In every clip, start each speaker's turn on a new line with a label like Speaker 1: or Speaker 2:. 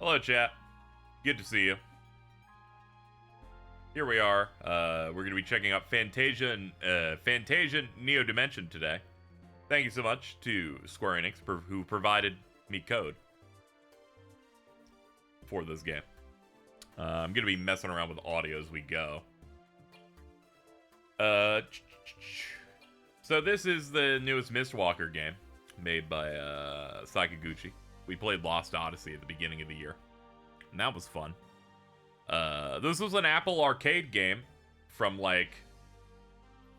Speaker 1: Hello, chat. Good to see you. Here we are. We're going to be checking out Fantasian Neo Dimension today. Thank you so much to Square-Enix who provided me code for this game. I'm going to be messing around with audio as we go. So this is the newest Mistwalker game made by Sakaguchi. We played Lost Odyssey at the beginning of the year, and that was fun. This was an Apple Arcade game from like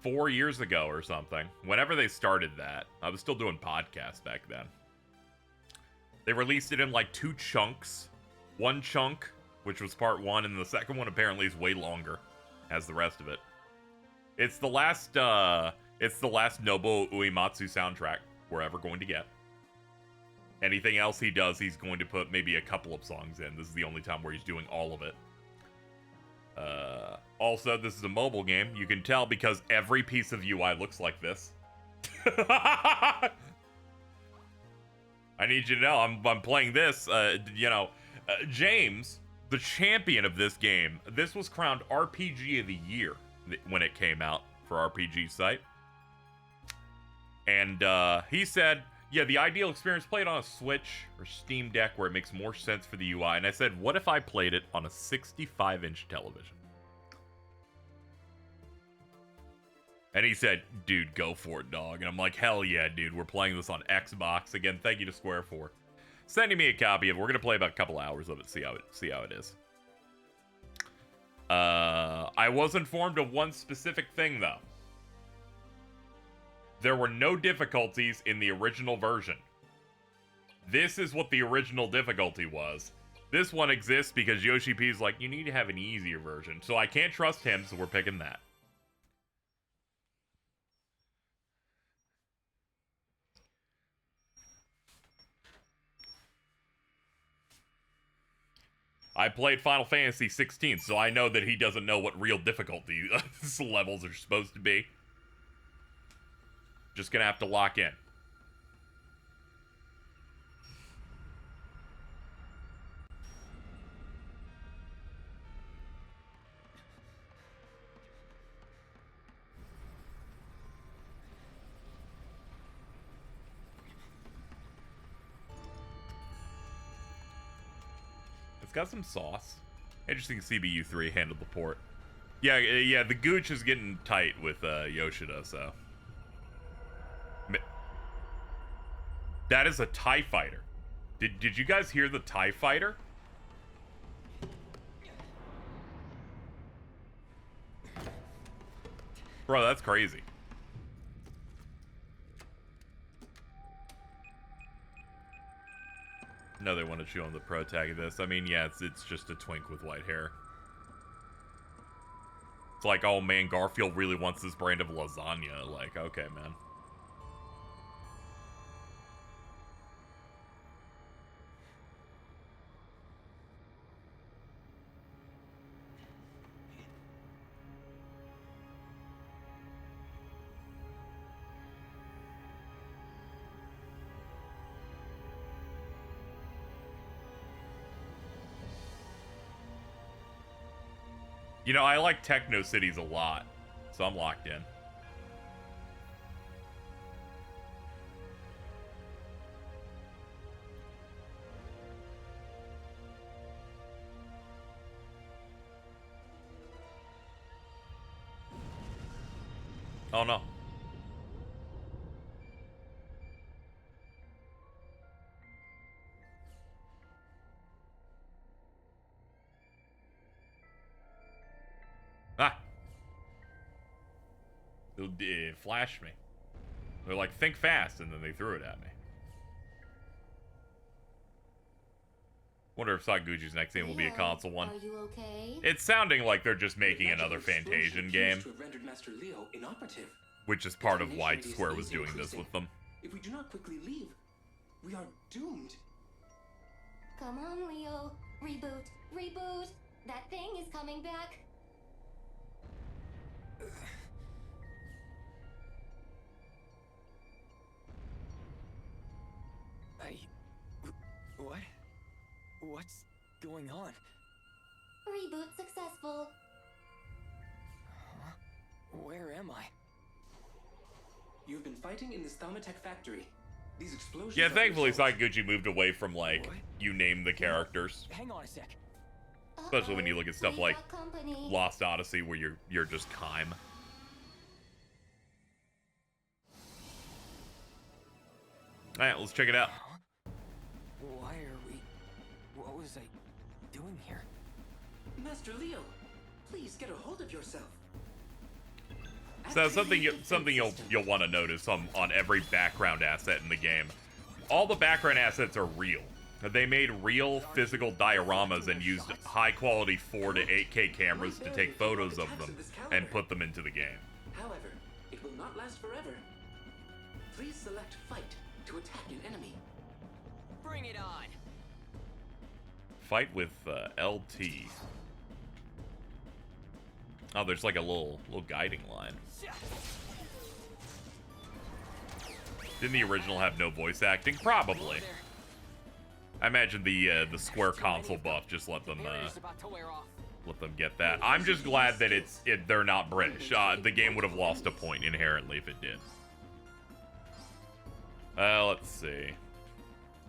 Speaker 1: 4 years ago or something. Whenever they started that, I was still doing podcasts back then. They released it in like 2 chunks. One chunk, which was part 1, and the second one apparently is way longer, as the rest of it. It's the last Nobuo Uematsu soundtrack we're ever going to get. Anything else he does, he's going to put maybe a couple of songs in. This is the only time where he's doing all of it. Also, this is a mobile game. You can tell because every piece of UI looks like this. I need you to know, I'm playing this, James, the champion of this game, this was crowned RPG of the Year when it came out for RPG Site. And he said, yeah, the ideal experience played on a Switch or Steam Deck where it makes more sense for the UI. And I said, what if I played it on a 65-inch television? And he said, dude, go for it, dog. And I'm like, hell yeah, dude. We're playing this on Xbox. Again, thank you to Square for sending me a copy of it. We're going to play about a couple hours of it, see how it is. I was informed of one specific thing, though. There were no difficulties in the original version. This is what the original difficulty was. This one exists because Yoshi P's like, you need to have an easier version. So I can't trust him, so we're picking that. I played Final Fantasy 16, so I know that he doesn't know what real difficulty levels are supposed to be. Just gonna have to lock in. It's got some sauce. Interesting CBU3 handled the port. Yeah, the gooch is getting tight with Yoshida, so. That is a TIE fighter. Did you guys hear the TIE fighter? Bro, that's crazy. No, they want to chew on the protagonist. I mean, yeah, it's just a twink with white hair. It's like, oh man, Garfield really wants this brand of lasagna. Like, okay, man. You know, I like Techno Cities a lot, so I'm locked in. Oh no. Ah! It flashed me. They're like, think fast, and then they threw it at me. Wonder if Sakaguchi's next game will be a console one.
Speaker 2: Are you okay?
Speaker 1: It's sounding like they're just making another Fantasian game. Which is part of why Square was doing this with them.
Speaker 3: If we do not quickly leave, we are doomed.
Speaker 2: Come on, Leo. Reboot. Reboot. That thing is coming back.
Speaker 3: What? What's
Speaker 4: going on?
Speaker 2: Reboot successful.
Speaker 4: Huh? Where am I?
Speaker 3: You've been fighting in this Thaumatech factory. These explosions.
Speaker 1: Yeah,
Speaker 3: are
Speaker 1: thankfully
Speaker 3: the result.
Speaker 1: Sakaguchi moved away from, like,
Speaker 4: What?
Speaker 1: you name the characters.
Speaker 4: Hang on a sec.
Speaker 1: Especially when you look at stuff
Speaker 2: We
Speaker 1: like
Speaker 2: got company.
Speaker 1: Lost Odyssey, where you're just Kaim. Alright, let's check it out.
Speaker 4: Huh? Why are we... What was I doing here?
Speaker 3: Master Leo, please get a hold of yourself.
Speaker 1: So
Speaker 3: Activate
Speaker 1: something
Speaker 3: the system.
Speaker 1: you'll want to notice on every background asset in the game. All the background assets are real. They made real physical dioramas and used high quality 4 to 8K cameras to take photos of them and put them into the game.
Speaker 3: However, it will not last forever. Please select fight to attack an enemy.
Speaker 4: Bring it on!
Speaker 1: Fight with LT. Oh, there's like a little guiding line. Didn't the original have no voice acting? Probably. I imagine the Square console buff just let them get that. I'm just glad that they're not British. The game would have lost a point inherently if it did. Let's see.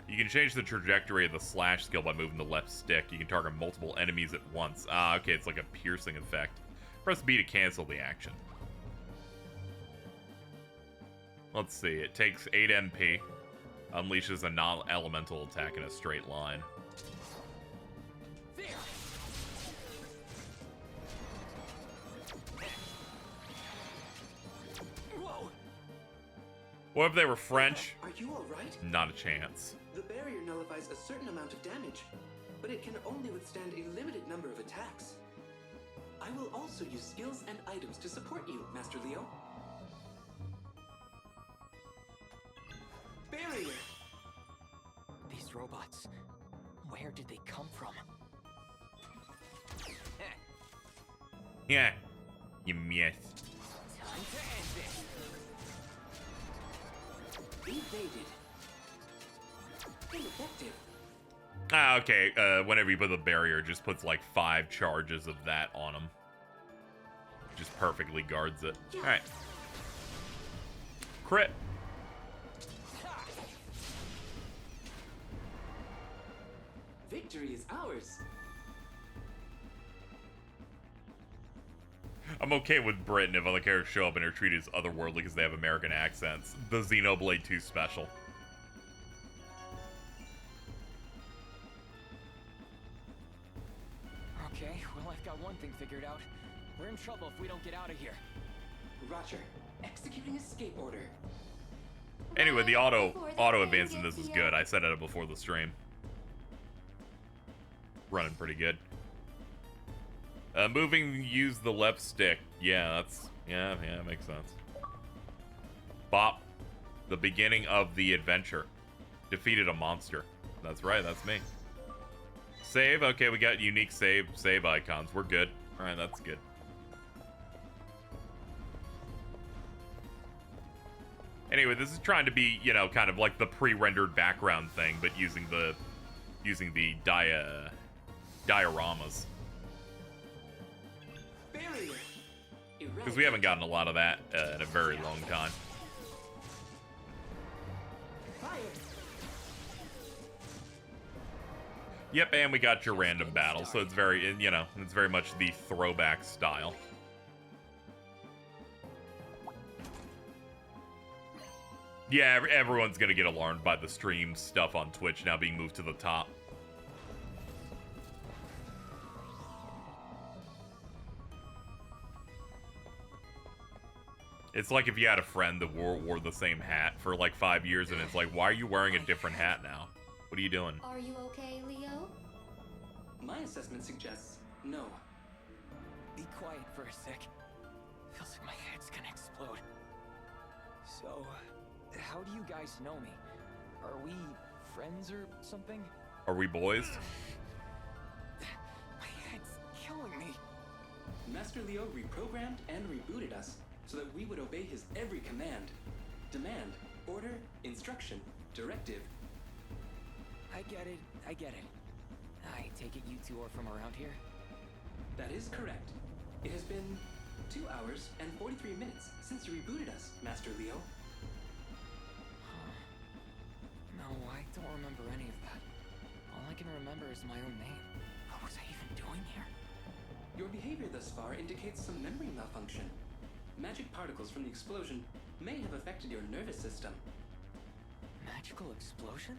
Speaker 1: You can change the trajectory of the slash skill by moving the left stick. You can target multiple enemies at once. Okay, it's like a piercing effect. Press B to cancel the action. Let's see. It takes 8 MP. Unleashes a non-elemental attack in a straight line.
Speaker 4: There. Whoa!
Speaker 1: What if they were French?
Speaker 3: Are you all right?
Speaker 1: Not a chance.
Speaker 3: The barrier nullifies a certain amount of damage, but it can only withstand a limited number of attacks. I will also use skills and items to support you, Master Leo. Barrier!
Speaker 4: These robots, where did they come from?
Speaker 1: Yeah. You missed.
Speaker 4: Time to end this.
Speaker 3: Evaded. Ineffective.
Speaker 1: Okay. Whenever you put the barrier, it just puts like 5 charges of that on them. Just perfectly guards it. Alright. Crit.
Speaker 3: Victory is ours.
Speaker 1: I'm okay with Britain if other characters show up and are treated as otherworldly because they have American accents. The Xenoblade 2 special.
Speaker 4: Okay, well I've got one thing figured out. We're in trouble if we don't get out of here.
Speaker 3: Roger. Executing escape order.
Speaker 1: Anyway, the auto
Speaker 2: Before the
Speaker 1: advance in
Speaker 2: thing
Speaker 1: this is
Speaker 2: gets
Speaker 1: good.
Speaker 2: you.
Speaker 1: I set it up before the stream. Running pretty good. Moving, use the left stick. Yeah, makes sense. Bop. The beginning of the adventure. Defeated a monster. That's right, that's me. Save. Okay, we got unique save icons. We're good. All right, that's good. Anyway, this is trying to be, you know, kind of like the pre-rendered background thing, but using the dioramas.
Speaker 3: Barrier.
Speaker 1: Because we haven't gotten a lot of that in a very long time.
Speaker 3: Fire.
Speaker 1: Yep, and we got your random battle, so it's very, you know, it's very much the throwback style. Yeah, everyone's gonna get alarmed by the stream stuff on Twitch now being moved to the top. It's like if you had a friend that wore the same hat for like 5 years, and it's like, why are you wearing a different hat now? What are you doing?
Speaker 2: Are you okay, Leo?
Speaker 3: My assessment suggests no.
Speaker 4: Be quiet for a sec. Feels like my head's gonna explode. So, how do you guys know me? Are we friends or something?
Speaker 1: Are we boys?
Speaker 4: My head's killing me.
Speaker 3: Master Leo reprogrammed and rebooted us so that we would obey his every command. Demand, order, instruction, directive.
Speaker 4: I get it. I take it you two are from around here?
Speaker 3: That is correct. It has been 2 hours and 43 minutes since you rebooted us, Master Leo.
Speaker 4: Huh. No, I don't remember any of that. All I can remember is my own name. What was I even doing here?
Speaker 3: Your behavior thus far indicates some memory malfunction. Magic particles from the explosion may have affected your nervous system.
Speaker 4: Magical explosion?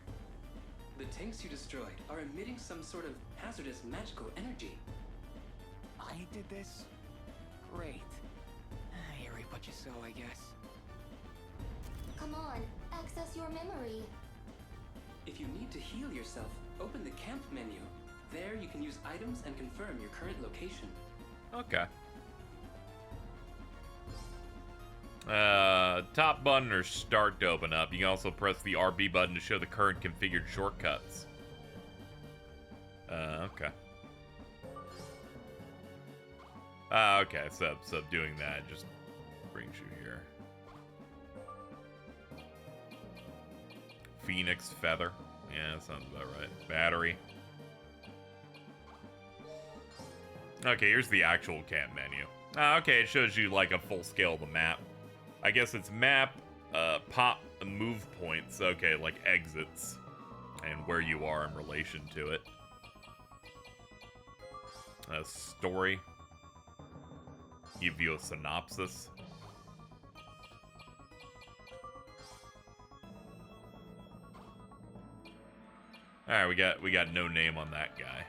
Speaker 3: The tanks you destroyed are emitting some sort of hazardous magical energy.
Speaker 4: I did this? Great. Here we put you so, I guess.
Speaker 2: Come on, access your memory.
Speaker 3: If you need to heal yourself, open the camp menu. There you can use items and confirm your current location.
Speaker 1: Okay. Top button or start to open up. You can also press the RB button to show the current configured shortcuts. Okay. Okay, so doing that just brings you here. Phoenix Feather. Yeah, that sounds about right. Battery. Okay, here's the actual camp menu. Okay, it shows you like a full scale of the map. I guess it's map, pop, move points. Okay, like exits. And where you are in relation to it. Story. Give you a synopsis. Alright, we got no name on that guy.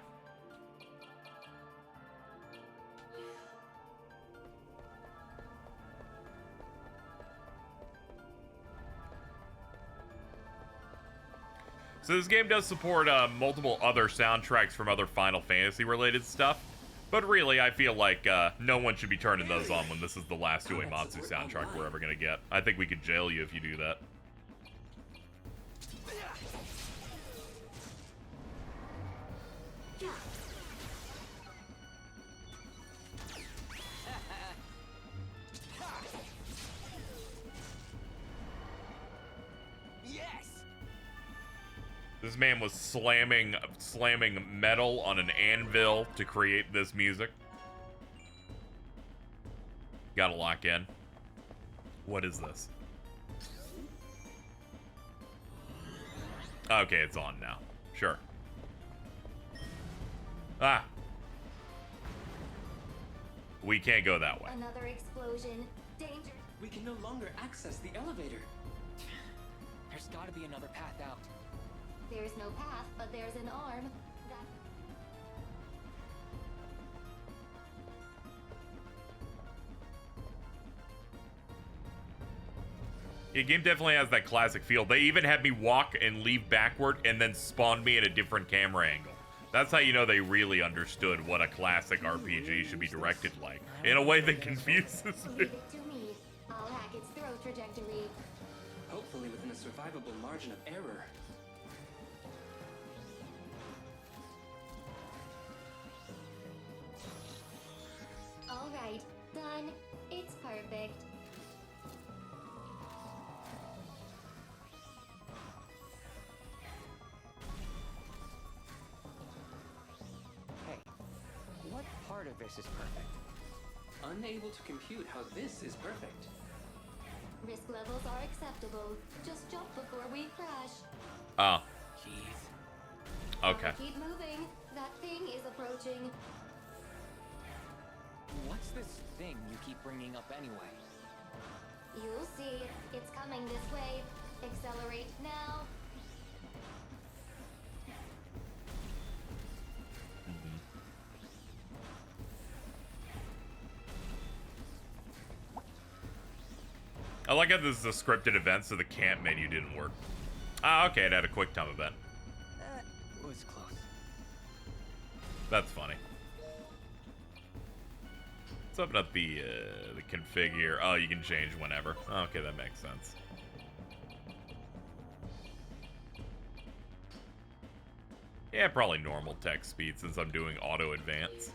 Speaker 1: So this game does support multiple other soundtracks from other Final Fantasy related stuff, but really I feel like no one should be turning those on when this is the last Uematsu soundtrack we're ever gonna get. I think we could jail you if you do that. This man was slamming metal on an anvil to create this music. Gotta lock in. What is this? Okay, it's on now. Sure. Ah. We can't go that way.
Speaker 2: Another explosion. Danger.
Speaker 3: We can no longer access the elevator.
Speaker 4: There's gotta be another path out.
Speaker 2: There's no path, but there's an arm. That...
Speaker 1: The game definitely has that classic feel. They even had me walk and leave backward and then spawned me at a different camera angle. That's how you know they really understood what a classic RPG should be directed like. In a way that confuses me.
Speaker 2: Leave it to me. I'll hack its throw trajectory.
Speaker 3: Hopefully within a survivable margin of error.
Speaker 2: Alright, done. It's perfect.
Speaker 4: Hey, what part of this is perfect?
Speaker 3: Unable to compute how this is perfect.
Speaker 2: Risk levels are acceptable. Just jump before we crash.
Speaker 1: Oh,
Speaker 4: Jeez.
Speaker 1: okay.
Speaker 2: Keep moving. That thing is approaching.
Speaker 4: What's this thing you keep bringing up anyway?
Speaker 2: You'll see. It's coming this way. Accelerate now.
Speaker 1: I like how this is a scripted event, so the camp menu didn't work. Ah, okay, it had a quick time event.
Speaker 4: That was close.
Speaker 1: That's funny. Let's open up the config here. Oh, you can change whenever. Okay, that makes sense. Yeah, probably normal text speed since I'm doing auto advance.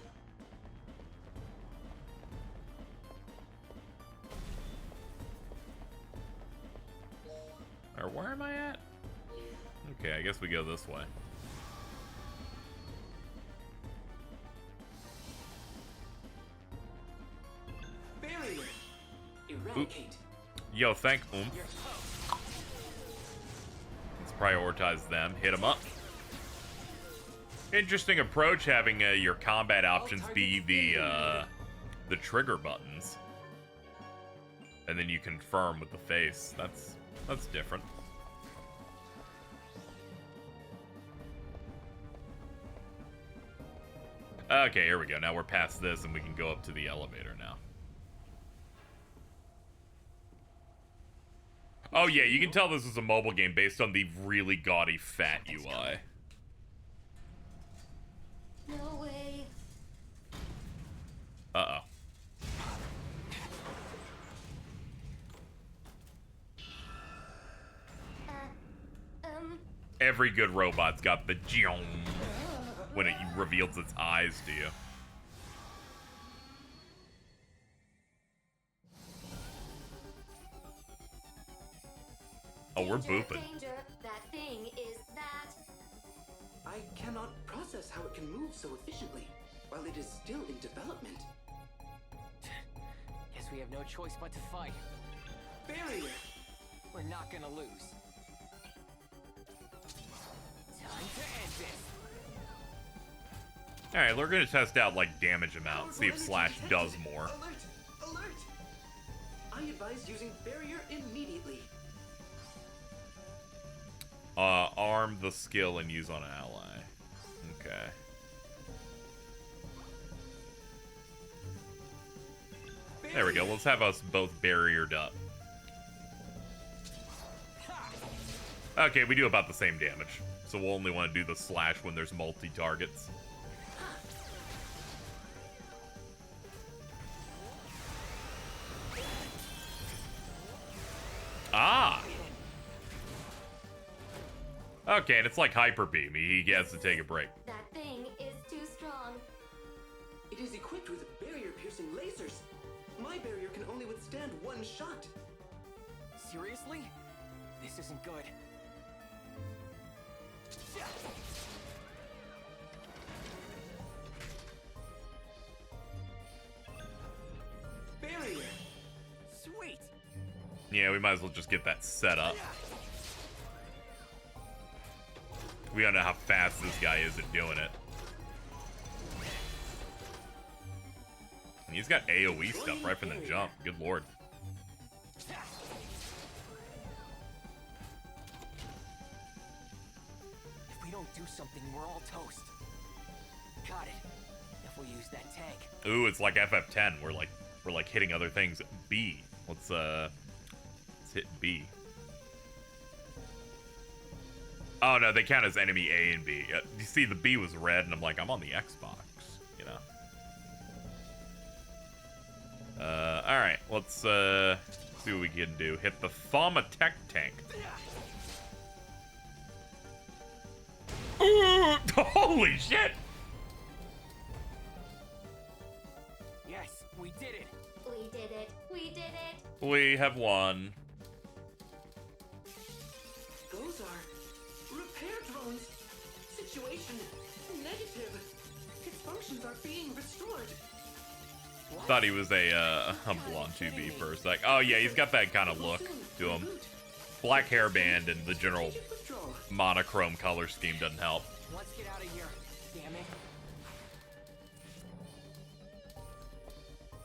Speaker 1: Or where am I at? Okay, I guess we go this way.
Speaker 3: eradicate.
Speaker 1: Yo, thank Oomph. Let's prioritize them. Hit them up. Interesting approach, having your combat options be the trigger buttons, and then you confirm with the face. That's different. Okay, here we go. Now we're past this, and we can go up to the elevator now. Oh yeah, you can tell this is a mobile game based on the really gaudy fat UI.
Speaker 2: No way.
Speaker 1: Uh-oh. Every good robot's got the jiong when it reveals its eyes to you. Oh, we're booping.
Speaker 2: Danger. That thing is that.
Speaker 3: I cannot process how it can move so efficiently while it is still in development.
Speaker 4: Guess we have no choice but to fight.
Speaker 3: Barrier!
Speaker 4: We're not gonna lose. Time to end this.
Speaker 1: Alright, we're gonna test out, like, damage amount, see if Slash does more.
Speaker 3: Alert! Alert! I advise using barrier immediately.
Speaker 1: Arm the skill and use on an ally. Okay. There we go, let's have us both barriered up. Okay, we do about the same damage. So we'll only want to do the slash when there's multi-targets. Ah! Okay, and it's like Hyper Beam. He has to take a break.
Speaker 2: That thing is too strong.
Speaker 3: It is equipped with barrier-piercing lasers. My barrier can only withstand one shot.
Speaker 4: Seriously? This isn't good.
Speaker 3: Barrier!
Speaker 4: Sweet!
Speaker 1: Yeah, we might as well just get that set up. We don't know how fast this guy is at doing it. And he's got AoE stuff right from the jump. Good lord.
Speaker 4: If we don't do something, we're all toast. Got it. If we use that tank.
Speaker 1: Ooh, it's like FF10. We're like hitting other things. B. Let's hit B. Oh no, they count as enemy A and B. You see, the B was red, and I'm like, I'm on the Xbox, you know. All right, let's see what we can do. Hit the Thama Tech Tank. Ooh, holy shit!
Speaker 4: Yes, we did it.
Speaker 2: We did it. We did it.
Speaker 1: We have won.
Speaker 3: Those are repair drones. Situation negative. Its functions are being restored.
Speaker 1: Thought he was a humble on 2B for a sec. Oh yeah, he's got that kind of look to him. Black hairband and the general monochrome color scheme doesn't help.
Speaker 4: Let's get out of here. Damn it.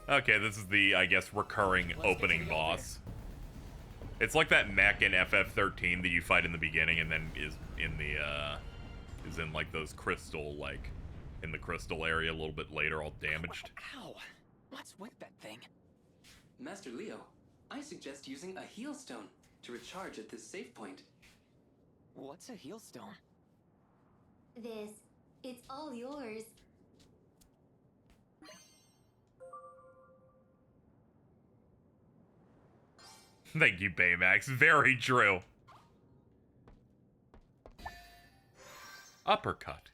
Speaker 1: Okay, this is the, I guess, recurring opening boss. It's like that mech in FF13 that you fight in the beginning and then is in the, like those crystal, like, in the crystal area a little bit later, all damaged.
Speaker 4: Ow! What's with that thing?
Speaker 3: Master Leo, I suggest using a heal stone to recharge at this save point.
Speaker 4: What's a heal stone?
Speaker 2: It's all yours.
Speaker 1: Thank you, Baymax. Very true. Uppercut.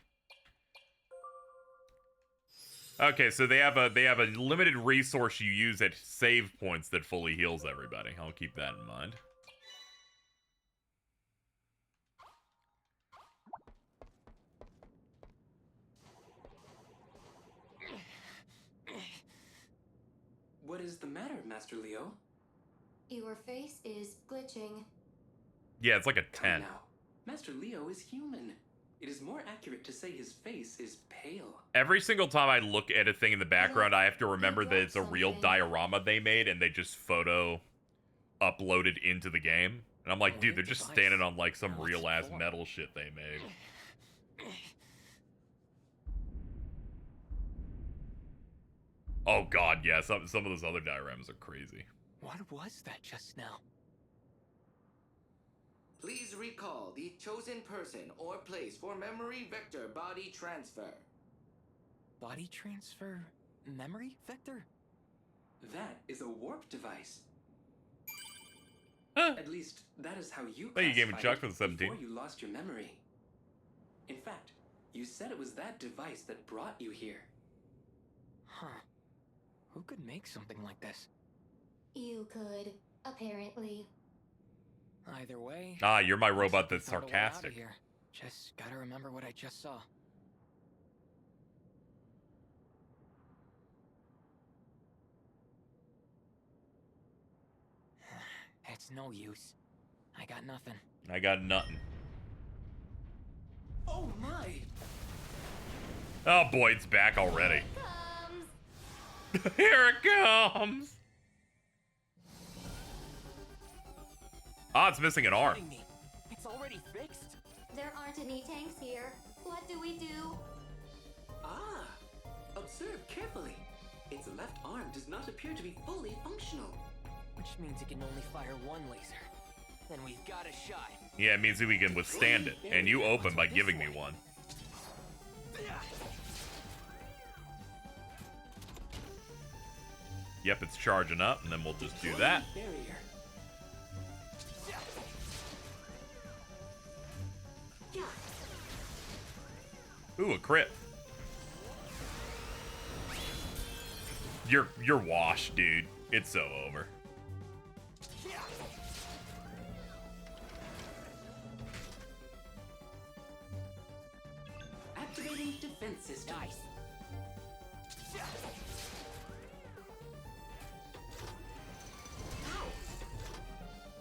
Speaker 1: Okay, so they have a limited resource you use at save points that fully heals everybody. I'll keep that in mind.
Speaker 3: What is the matter, Master Leo?
Speaker 2: Your face is glitching.
Speaker 1: Yeah, it's like a
Speaker 3: Come
Speaker 1: 10.
Speaker 3: now. Master Leo is human. It is more accurate to say his face is pale.
Speaker 1: Every single time I look at a thing in the background, I have to remember that it's a real diorama they made and they just photo uploaded into the game. And I'm like, dude, they're just standing on like some real ass metal shit they made. Oh god, yeah, some of those other dioramas are crazy.
Speaker 4: What was that just now?
Speaker 5: Please recall the chosen person or place for memory vector body transfer.
Speaker 4: Body transfer? Memory vector?
Speaker 3: That is a warp device.
Speaker 1: Huh.
Speaker 3: At least, that is how you
Speaker 1: Thank you, Game
Speaker 3: classified
Speaker 1: Chuck, for
Speaker 3: it
Speaker 1: the 17.
Speaker 3: before you lost your memory. In fact, you said it was that device that brought you here.
Speaker 4: Huh. Who could make something like this?
Speaker 2: You could, apparently.
Speaker 4: Either way...
Speaker 1: Ah, you're my
Speaker 4: looks
Speaker 1: robot
Speaker 4: like we
Speaker 1: that's
Speaker 4: found a way out of
Speaker 1: sarcastic.
Speaker 4: here. Just gotta remember what I just saw. It's no use. I got nothing.
Speaker 1: I got nothing.
Speaker 3: Oh my!
Speaker 1: Oh boy, it's back already.
Speaker 2: Comes.
Speaker 1: Here it comes! Ah, it's missing an arm.
Speaker 4: Kidding me. It's already fixed?
Speaker 2: There aren't any tanks here. What do we do?
Speaker 3: Ah! Observe carefully. Its left arm does not appear to be fully functional.
Speaker 4: Which means it can only fire one laser. Then we've got a shot.
Speaker 1: Yeah, it means that we can withstand it. And you open by giving me one. Yep, it's charging up, and then we'll just do that.
Speaker 3: Barrier.
Speaker 1: Ooh, a crit. You're washed, dude. It's so over.
Speaker 3: Activating defense system.
Speaker 4: Nice.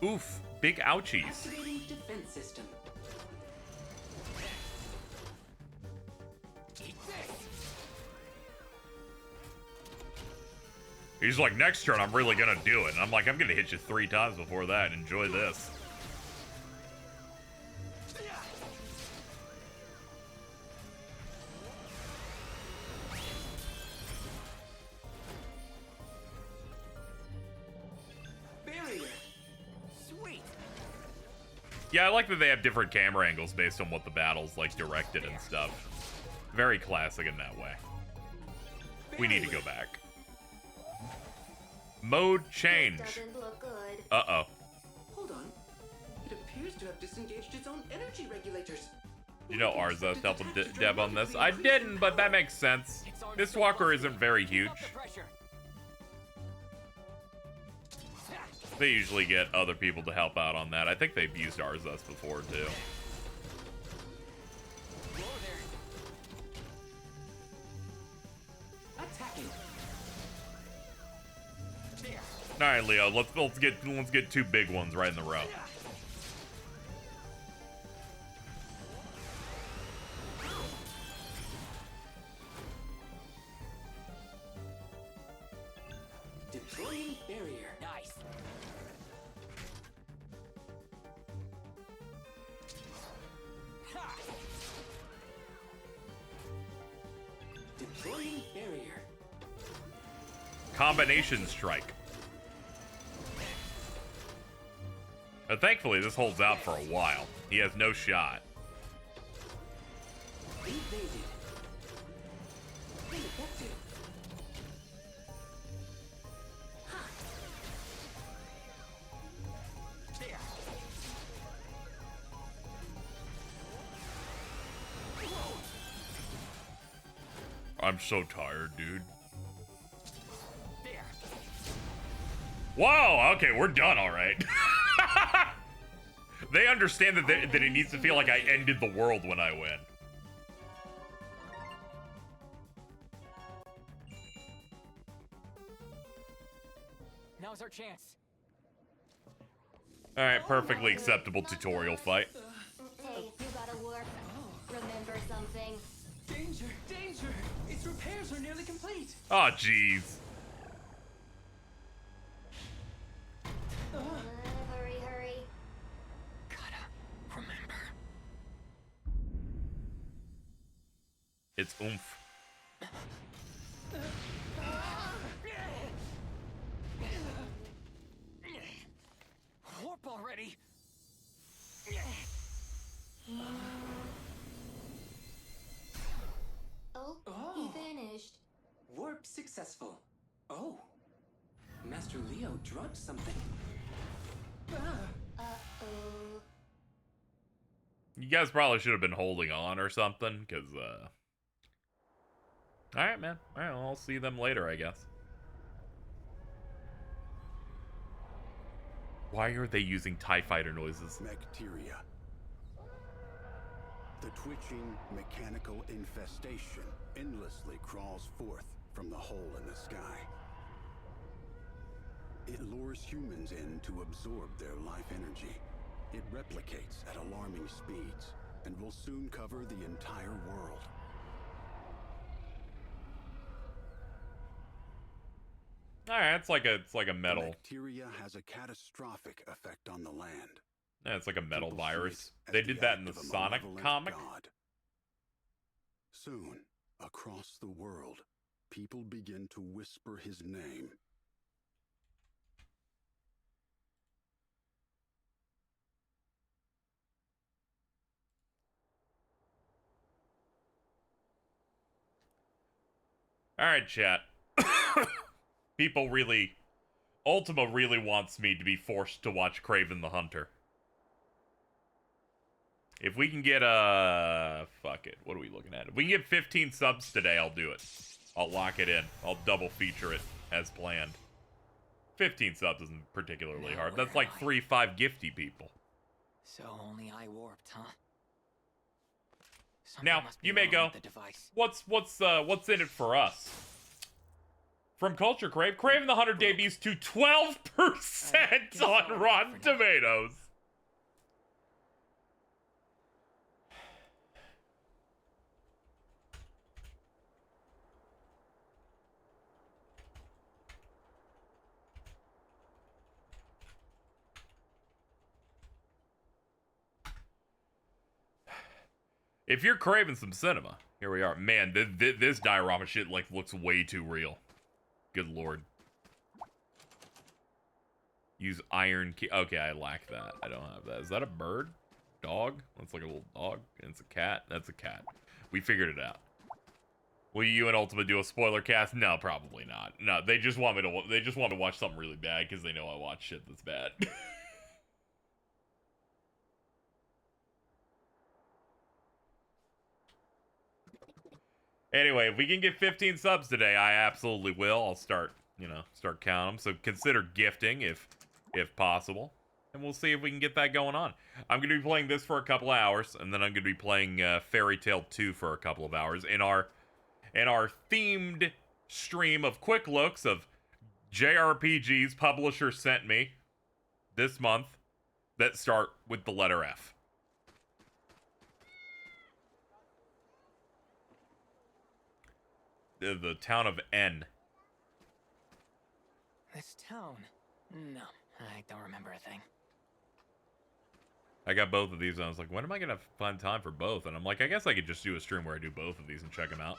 Speaker 1: Oof, big ouchies.
Speaker 3: Activating defense system.
Speaker 4: Eat this.
Speaker 1: He's like, next turn, I'm really gonna do it. And I'm like, I'm gonna hit you 3 times before that. Enjoy this.
Speaker 3: Barrier.
Speaker 4: Sweet.
Speaker 1: Yeah, I like that they have different camera angles based on what the battle's like directed and stuff. Very classic in that way. We need to go back. Mode change.
Speaker 2: Doesn't look good.
Speaker 1: Uh-oh.
Speaker 3: Hold on. It appears to have disengaged its own energy regulators.
Speaker 1: You know Arza helped Deb on this. I didn't, but that makes sense. Mistwalker isn't very huge. They usually get other people to help out on that. I think they've used Arzus before, too.
Speaker 3: Attacking.
Speaker 1: All right, Leo. Let's get 2 big ones right in the row.
Speaker 3: Deploying barrier.
Speaker 4: Nice. Ha!
Speaker 3: Deploying barrier.
Speaker 1: Combination strike. Thankfully, this holds out for a while. He has no shot.
Speaker 3: Invaded. Ineffective.
Speaker 4: There.
Speaker 1: I'm so tired, dude.
Speaker 4: There.
Speaker 1: Whoa, okay, we're done, all right. They understand that that it needs to feel like I ended the world when I win.
Speaker 4: Now's our chance.
Speaker 1: Alright, perfectly acceptable tutorial fight.
Speaker 2: Hey, you gotta work. Remember something?
Speaker 4: Danger! Danger! Its repairs are nearly complete!
Speaker 1: Oh, jeez.
Speaker 2: Hurry, hurry.
Speaker 4: Gotta remember.
Speaker 1: It's oomph.
Speaker 4: Warp already!
Speaker 2: Oh, he vanished.
Speaker 3: Warp successful. Oh. Master Leo dropped something.
Speaker 2: Uh-oh.
Speaker 1: You guys probably should have been holding on or something, because, Alright, man. Alright, well, I'll see them later, I guess. Why are they using TIE fighter noises?
Speaker 6: Bacteria. The twitching, mechanical infestation endlessly crawls forth from the hole in the sky. It lures humans in to absorb their life energy. It replicates at alarming speeds and will soon cover the entire world.
Speaker 1: Alright, it's like a metal.
Speaker 6: The bacteria has a catastrophic effect on the land.
Speaker 1: Yeah, it's like a metal
Speaker 6: People see
Speaker 1: virus.
Speaker 6: it as
Speaker 1: They did that in the
Speaker 6: act of a
Speaker 1: Sonic
Speaker 6: malevolent
Speaker 1: comic.
Speaker 6: god. Soon, across the world, people begin to whisper his name.
Speaker 1: Alright, chat. People really... Ultima really wants me to be forced to watch Kraven the Hunter. If we can get, fuck it. What are we looking at? If we can get 15 subs today, I'll do it. I'll lock it in. I'll double feature it as planned. 15 subs isn't particularly
Speaker 4: Now
Speaker 1: hard. That's
Speaker 4: where
Speaker 1: like
Speaker 4: am I?
Speaker 1: 3-5 gifty people.
Speaker 4: So only I warped, huh? Something
Speaker 1: Now,
Speaker 4: must be
Speaker 1: you may
Speaker 4: wrong
Speaker 1: go,
Speaker 4: with the device.
Speaker 1: what's in it for us? From Culture Crave, Kraven the Hunter debuts to 12% on Rotten Tomatoes. If you're craving some cinema, here we are. Man, this diorama shit like looks way too real. Good lord. Use iron key. Okay, I lack that. I don't have that. Is that a bird? Dog? That's like a little dog. And it's a cat. That's a cat. We figured it out. Will you and Ultima do a spoiler cast? No, probably not. No, they just want me to. They just want me to watch something really bad because they know I watch shit that's bad. Anyway, if we can get 15 subs today, I absolutely will. I'll start, start counting them. So consider gifting if possible. And we'll see if we can get that going on. I'm going to be playing this for a couple of hours, and then I'm going to be playing Fairy Tail 2 for a couple of hours in our themed stream of quick looks of JRPGs publisher sent me this month that start with the letter F. The town of N.
Speaker 4: This town? No, I don't remember a thing.
Speaker 1: I got both of these, and I was like, when am I going to find time for both? And I'm like, I guess I could just do a stream where I do both of these and check them out.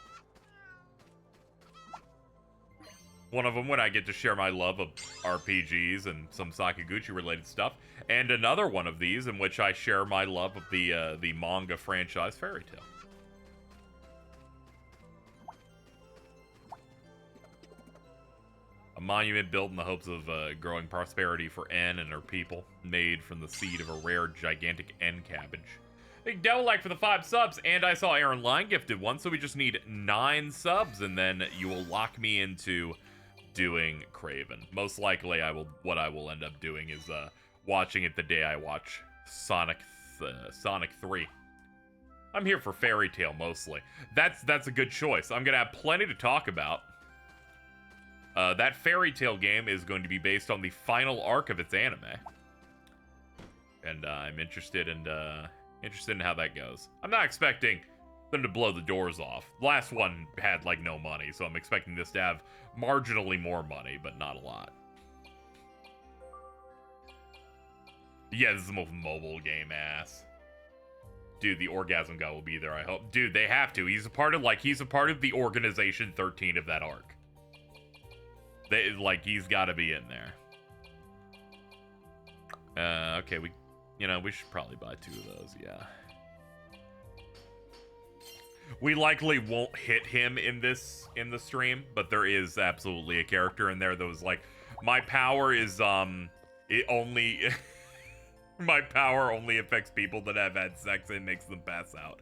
Speaker 1: One of them when I get to share my love of RPGs and some Sakaguchi-related stuff. And another one of these in which I share my love of the manga franchise Fairy Tail. A monument built in the hopes of growing prosperity for N and her people, made from the seed of a rare, gigantic N cabbage. Big Devil like for the 5 subs, and I saw Aaron Line gifted one, so we just need 9 subs, and then you will lock me into doing Kraven. Most likely, what I will end up doing is watching it the day I watch Sonic 3. I'm here for Fairy Tail mostly. That's a good choice. I'm gonna have plenty to talk about. That Fairy Tail game is going to be based on the final arc of its anime. and I'm interested in how that goes. I'm not expecting them to blow the doors off. The last one had like no money, so I'm expecting this to have marginally more money, but not a lot. Yeah, this is the most mobile game ass. Dude, the orgasm guy will be there, I hope. Dude, they have to. He's a part of the Organization 13 of that arc. He's got to be in there. Okay, we should probably buy 2 of those, yeah. We likely won't hit him in the stream, but there is absolutely a character in there that was like, my power is, my power only affects people that have had sex and makes them pass out.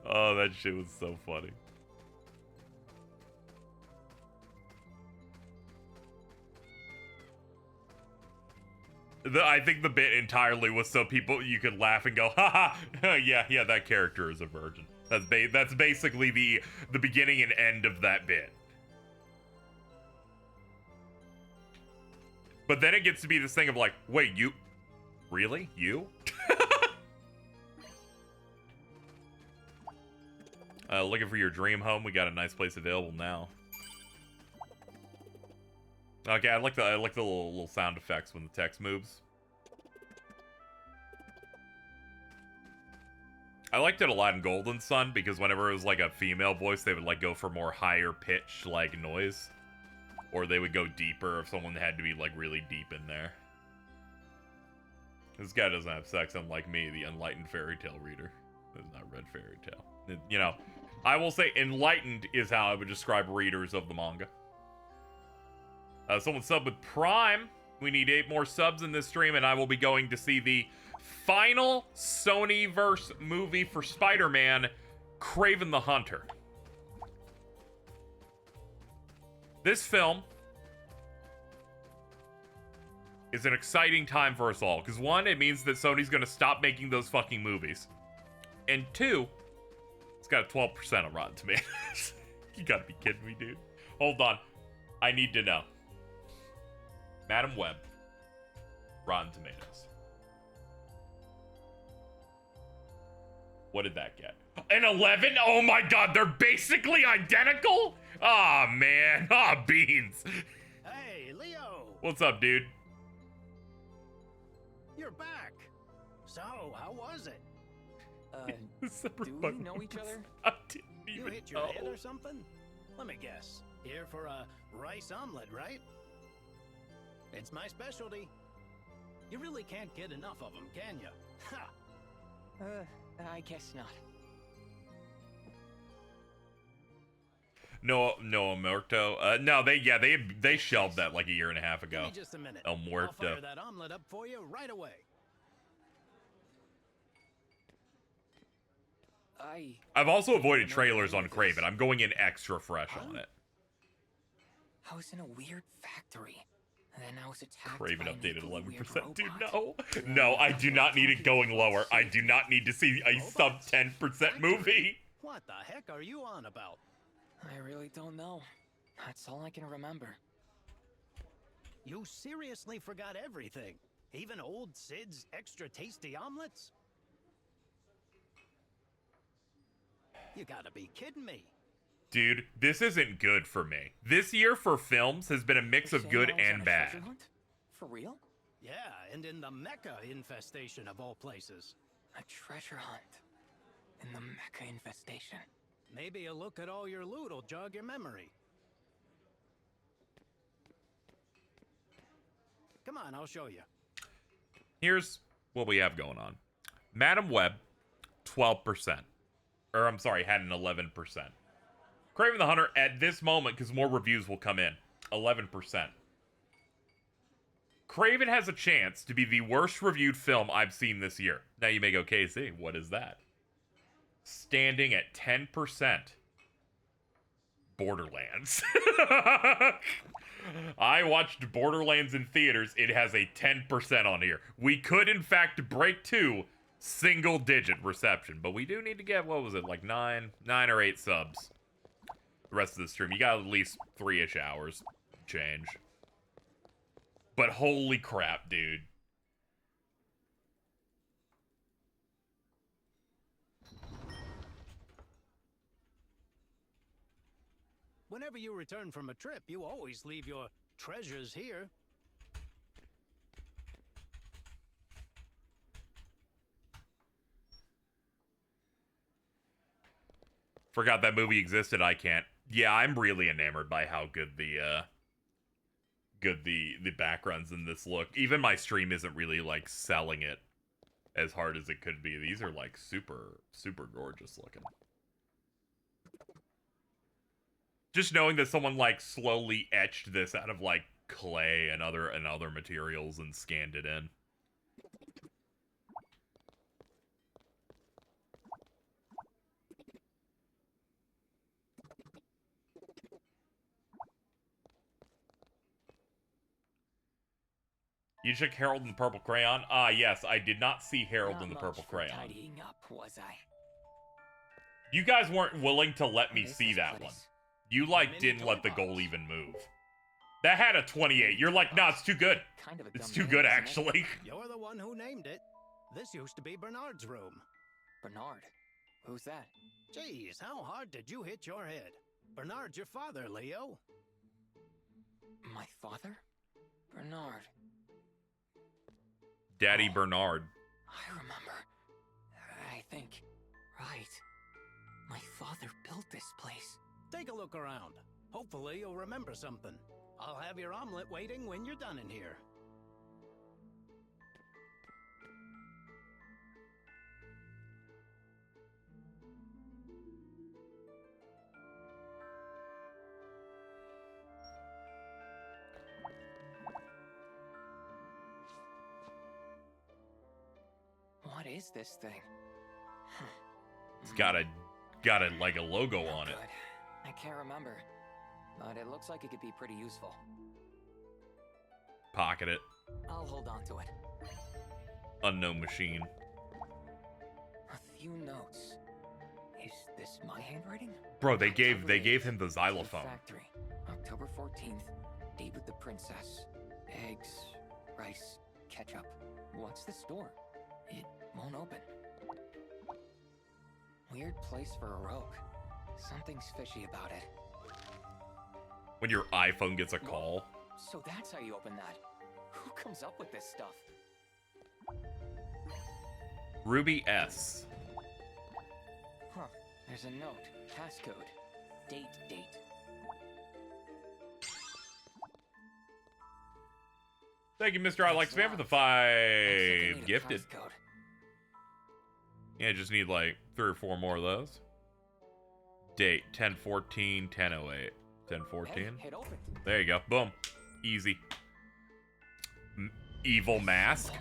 Speaker 1: Oh, that shit was so funny. I think the bit entirely was so you could laugh and go, haha, yeah, that character is a virgin. That's basically the beginning and end of that bit. But then it gets to be this thing of like, wait, you? Really? You? Looking for your dream home? We got a nice place available now. Okay, I like the little sound effects when the text moves. I liked it a lot in Golden Sun because whenever it was like a female voice, they would like go for more higher pitch like noise. Or they would go deeper if someone had to be like really deep in there. This guy doesn't have sex, unlike me, the enlightened fairy tale reader. Has not read fairy tale. You know, I will say enlightened is how I would describe readers of the manga. Someone subbed with Prime. We need 8 more subs in this stream, and I will be going to see the final Sony-verse movie for Spider-Man, Kraven the Hunter. This film is an exciting time for us all, because 1, it means that Sony's going to stop making those fucking movies. And 2, it's got a 12% on Rotten Tomatoes. You gotta be kidding me, dude. Hold on. I need to know. Madam Web, Rotten Tomatoes. What did that get? An 11? Oh my god, they're basically identical? Aw, oh, man. Aw, oh, beans.
Speaker 7: Hey, Leo.
Speaker 1: What's up, dude?
Speaker 7: You're back. So, how was it?
Speaker 4: Do we know each other?
Speaker 1: I didn't
Speaker 7: You
Speaker 1: even
Speaker 7: hit your
Speaker 1: know.
Speaker 7: head or something? Let me guess. Here for a rice omelet, right? It's my specialty. You really can't get enough of them, can you? Ha!
Speaker 4: I guess not.
Speaker 1: No, Muerto. No, they shelved that like a year and a half ago.
Speaker 7: Give me just a minute.
Speaker 1: El Muerto.
Speaker 7: I'll fire that omelet up for you right away.
Speaker 1: I've also avoided trailers on Kraven. I'm going in extra fresh on it.
Speaker 4: I was in a weird factory. And then I was attacked
Speaker 1: Kraven
Speaker 4: by
Speaker 1: updated
Speaker 4: a
Speaker 1: 11%. Dude, no. No, I do not need it going lower. I do not need to see a sub 10% movie.
Speaker 7: What the heck are you on about?
Speaker 4: I really don't know. That's all I can remember.
Speaker 7: You seriously forgot everything? Even old Sid's extra tasty omelets? You gotta be kidding me.
Speaker 1: Dude, this isn't good for me. This year for films has been a mix of good and bad.
Speaker 4: For real?
Speaker 7: Yeah, and in the Mecha infestation of all places.
Speaker 4: A treasure hunt. In the Mecha infestation.
Speaker 7: Maybe a look at all your loot will jog your memory. Come on, I'll show you.
Speaker 1: Here's what we have going on. Madam Web, 12%. Or, I'm sorry, had an 11%. Kraven the Hunter, at this moment, because more reviews will come in, 11%. Kraven has a chance to be the worst reviewed film I've seen this year. Now you may go, KC, what is that? Standing at 10%. Borderlands. I watched Borderlands in theaters. It has a 10% on here. We could, in fact, break 2 single-digit reception, but we do need to get, what was it, like 9 or 8 subs. The rest of the stream. You got at least 3-ish hours change. But holy crap, dude.
Speaker 7: Whenever you return from a trip, you always leave your treasures here.
Speaker 1: Forgot that movie existed. I can't. Yeah, I'm really enamored by how good the backgrounds in this look. Even my stream isn't really like selling it as hard as it could be. These are like super gorgeous looking. Just knowing that someone like slowly etched this out of like clay and other materials and scanned it in. You took Harold and the Purple Crayon? Ah, yes, I did not see Harold and the Purple Crayon.
Speaker 4: Tidying up, was I?
Speaker 1: You guys weren't willing to let me see that one. You, like, didn't let the goal even move. That had a 28. You're like, nah, it's too good.
Speaker 4: Kind of a
Speaker 1: It's
Speaker 4: dumb
Speaker 1: too
Speaker 4: name,
Speaker 1: good,
Speaker 4: isn't it?
Speaker 1: actually.
Speaker 7: You're the one who named it. This used to be Bernard's room.
Speaker 4: Bernard? Who's that?
Speaker 7: Jeez, how hard did you hit your head? Bernard's your father, Leo.
Speaker 4: My father? Bernard.
Speaker 1: Daddy Bernard.
Speaker 4: I remember. I think. Right. My father built this place.
Speaker 7: Take a look around. Hopefully you'll remember something. I'll have your omelet waiting when you're done in here.
Speaker 4: What is this thing?
Speaker 1: It's got a like a logo on it.
Speaker 4: Good. I can't remember, but it looks like it could be pretty useful.
Speaker 1: Pocket it.
Speaker 4: I'll hold on to it.
Speaker 1: Unknown machine.
Speaker 4: A few notes. Is this my handwriting?
Speaker 1: Bro, they gave
Speaker 4: October
Speaker 1: him the
Speaker 4: 8th,
Speaker 1: xylophone.
Speaker 4: Factory. October 14th. Date with the princess. Eggs, rice, ketchup. What's the store? It won't open. Weird place for a rogue. Something's fishy about it.
Speaker 1: When your iPhone gets a call.
Speaker 4: So that's how you open that. Who comes up with this stuff?
Speaker 1: Ruby S.
Speaker 4: Huh. There's a note. Passcode. Date.
Speaker 1: Thank you, Mr. I Like Spam, for the
Speaker 4: Looks like I
Speaker 1: 5
Speaker 4: need a
Speaker 1: gifted.
Speaker 4: passcode.
Speaker 1: Yeah, just need like 3 or 4 more of those. Date 10/14, 10/08. 10/14.
Speaker 4: Hey, it opened.
Speaker 1: There you go. Boom. Easy. Evil mask.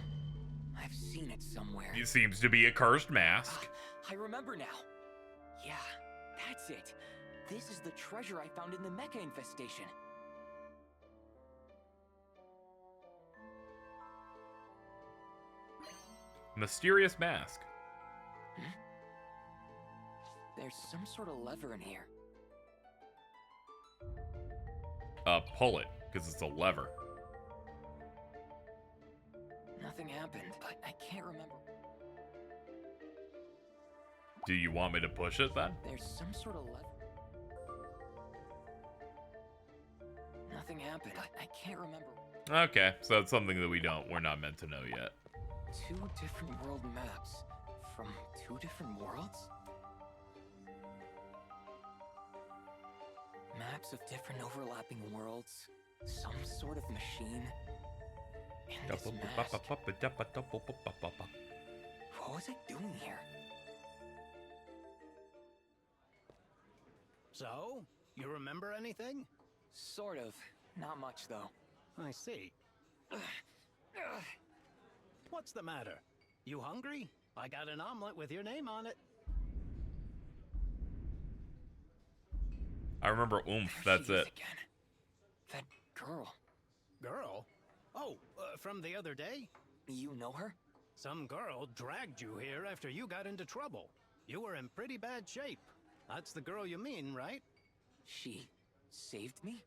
Speaker 4: I've seen it somewhere.
Speaker 1: It seems to be a cursed mask.
Speaker 4: I remember now. Yeah, that's it. This is the treasure I found in the mecha infestation.
Speaker 1: Mysterious mask.
Speaker 4: There's some sort of lever in here.
Speaker 1: Pull it, because it's a lever.
Speaker 4: Nothing happened, but I can't remember.
Speaker 1: Do you want me to push it then?
Speaker 4: There's some sort of lever. Nothing happened, but I can't remember.
Speaker 1: Okay, so it's something that we're not meant to know yet.
Speaker 4: 2 different world maps from 2 different worlds? Maps of different overlapping worlds. Some sort of machine. And this mask. What was I doing here?
Speaker 7: So, you remember anything?
Speaker 4: Sort of. Not much, though.
Speaker 7: I see. What's the matter? You hungry? I got an omelet with your name on it.
Speaker 1: I remember Oomph,
Speaker 4: There
Speaker 1: that's
Speaker 4: she is
Speaker 1: it.
Speaker 4: again. That girl.
Speaker 7: Girl? Oh, from the other day?
Speaker 4: You know her?
Speaker 7: Some girl dragged you here after you got into trouble. You were in pretty bad shape. That's the girl you mean, right?
Speaker 4: She saved me?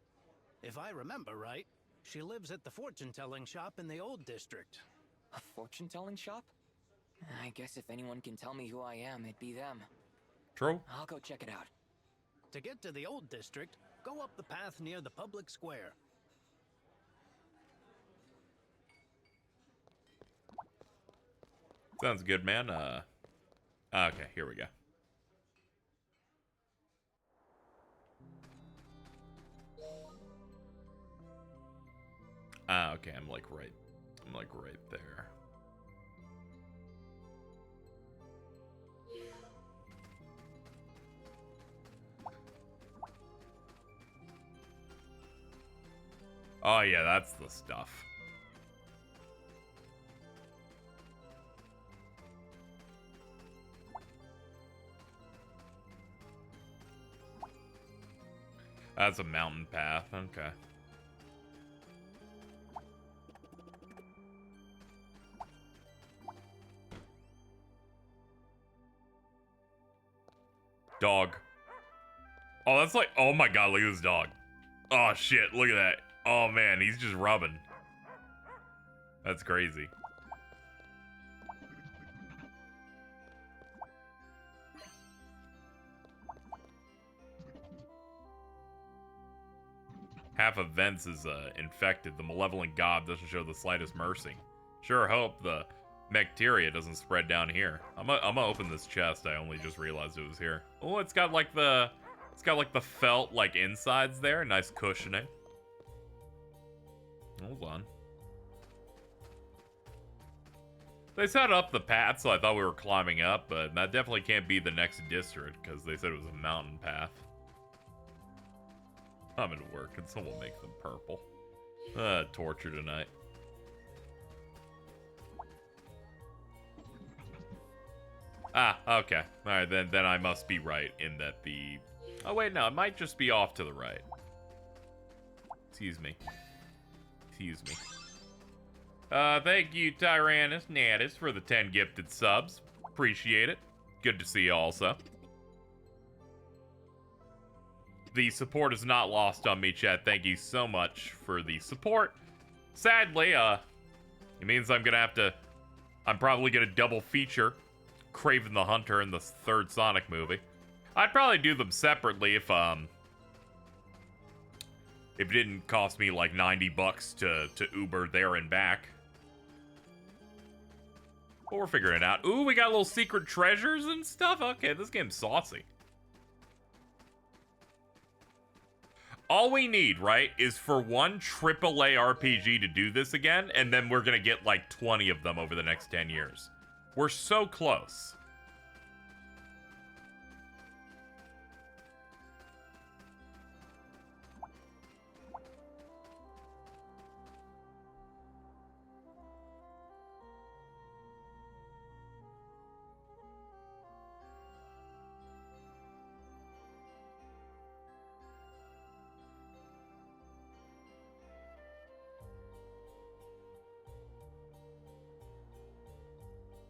Speaker 7: If I remember right, She lives at the fortune-telling shop in the old district.
Speaker 4: A fortune-telling shop? I guess if anyone can tell me who I am, it'd be them.
Speaker 1: True.
Speaker 4: I'll go check it out.
Speaker 7: To get to the old district, go up the path near the public square.
Speaker 1: Sounds good, man. Okay, here we go. Okay, I'm like right there. Oh yeah, that's the stuff. That's a mountain path, okay. Dog. Oh, that's like, oh my god, look at this dog. Oh shit, look at that. Oh man, he's just rubbing. That's crazy. Half of Vents is infected. The malevolent god doesn't show the slightest mercy. Sure hope the bacteria doesn't spread down here. I'm gonna open this chest. I only just realized it was here. Oh, it's got like the felt like insides there. Nice cushioning. Hold on. They set up the path, so I thought we were climbing up, but that definitely can't be the next district because they said it was a mountain path. I'm at work. Can someone make them purple? Torture tonight. Ah, okay. Alright, then I must be right in that the... Oh, wait, no. It might just be off to the right. Excuse me. Excuse me. Thank you, Tyrannus Natus, for the 10 gifted subs. Appreciate it. Good to see you also. The support is not lost on me, chat. Thank you so much for the support. Sadly, it means I'm probably gonna double feature Kraven the Hunter in the third Sonic movie. I'd probably do them separately if it didn't cost me like $90 to Uber there and back. But we're figuring it out. Ooh, we got little secret treasures and stuff? Okay, this game's saucy. All we need, right, is for one AAA RPG to do this again, and then we're gonna get like 20 of them over the next 10 years. We're so close.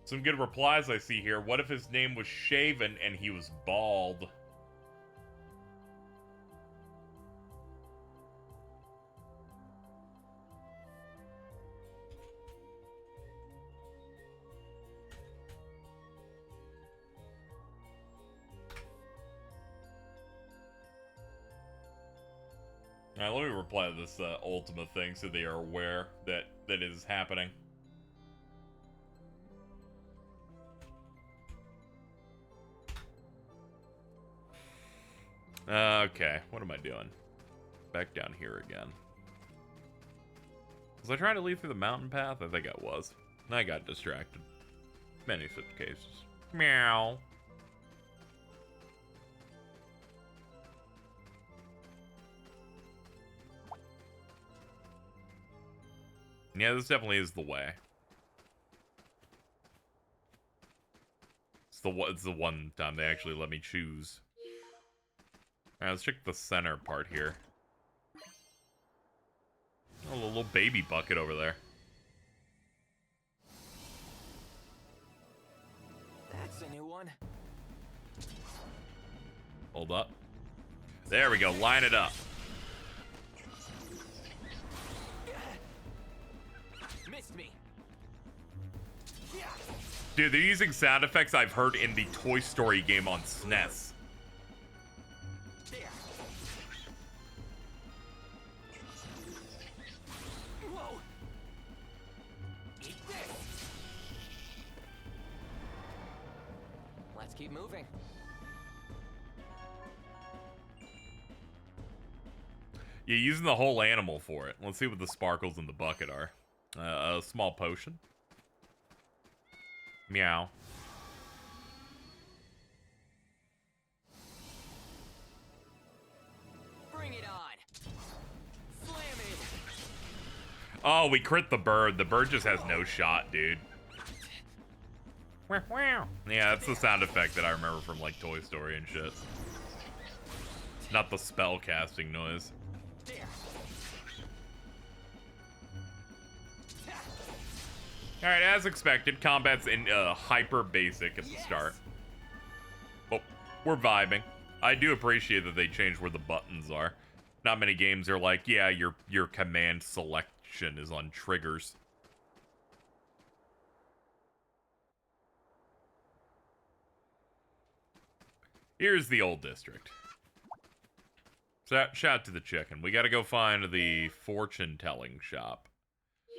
Speaker 1: Some good replies I see here. What if his name was Shaven and he was bald? Alright, let me reply to this Ultima thing so they are aware that it is happening. Okay, what am I doing? Back down here again. Was I trying to lead through the mountain path? I think I was. I got distracted. Many such cases. Meow. Yeah, this definitely is the way. It's the one time they actually let me choose. Alright, let's check the center part here. Oh, a little baby bucket over there.
Speaker 4: That's a new one.
Speaker 1: Hold up. There we go, line it up. Dude, they're using sound effects I've heard in the Toy Story game on SNES.
Speaker 4: Whoa. Eat this. Let's keep moving.
Speaker 1: Yeah, using the whole animal for it. Let's see what the sparkles in the bucket are. A small potion. Meow.
Speaker 4: Bring it on. Slam it.
Speaker 1: Oh, we crit the bird. The bird just has no shot, dude. Yeah, that's the sound effect that I remember from like Toy Story and shit. Not the spell casting noise. Alright, as expected, combat's in hyper basic at the start. Oh, we're vibing. I do appreciate that they changed where the buttons are. Not many games are like, yeah, your command selection is on triggers. Here's the old district. So, shout out to the chicken. We gotta go find the fortune-telling shop.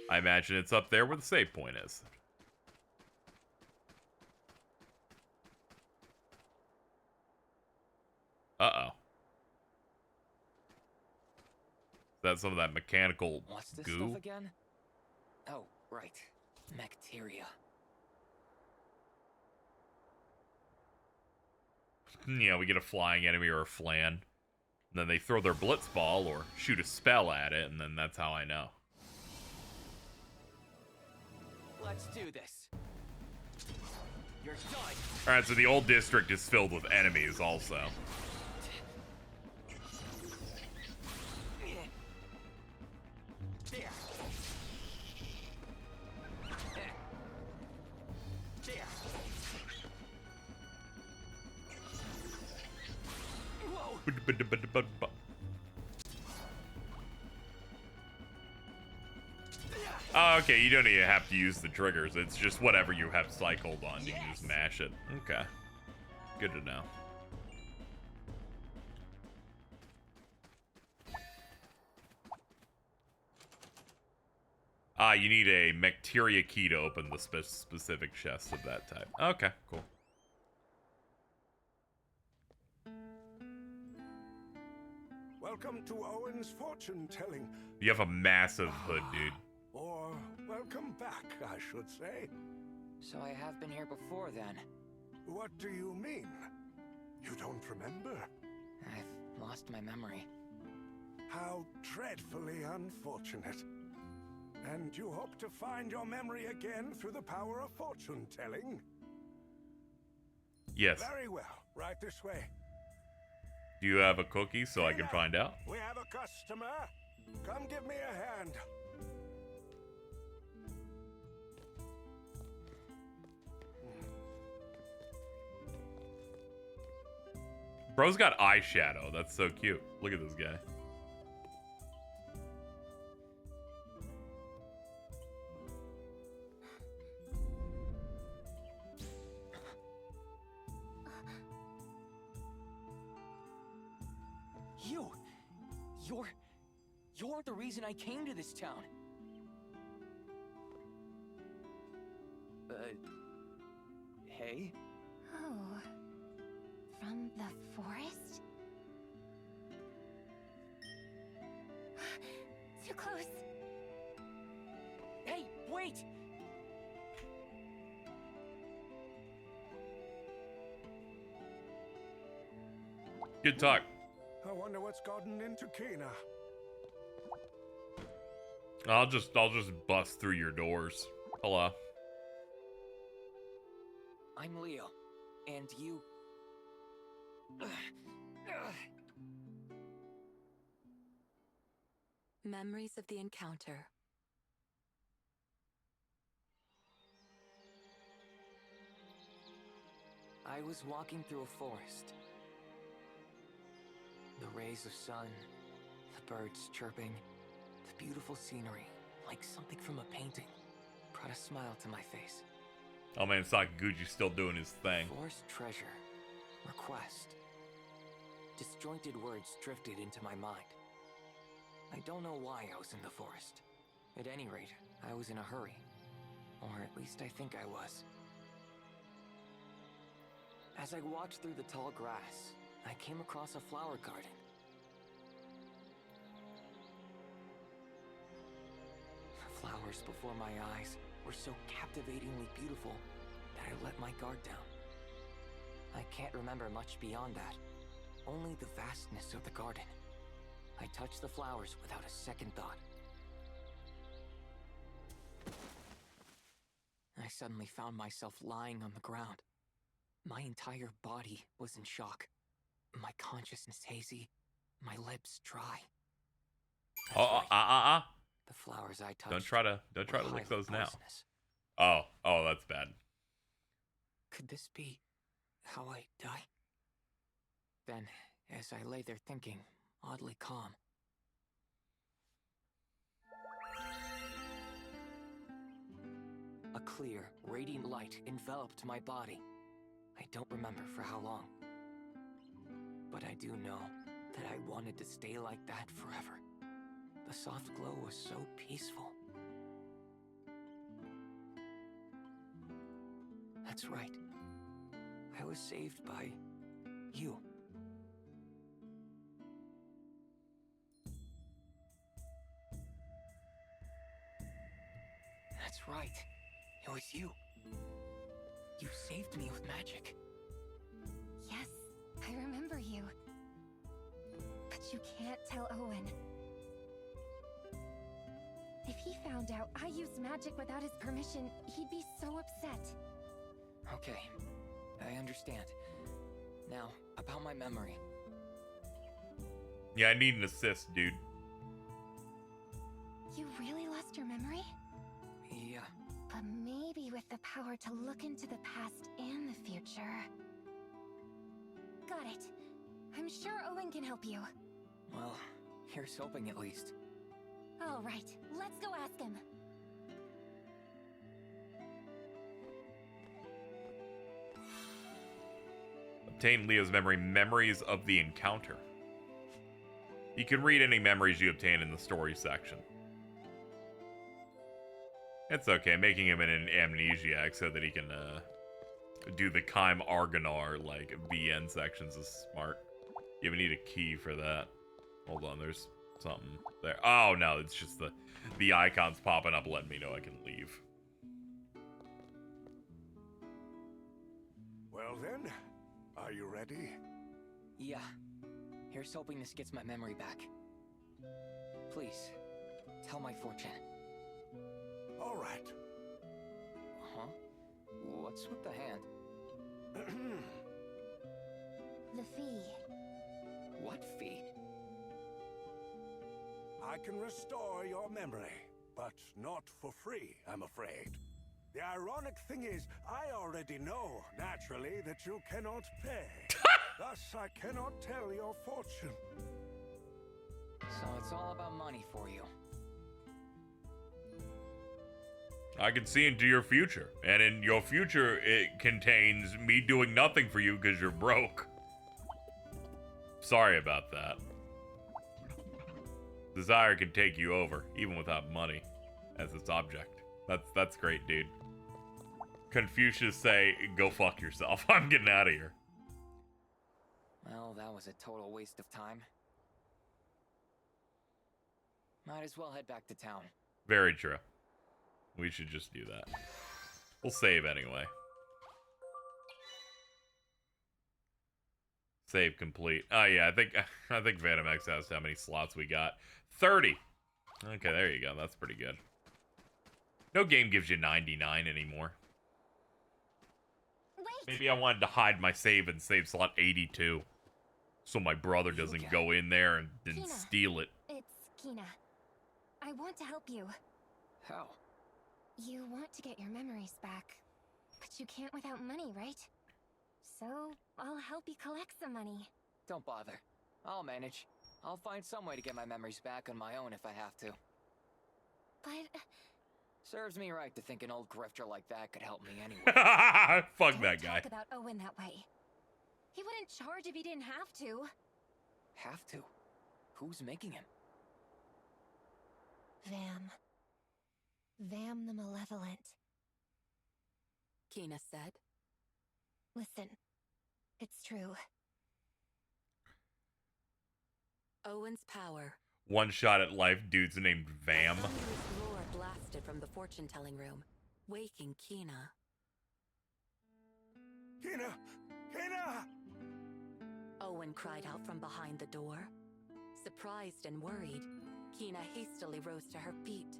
Speaker 1: I imagine it's up there where the save point is. Uh-oh. Is that some of that mechanical
Speaker 4: What's this
Speaker 1: goo?
Speaker 4: stuff again? Oh, right. Bacteria.
Speaker 1: Yeah, we get a flying enemy or a flan. And then they throw their blitz ball or shoot a spell at it, and then that's how I know.
Speaker 4: Let's do this. You're done.
Speaker 1: Alright, so the old district is filled with enemies also.
Speaker 4: There. There. Whoa.
Speaker 1: Oh, okay, you don't even have to use the triggers. It's just whatever you have cycled on. You can just mash it. Okay. Good to know. Ah, you need a bacteria key to open the specific chest of that type. Okay, cool.
Speaker 8: Welcome to Owen's fortune telling.
Speaker 1: You have a massive hood, dude.
Speaker 8: Or welcome back, I should say.
Speaker 4: So I have been here before then.
Speaker 8: What do you mean? You don't remember?
Speaker 4: I've lost my memory.
Speaker 8: How dreadfully unfortunate. And you hope to find your memory again through the power of fortune telling?
Speaker 1: Yes.
Speaker 8: Very well. Right this way.
Speaker 1: Do you have a cookie so I can find out?
Speaker 8: We have a customer. Come give me a hand.
Speaker 1: Bro's got eyeshadow. That's so cute. Look at this guy.
Speaker 4: You're the reason I came to this town. Hey?
Speaker 2: Oh. From the forest? Too close.
Speaker 4: Hey, wait!
Speaker 1: Good talk.
Speaker 8: I wonder what's gotten into Kena.
Speaker 1: I'll just bust through your doors. Hello.
Speaker 4: I'm Leo, and you...
Speaker 9: Memories of the encounter.
Speaker 4: I was walking through a forest. The rays of sun, the birds chirping, the beautiful scenery, like something from a painting, brought a smile to my face.
Speaker 1: Oh man, Sakaguchi's still doing his thing.
Speaker 4: Forest treasure. Request. Disjointed words drifted into my mind. I don't know why I was in the forest. At any rate, I was in a hurry. Or at least I think I was. As I walked through the tall grass, I came across a flower garden. The flowers before my eyes were so captivatingly beautiful that I let my guard down. I can't remember much beyond that, only the vastness of the garden. I touched the flowers without a second thought. I suddenly found myself lying on the ground. My entire body was in shock. My consciousness hazy, my lips dry. That's right. The flowers I touched.
Speaker 1: Don't try to lick those now.
Speaker 4: poisonous.
Speaker 1: Oh, that's bad.
Speaker 4: Could this be how I die? Then, as I lay there thinking, oddly calm, a clear, radiant light enveloped my body. I don't remember for how long. But I do know that I wanted to stay like that forever. The soft glow was so peaceful. That's right. I was saved by you. That's right. It was you. You saved me with magic.
Speaker 2: Yes, I remember you. But you can't tell Owen. If he found out I used magic without his permission, he'd be so upset.
Speaker 4: Okay, I understand. Now, about my memory.
Speaker 1: Yeah, I need an assist, dude.
Speaker 2: You really lost your memory?
Speaker 4: Yeah.
Speaker 2: But maybe with the power to look into the past and the future. Got it. I'm sure Owen can help you.
Speaker 4: Well, here's hoping at least.
Speaker 2: All right, let's go ask him.
Speaker 1: Obtain Leo's memory. Memories of the encounter. You can read any memories you obtain in the story section. It's okay, making him an amnesiac so that he can do the Kaim Argonar like VN sections is smart. You even need a key for that. Hold on, there's something there. Oh no, it's just the icons popping up letting me know I can leave.
Speaker 8: Well then, are you ready?
Speaker 4: Yeah. Here's hoping this gets my memory back. Please, tell my fortune.
Speaker 8: All right.
Speaker 4: Huh? What's with the hand?
Speaker 2: The fee.
Speaker 4: What fee?
Speaker 8: I can restore your memory, but not for free, I'm afraid. The ironic thing is, I already know, naturally, that you cannot pay. Thus, I cannot tell your fortune.
Speaker 4: So it's all about money for you.
Speaker 1: I can see into your future, and in your future, it contains me doing nothing for you because you're broke. Sorry about that. Desire can take you over, even without money, as its object. That's great, dude. Confucius say, go fuck yourself. I'm getting out of here.
Speaker 4: Well, that was a total waste of time. Might as well head back to town.
Speaker 1: Very true. We should just do that. We'll save anyway. Save complete. Oh yeah, I think Phantom X has how many slots we got. 30. Okay, there you go. That's pretty good. No game gives you 99 anymore.
Speaker 2: Wait!
Speaker 1: Maybe I wanted to hide my save in save slot 82. So my brother doesn't go in there and then
Speaker 2: Kina.
Speaker 1: steal it.
Speaker 2: It's Kina. I want to help you.
Speaker 4: How?
Speaker 2: You want to get your memories back, but you can't without money, right? So, I'll help you collect some money.
Speaker 4: Don't bother. I'll manage. I'll find some way to get my memories back on my own if I have to.
Speaker 2: But...
Speaker 4: Serves me right to think an old grifter like that could help me anyway.
Speaker 1: Fuck
Speaker 2: Don't
Speaker 1: that guy.
Speaker 2: talk about Owen that way. He wouldn't charge if he didn't have to.
Speaker 4: Have to? Who's making him?
Speaker 2: Vam. Vam the Malevolent.
Speaker 9: Kina said.
Speaker 2: Listen, it's true.
Speaker 9: Owen's power.
Speaker 1: One shot at life dudes named Vam.
Speaker 9: Thunderous roar blasted from the fortune-telling room, waking Kina.
Speaker 8: Kina! Kina!
Speaker 9: Owen cried out from behind the door. Surprised and worried, Kina hastily rose to her feet.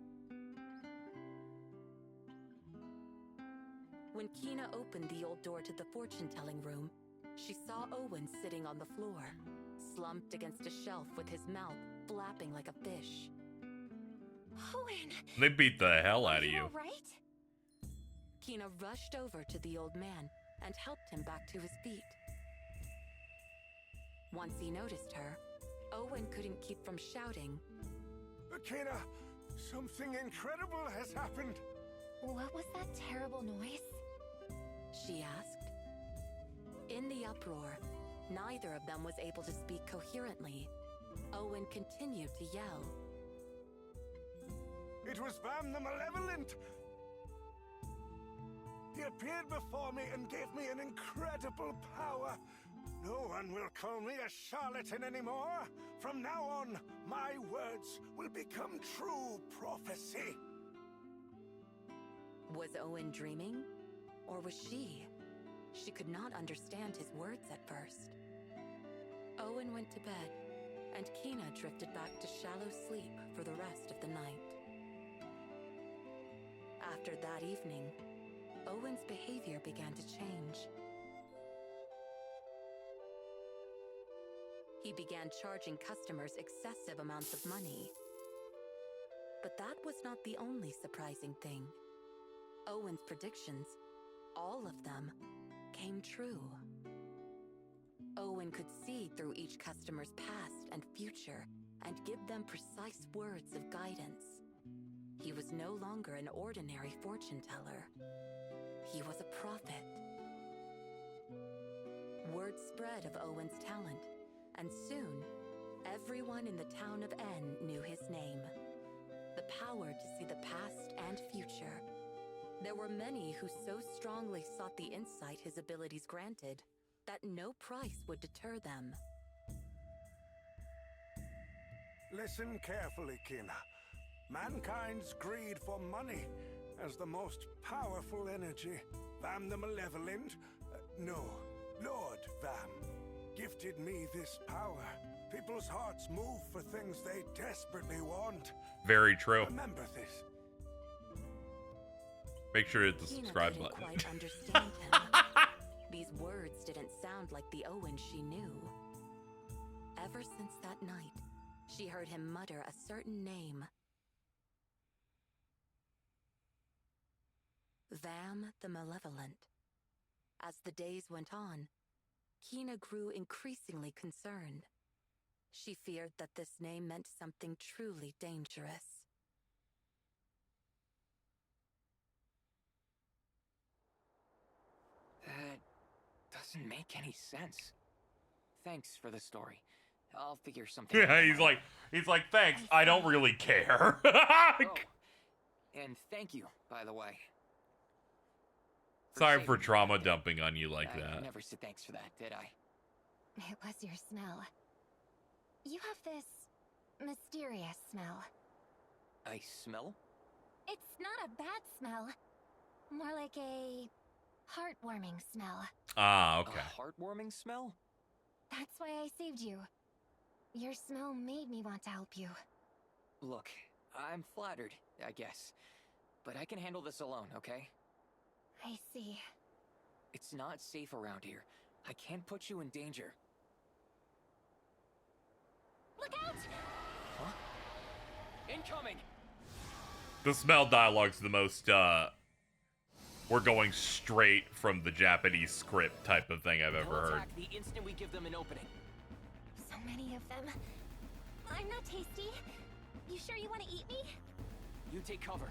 Speaker 9: When Kina opened the old door to the fortune-telling room, she saw Owen sitting on the floor, slumped against a shelf with his mouth flapping like a fish.
Speaker 2: Owen!
Speaker 1: They beat the hell out of you.
Speaker 2: All right?
Speaker 9: Kina rushed over to the old man and helped him back to his feet. Once he noticed her, Owen couldn't keep from shouting.
Speaker 8: Kina, something incredible has happened.
Speaker 2: What was that terrible noise?
Speaker 9: She asked. In the uproar, neither of them was able to speak coherently. Owen continued to yell.
Speaker 8: It was Vam the Malevolent! He appeared before me and gave me an incredible power. No one will call me a charlatan anymore. From now on, my words will become true prophecy.
Speaker 9: Was Owen dreaming? Or was she? She could not understand his words at first. Owen went to bed, and Kina drifted back to shallow sleep for the rest of the night. After that evening, Owen's behavior began to change. He began charging customers excessive amounts of money. But that was not the only surprising thing. Owen's predictions, all of them, came true. Owen could see through each customer's past and future and give them precise words of guidance. He was no longer an ordinary fortune teller. He was a prophet. Word spread of Owen's talent, and soon, everyone in the town of N knew his name. The power to see the past and future. There were many who so strongly sought the insight his abilities granted that no price would deter them.
Speaker 8: Listen carefully, Kina. Mankind's greed for money as the most powerful energy. Vam the Malevolent, Lord Vam, gifted me this power. People's hearts move for things they desperately want.
Speaker 1: Very true.
Speaker 8: Remember this.
Speaker 1: Make sure to hit the
Speaker 9: Kina
Speaker 1: subscribe
Speaker 9: couldn't
Speaker 1: button.
Speaker 9: quite understand him. These words didn't sound like the Owen she knew. Ever since that night, she heard him mutter a certain name. Vam the Malevolent. As the days went on, Kina grew increasingly concerned. She feared that this name meant something truly dangerous.
Speaker 4: That doesn't make any sense. Thanks for the story. I'll figure something out.
Speaker 1: Yeah, he's like, thanks, I don't really care.
Speaker 4: Oh, and thank you, by the way.
Speaker 1: Sorry
Speaker 4: saving
Speaker 1: for
Speaker 4: me
Speaker 1: trauma
Speaker 4: that day.
Speaker 1: dumping on you like
Speaker 4: I
Speaker 1: that.
Speaker 4: never said thanks for that, did I?
Speaker 2: It was your smell. You have this mysterious smell.
Speaker 4: I smell?
Speaker 2: It's not a bad smell. More like a heartwarming smell.
Speaker 1: Ah, okay.
Speaker 4: A heartwarming smell?
Speaker 2: That's why I saved you. Your smell made me want to help you.
Speaker 4: Look, I'm flattered, I guess. But I can handle this alone, okay?
Speaker 2: I see.
Speaker 4: It's not safe around here. I can't put you in danger.
Speaker 2: Look out!
Speaker 4: Huh? Incoming!
Speaker 1: The smell dialogue's the most, we're going straight from the Japanese script type of thing I've ever
Speaker 4: They'll
Speaker 1: heard.
Speaker 4: attack the instant we give them an opening.
Speaker 2: So many of them. I'm not tasty. You sure you want to eat me?
Speaker 4: You take cover.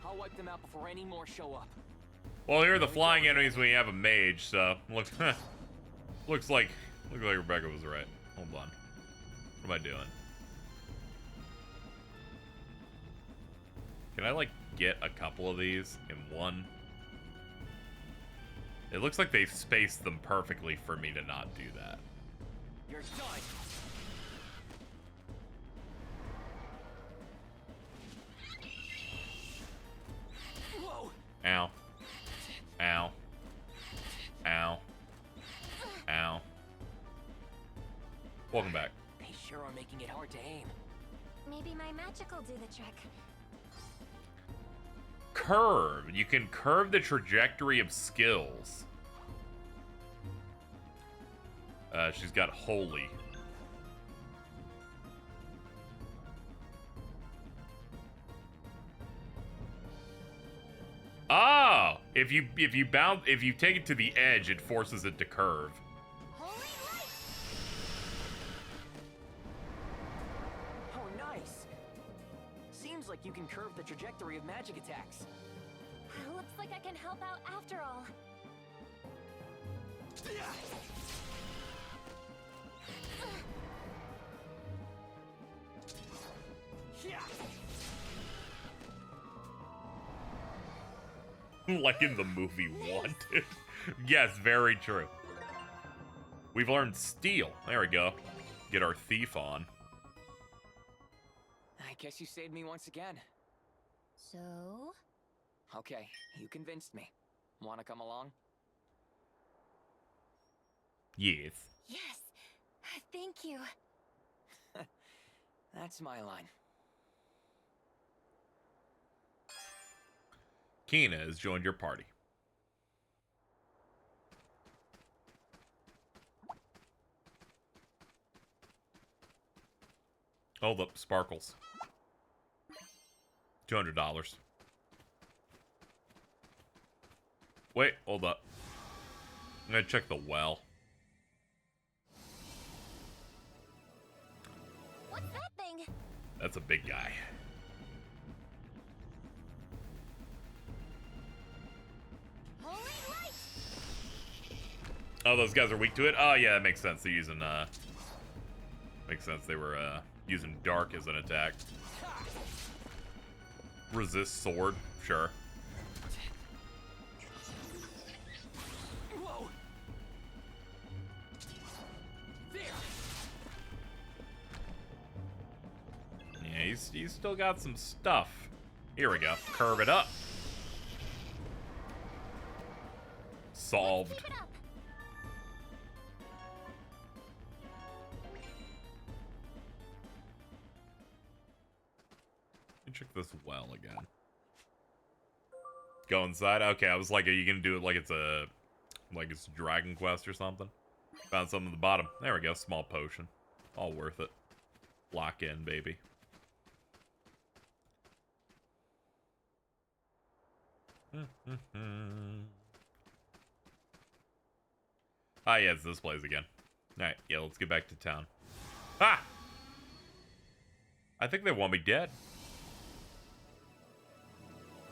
Speaker 4: I'll wipe them out before any more show up.
Speaker 1: Well, here are the flying enemies when you have a mage, so looks like Rebecca was right. Hold on. What am I doing? Can I, like, get a couple of these in one? It looks like they've spaced them perfectly for me to not do that.
Speaker 4: You're done. Whoa.
Speaker 1: Ow. Ow. Ow. Ow. Welcome back.
Speaker 4: They sure are making it hard to aim.
Speaker 2: Maybe my magic will do the trick.
Speaker 1: Curve. You can curve the trajectory of skills. She's got holy. Oh! If you take it to the edge, it forces it to curve.
Speaker 4: Oh, nice. Seems like you can curve the trajectory of magic attacks.
Speaker 2: Looks like I can help out after all.
Speaker 1: Like in the movie Wanted. Yes, very true. We've learned steal. There we go. Get our thief on.
Speaker 4: I guess you saved me once again.
Speaker 2: So?
Speaker 4: Okay, you convinced me. Wanna come along?
Speaker 1: Yes.
Speaker 2: Yes. Thank you.
Speaker 4: That's my line.
Speaker 1: Kina has joined your party. Hold up, sparkles. $200. Wait, hold up. I'm gonna check the well.
Speaker 2: What's that thing?
Speaker 1: That's a big guy.
Speaker 2: Holy light!
Speaker 1: Oh, those guys are weak to it? Oh, yeah, that makes sense. They're using, makes sense. They were, using dark as an attack. Resist sword? Sure.
Speaker 4: Whoa! There!
Speaker 1: Yeah, he's still got some stuff. Here we go. Curve it up. Solved.
Speaker 2: Keep it up.
Speaker 1: Let me check this well again. Go inside? Okay, I was like, are you gonna do it like it's Dragon Quest or something? Found something at the bottom. There we go, small potion. All worth it. Lock in, baby. Ah, yeah, it's this place again. Alright, yeah, let's get back to town. Ha! I think they want me dead.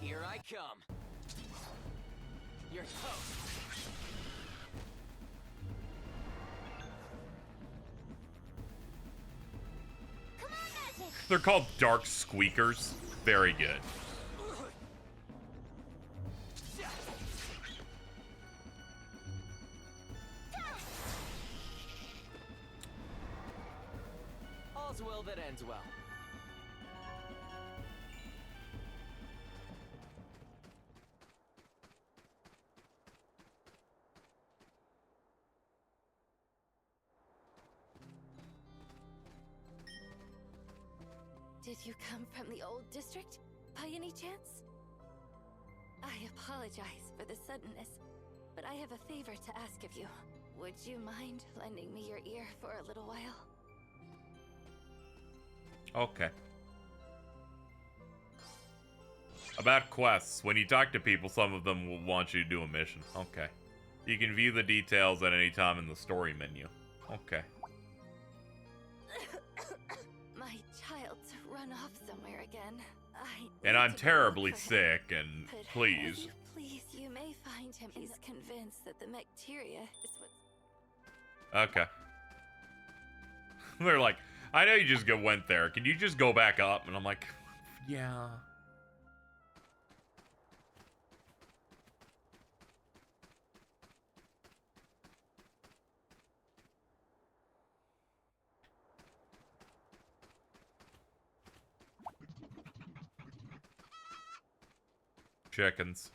Speaker 4: Here I come. You're toast.
Speaker 2: Come on, magic!
Speaker 1: They're called Dark Squeakers. Very good.
Speaker 4: All's well that ends well.
Speaker 9: Did you come from the old district, by any chance? I apologize for the suddenness, but I have a favor to ask of you. Would you mind lending me your ear for a little while?
Speaker 1: Okay. About quests. When you talk to people, some of them will want you to do a mission. Okay. You can view the details at any time in the story menu. Okay.
Speaker 9: My child's run off somewhere again.
Speaker 1: And I'm terribly sick, and
Speaker 9: But
Speaker 1: please.
Speaker 9: if you please, you may find him. He's convinced that the bacteria is what's...
Speaker 1: Okay. They're like, I know you just went there. Can you just go back up? And I'm like, yeah. Chickens.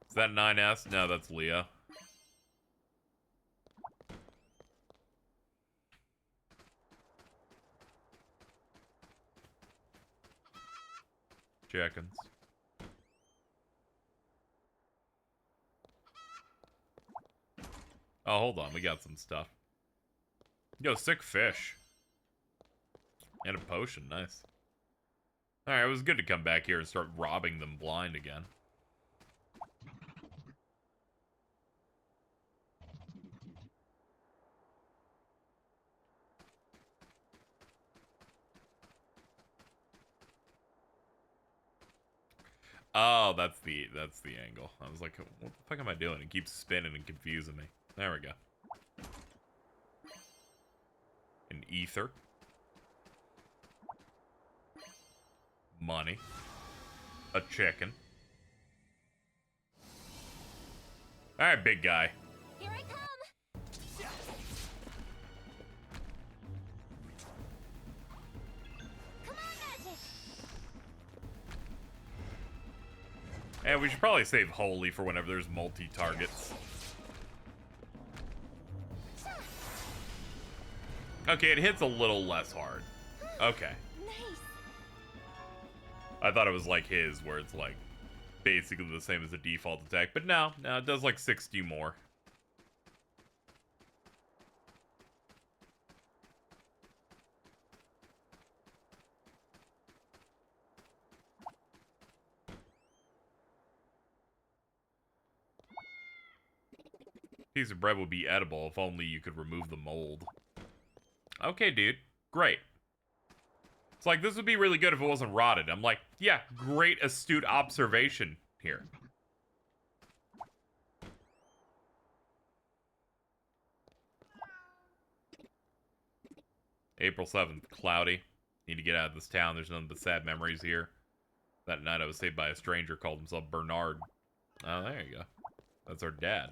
Speaker 1: Is that 9S? No, that's Leah. Chickens. Oh, hold on. We got some stuff. Yo, sick fish. And a potion. Nice. Alright, it was good to come back here and start robbing them blind again. Oh, that's the angle. I was like, what the fuck am I doing? It keeps spinning and confusing me. There we go. An ether. Money. A chicken. Alright, big guy.
Speaker 2: Here I come. Come on, magic.
Speaker 1: And we should probably save Holy for whenever there's multi-targets. Okay, it hits a little less hard. Okay.
Speaker 2: Nice.
Speaker 1: I thought it was like his, where it's like basically the same as the default attack, but no, it does like 60 more. Piece of bread would be edible if only you could remove the mold. Okay, dude. Great. It's like, this would be really good if it wasn't rotted. I'm like, yeah, great astute observation here. April 7th, cloudy. Need to get out of this town. There's nothing but sad memories here. That night I was saved by a stranger called himself Bernard. Oh, there you go. That's our dad.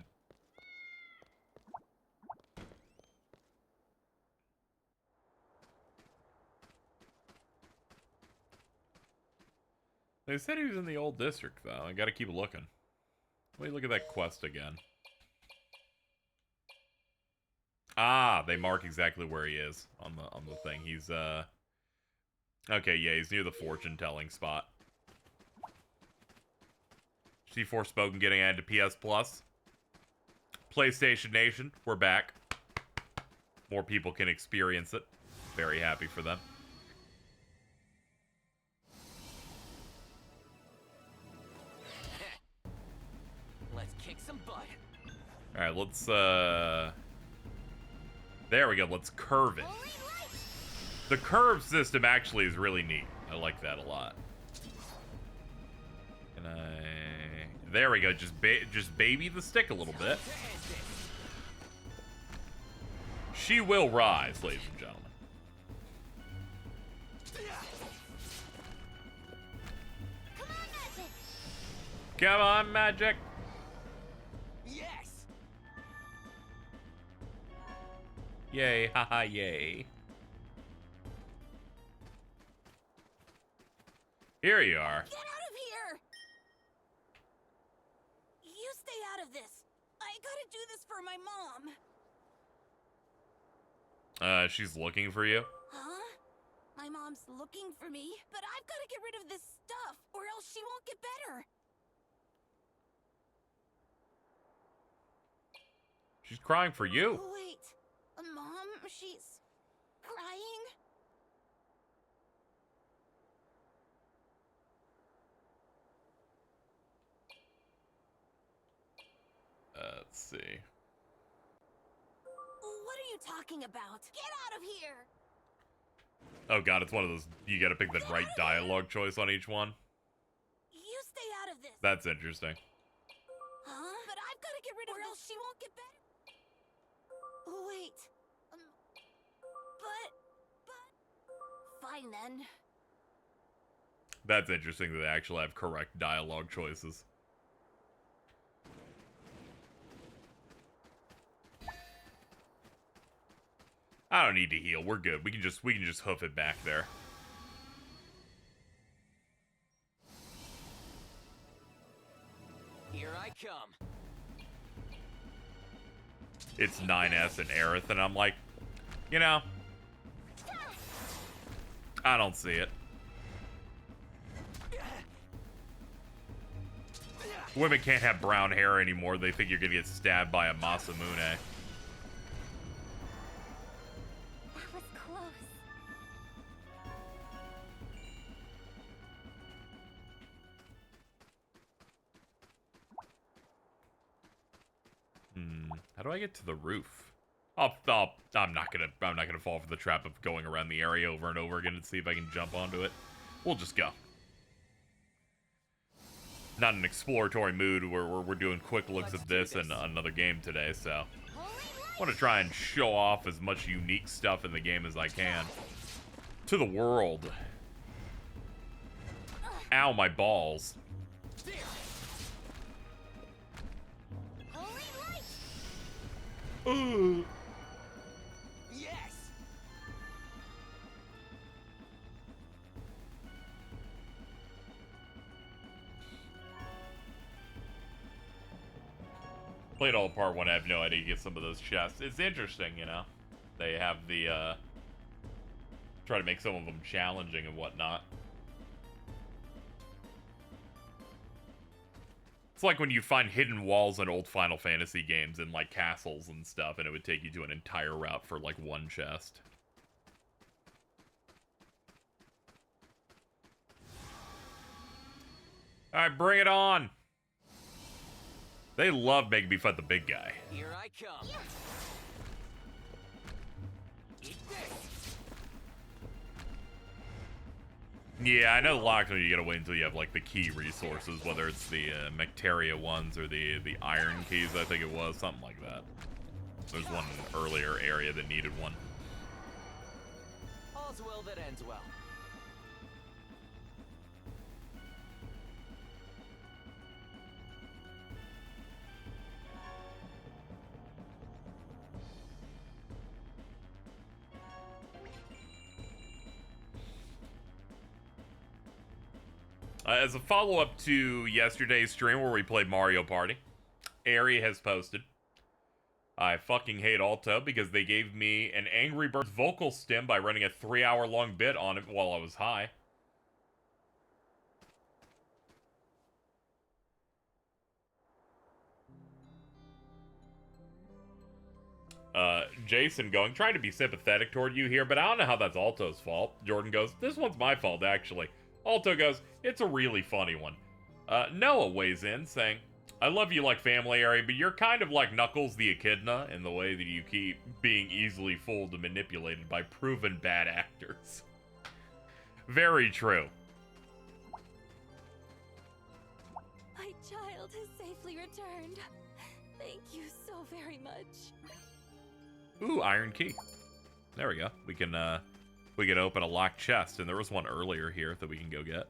Speaker 1: They said he was in the old district, though. I gotta keep looking. Let me look at that quest again. Ah, they mark exactly where he is on the thing. He's okay, yeah, he's near the fortune-telling spot. C4 Spoken getting added to PS Plus. PlayStation Nation, we're back. More people can experience it. Very happy for them.
Speaker 4: Let's kick some butt.
Speaker 1: Alright, let's there we go, let's curve it. The curve system actually is really neat. I like that a lot. Can I... There we go, just baby the stick a little bit. She will rise, ladies and gentlemen. Come on, magic.
Speaker 4: Yes.
Speaker 1: Yay, haha, yay. Here you are.
Speaker 9: Get out of here! You stay out of this. I gotta do this for my mom.
Speaker 1: She's looking for you.
Speaker 9: Huh? My mom's looking for me, but I've gotta get rid of this stuff, or else she won't get better.
Speaker 1: She's crying for you.
Speaker 9: Wait, Mom, she's crying?
Speaker 1: Let's see.
Speaker 2: you talking about? Get out of here!
Speaker 1: Oh god, it's one of those, you gotta pick the right dialogue choice on each one.
Speaker 2: You stay out of this.
Speaker 1: That's interesting.
Speaker 2: Huh? But I've got to get rid of this, or else she won't get better. Wait. But... Fine then.
Speaker 1: That's interesting that they actually have correct dialogue choices. I don't need to heal. We're good. We can just hoof it back there.
Speaker 4: Here I come.
Speaker 1: It's 9S and Aerith, and I'm like, you know, I don't see it. Women can't have brown hair anymore. They think you're gonna get stabbed by a Masamune.
Speaker 2: That was close.
Speaker 1: How do I get to the roof? I'm not gonna fall for the trap of going around the area over and over again and see if I can jump onto it. We'll just go. Not an exploratory mood where we're doing quick looks at this and another game today, so I want to try and show off as much unique stuff in the game as I can to the world. Ow, my balls. Ooh.
Speaker 4: Yes.
Speaker 1: Played all part one. I have no idea you get some of those chests. It's interesting, you know. They have the try to make some of them challenging and whatnot. It's like when you find hidden walls in old Final Fantasy games in like castles and stuff, and it would take you to an entire route for like one chest. Alright, bring it on! They love making me fight the big guy.
Speaker 4: Here I come. Yes. Eat this.
Speaker 1: Yeah, I know Lockman, you gotta wait until you have like the key resources, whether it's the Macteria ones or the iron keys, I think it was, something like that. There's one earlier area that needed one.
Speaker 4: All's well that ends well.
Speaker 1: As a follow-up to yesterday's stream where we played Mario Party, Ari has posted, I fucking hate Alto because they gave me an Angry Birds vocal stim by running a 3-hour-long bit on it while I was high. Jason going, trying to be sympathetic toward you here, but I don't know how that's Alto's fault. Jordan goes, this one's my fault, actually. Alto goes, it's a really funny one. Noah weighs in, saying, I love you like family, Ari, but you're kind of like Knuckles the Echidna in the way that you keep being easily fooled and manipulated by proven bad actors. Very true.
Speaker 2: My child has safely returned. Thank you so very much.
Speaker 1: Ooh, iron key. There we go. We can open a locked chest, and there was one earlier here that we can go get.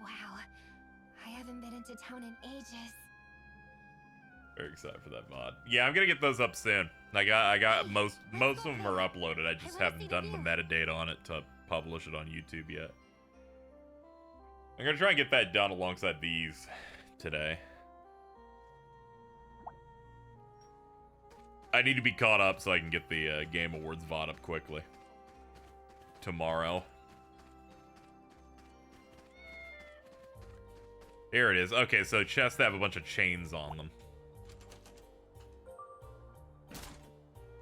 Speaker 2: Wow, I haven't been into town in ages.
Speaker 1: Very excited for that mod. Yeah, I'm gonna get those up soon. I got most of them are uploaded. I just haven't done the metadata on it to publish it on YouTube yet. I'm gonna try and get that done alongside these today. I need to be caught up so I can get the Game Awards VOD up quickly. Tomorrow. Here it is. Okay, so chests have a bunch of chains on them.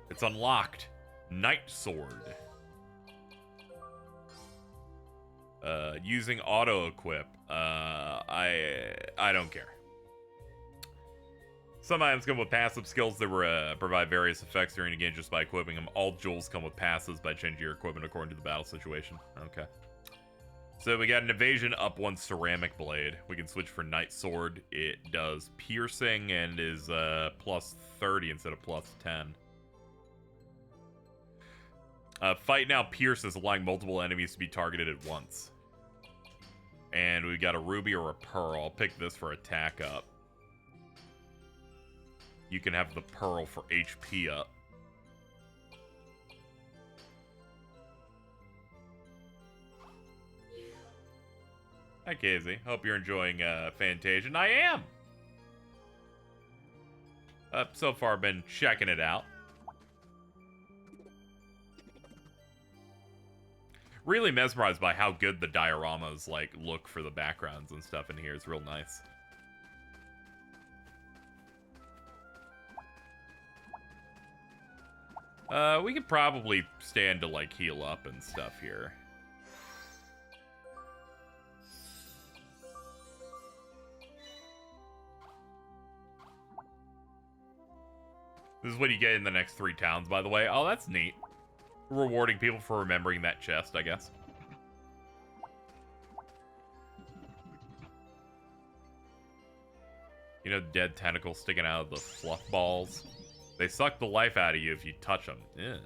Speaker 1: It's unlocked. Knight Sword. Using auto equip. I don't care. Some items come with passive skills that provide various effects during the game just by equipping them. All jewels come with passives by changing your equipment according to the battle situation. Okay. So we got an evasion up one ceramic blade. We can switch for Knight Sword. It does piercing and is plus 30 instead of plus 10. Fight now pierces, allowing multiple enemies to be targeted at once. And we got a ruby or a pearl. I'll pick this for attack up. You can have the pearl for HP up. Hi, Casey. Hope you're enjoying Fantasian. I am! So far, been checking it out. Really mesmerized by how good the dioramas, like, look for the backgrounds and stuff in here. It's real nice. We could probably stand to, like, heal up and stuff here. This is what you get in the next 3 towns, by the way. Oh, that's neat. Rewarding people for remembering that chest, I guess. You know, dead tentacles sticking out of the fluff balls? They suck the life out of you if you touch them. Yeah.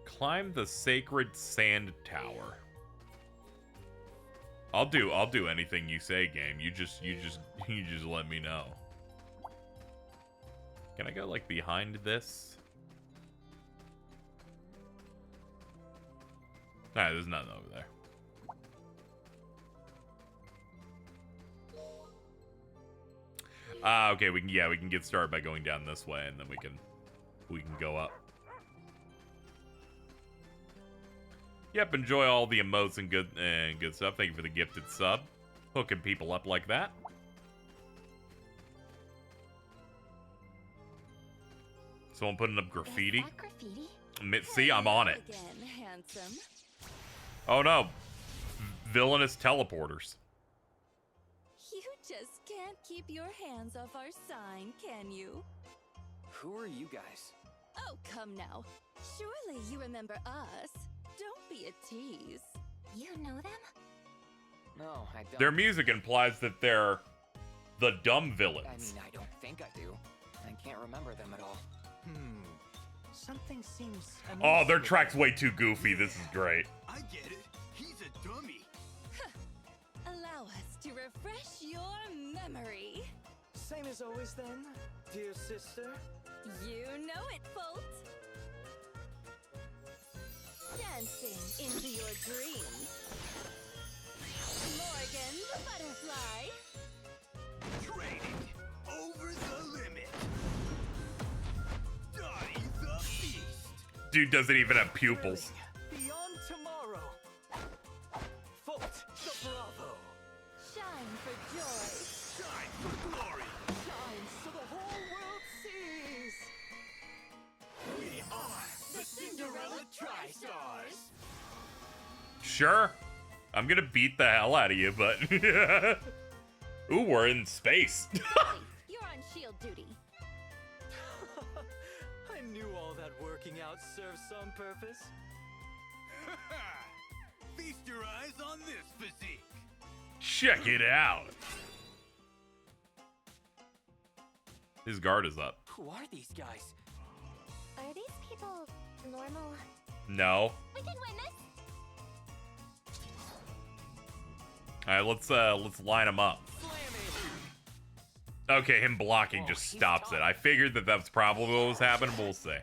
Speaker 1: Climb the sacred sand tower. I'll do anything you say, game. You just let me know. Can I go like behind this? Nah, there's nothing over there. Okay, we can get started by going down this way, and then we can go up. Yep, enjoy all the emotes and good stuff. Thank you for the gifted sub. Hooking people up like that. Someone putting up graffiti.
Speaker 2: Is that graffiti?
Speaker 1: See, I'm on it.
Speaker 9: Again, handsome.
Speaker 1: Oh no. Villainous teleporters.
Speaker 9: You just can't keep your hands off our sign, can you?
Speaker 4: Who are you guys?
Speaker 9: Oh, come now. Surely you remember us. Don't be a tease.
Speaker 2: You know them?
Speaker 4: No, I don't.
Speaker 1: Their music implies that they're the dumb villains.
Speaker 4: I mean, I don't think I do. I can't remember them at all.
Speaker 7: Something seems...
Speaker 1: Oh, their track's way too goofy. This is great.
Speaker 8: I get it. He's a dummy.
Speaker 9: Allow us to refresh your memory.
Speaker 7: Same as always then, dear sister.
Speaker 9: You know it, Bolt. Dancing into your dreams. Morgan the butterfly.
Speaker 8: Training over the limit. Dottie the beast.
Speaker 1: Dude doesn't even have pupils.
Speaker 7: Beyond tomorrow. Volt the Bravo.
Speaker 9: Shine for joy.
Speaker 8: Shine for glory.
Speaker 7: Shine so the whole world sees.
Speaker 8: We are the Cinderella Tri-Stars.
Speaker 1: Sure. I'm gonna beat the hell out of you, but... Ooh, we're in space.
Speaker 9: Hey, you're on shield duty.
Speaker 7: I knew all that working out served some purpose.
Speaker 8: Feast your eyes on this physique.
Speaker 1: Check it out. His guard is up.
Speaker 4: Who are these guys?
Speaker 2: Are these people normal?
Speaker 1: No.
Speaker 2: We can win this.
Speaker 1: All right, let's line him up. Okay, him blocking
Speaker 4: Whoa,
Speaker 1: just
Speaker 4: he's
Speaker 1: stops it.
Speaker 4: tough.
Speaker 1: I figured that was probably what was happening, but we'll see.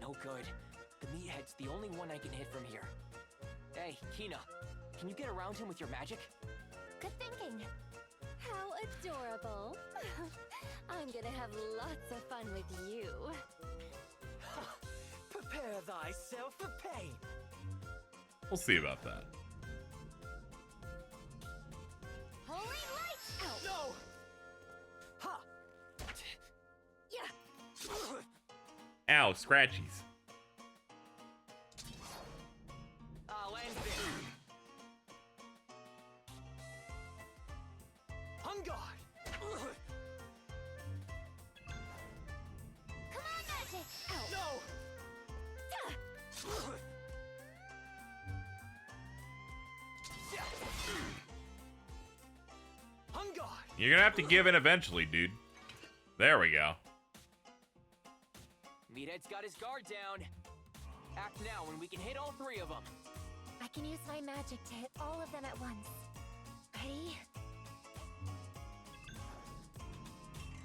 Speaker 4: No good. The meathead's the only one I can hit from here. Hey, Kina, can you get around him with your magic?
Speaker 2: Good thinking.
Speaker 9: How adorable. I'm gonna have lots of fun with you.
Speaker 7: Prepare thyself for pain.
Speaker 1: We'll see about that.
Speaker 2: Holy light!
Speaker 7: No! Ha!
Speaker 9: Yeah.
Speaker 1: Ow, scratchies.
Speaker 4: Land there. Hungard!
Speaker 2: Come on, Magic! Ow.
Speaker 4: No! Hungard!
Speaker 1: You're gonna have to give in eventually, dude. There we go.
Speaker 4: Meathead's got his guard down. Act now when we can hit all three of them.
Speaker 2: I can use my magic to hit all of them at once. Ready?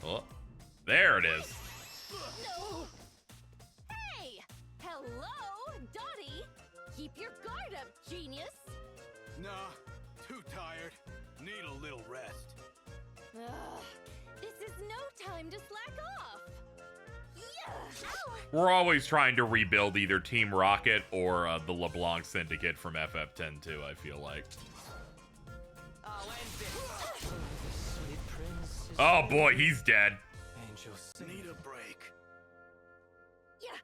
Speaker 1: Oh, there it is.
Speaker 9: No! Hey! Hello, Dottie! Keep your guard up, genius!
Speaker 8: Nah, too tired. Need a little rest.
Speaker 9: Ugh, this is no time to slack off! Yeah! Ow!
Speaker 1: We're always trying to rebuild either Team Rocket or the LeBlanc Syndicate from FF10-2, I feel like. Oh boy, he's dead.
Speaker 8: Need a break.
Speaker 9: Yeah!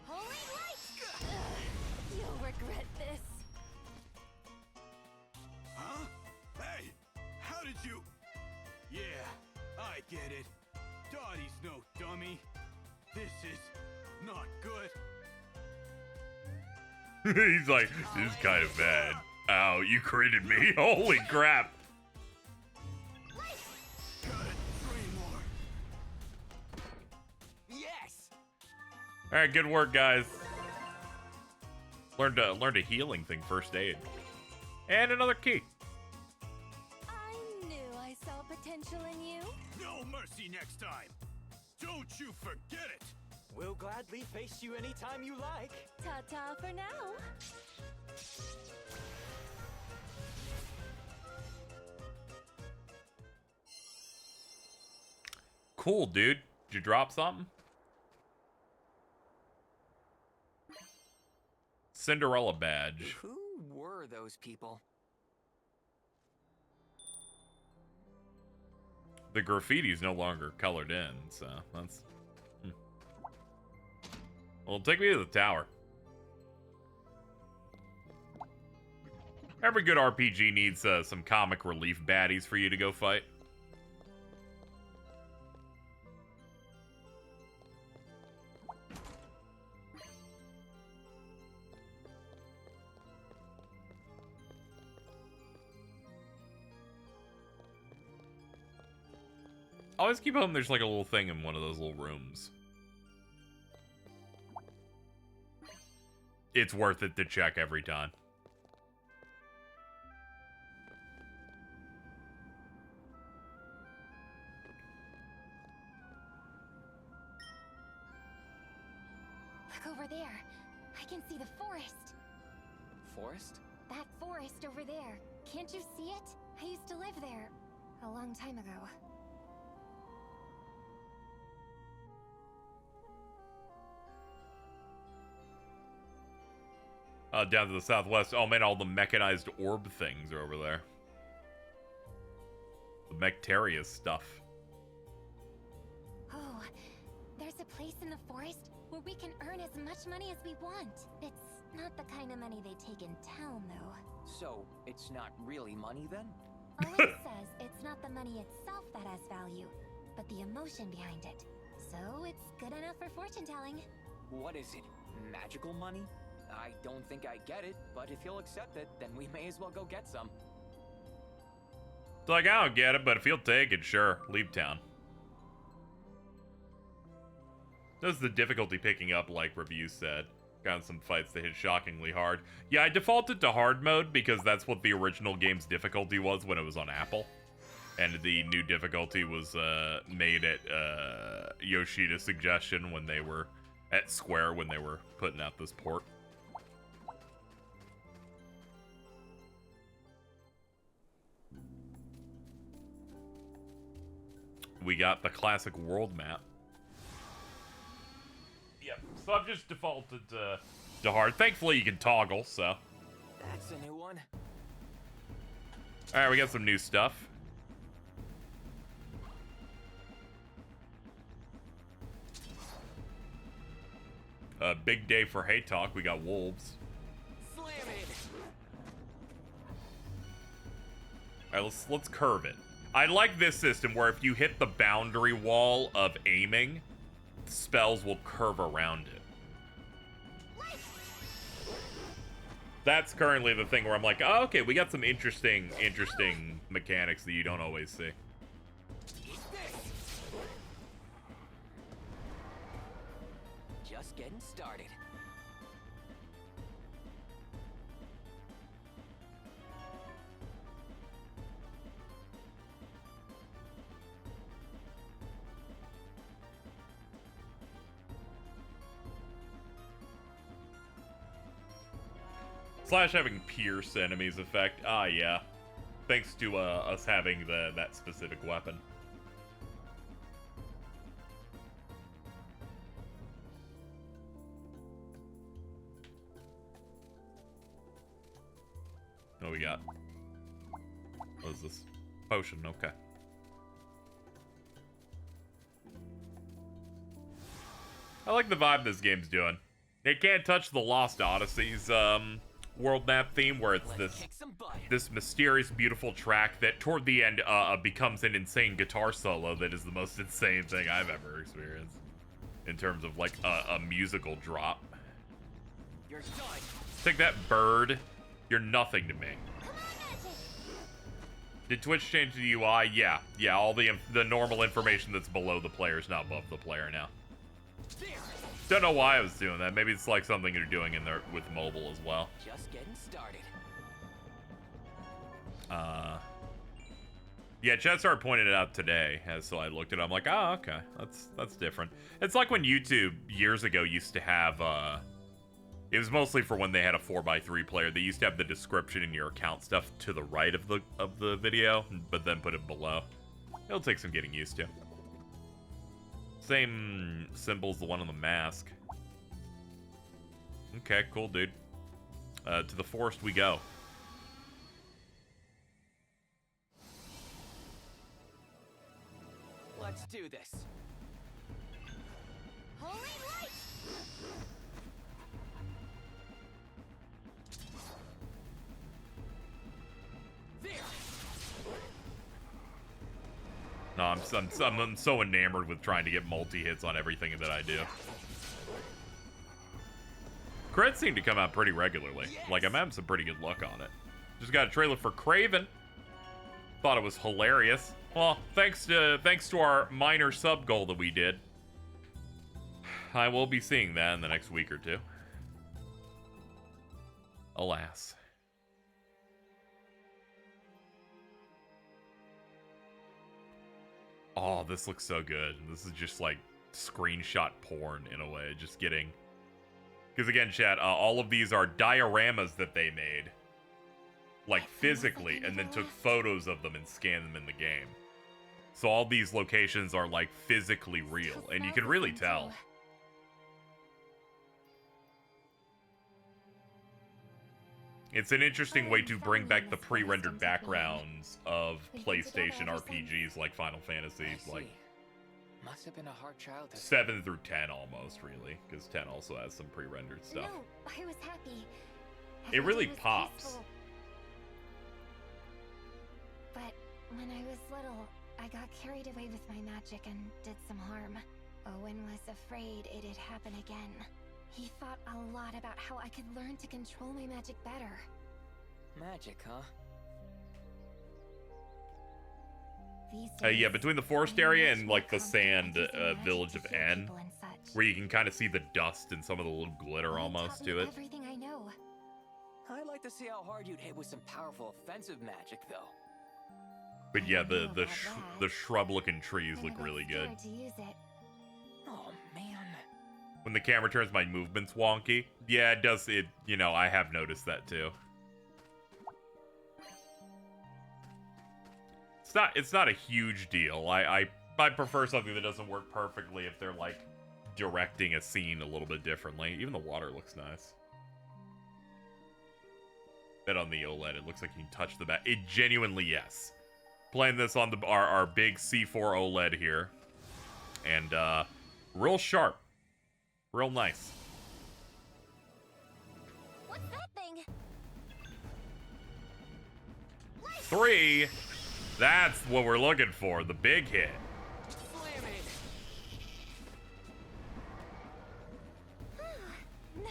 Speaker 9: Holy light! Ugh, you'll regret this.
Speaker 8: Huh? Hey, how did you... Yeah, I get it. Dottie's no dummy. This is not good.
Speaker 1: He's like, this is kind of bad. Ow, you critted me. Holy crap.
Speaker 8: Got it. 3 more.
Speaker 4: Yes!
Speaker 1: Alright, good work, guys. Learned a healing thing, first aid. And another key.
Speaker 9: I knew I saw potential in you.
Speaker 8: No mercy next time. Don't you forget it.
Speaker 4: We'll gladly face you anytime you like.
Speaker 9: Ta-ta for now.
Speaker 1: Cool, dude. Did you drop something? Cinderella badge.
Speaker 4: Who were those people?
Speaker 1: The graffiti's no longer colored in, so that's... Well, take me to the tower. Every good RPG needs some comic relief baddies for you to go fight. Always keep hoping there's like a little thing in one of those little rooms. It's worth it to check every time.
Speaker 2: Look over there. I can see the forest.
Speaker 4: Forest?
Speaker 2: That forest over there. Can't you see it? I used to live there a long time ago.
Speaker 1: Down to the southwest. Oh man, all the mechanized orb things are over there. The Mectarius stuff.
Speaker 2: Oh, there's a place in the forest where we can earn as much money as we want. It's not the kind of money they take in town, though.
Speaker 4: So, it's not really money then?
Speaker 2: Owen says it's not the money itself that has value, but the emotion behind it. So it's good enough for fortune telling.
Speaker 4: What is it? Magical money? I don't think I get it, but if he'll accept it, then we may as well go get some.
Speaker 1: It's like, I don't get it, but if you'll take it, sure. Leave town. Does the difficulty picking up, like reviews said. Got some fights that hit shockingly hard. Yeah, I defaulted to hard mode because that's what the original game's difficulty was when it was on Apple. And the new difficulty was made at Yoshida's suggestion when they were at Square when they were putting out this port. We got the classic world map. Yep, so I've just defaulted to hard. Thankfully, you can toggle, so.
Speaker 4: That's a new one.
Speaker 1: Alright, we got some new stuff. Big day for hate talk. We got wolves.
Speaker 4: Slam it.
Speaker 1: All right, let's curve it. I like this system where if you hit the boundary wall of aiming, spells will curve around it. That's currently the thing where I'm like, oh, okay, we got some interesting mechanics that you don't always see.
Speaker 4: Just getting started.
Speaker 1: Slash having pierce enemies effect. Ah, yeah. Thanks to us having that specific weapon. What we got? What is this? Potion, okay. I like the vibe this game's doing. It can't touch the Lost Odyssey's world map theme where it's this mysterious, beautiful track that toward the end becomes an insane guitar solo that is the most insane thing I've ever experienced in terms of like a musical drop.
Speaker 4: You're done.
Speaker 1: Take that, bird. You're nothing to me. Did Twitch change the UI? Yeah, all the normal information that's below the player is not above the player now. Don't know why I was doing that. Maybe it's like something you're doing in there with mobile as well.
Speaker 4: Just getting started.
Speaker 1: Yeah, chat started pointing it out today, so I looked at it. I'm like, oh, okay, that's different. It's like when YouTube years ago used to have it was mostly for when they had a 4x3 player. They used to have the description in your account stuff to the right of the video, but then put it below. It'll take some getting used to. Same symbol's the one on the mask. Okay, cool, dude. To the forest we go.
Speaker 4: Let's do this.
Speaker 2: Holy light!
Speaker 4: There.
Speaker 1: No, I'm so enamored with trying to get multi-hits on everything that I do. Crits seem to come out pretty regularly. Yes. Like, I'm having some pretty good luck on it. Just got a trailer for Craven. Thought it was hilarious. Well, thanks to our minor sub goal that we did. I will be seeing that in the next week or two. Alas. Oh, this looks so good. This is just like screenshot porn in a way. Just getting... Because again, chat, all of these are dioramas that they made. Like physically, and then took photos of them and scanned them in the game. So all these locations are like physically real, and you can really tell. It's an interesting way to bring back the pre-rendered backgrounds of PlayStation RPGs like Final Fantasy, like
Speaker 4: must have been a hard childhood.
Speaker 1: 7 through 10 almost, really, because 10 also has some pre-rendered stuff.
Speaker 2: No, I was happy.
Speaker 1: It really pops.
Speaker 2: Peaceful. But when I was little, I got carried away with my magic and did some harm. Owen was afraid it'd happen again. He thought a lot about how I could learn to control my magic better.
Speaker 4: Magic, huh?
Speaker 1: Yeah, between the forest area and like the sand village of N, where you can kind of see the dust and some of the little glitter almost to it.
Speaker 2: Everything I know.
Speaker 4: I'd like to see how hard you'd hit with some powerful offensive magic, though.
Speaker 1: But yeah, the shrub-looking trees look really good.
Speaker 4: Oh man.
Speaker 1: When the camera turns, my movement's wonky. Yeah, it does. It, you know, I have noticed that too. It's not a huge deal. I prefer something that doesn't work perfectly if they're like directing a scene a little bit differently. Even the water looks nice. Bet on the OLED, it looks like you can touch the back. It genuinely, yes. Playing this on our big C4 OLED here, and real sharp, real nice. 3. That's what we're looking for, the big hit.
Speaker 2: Nice.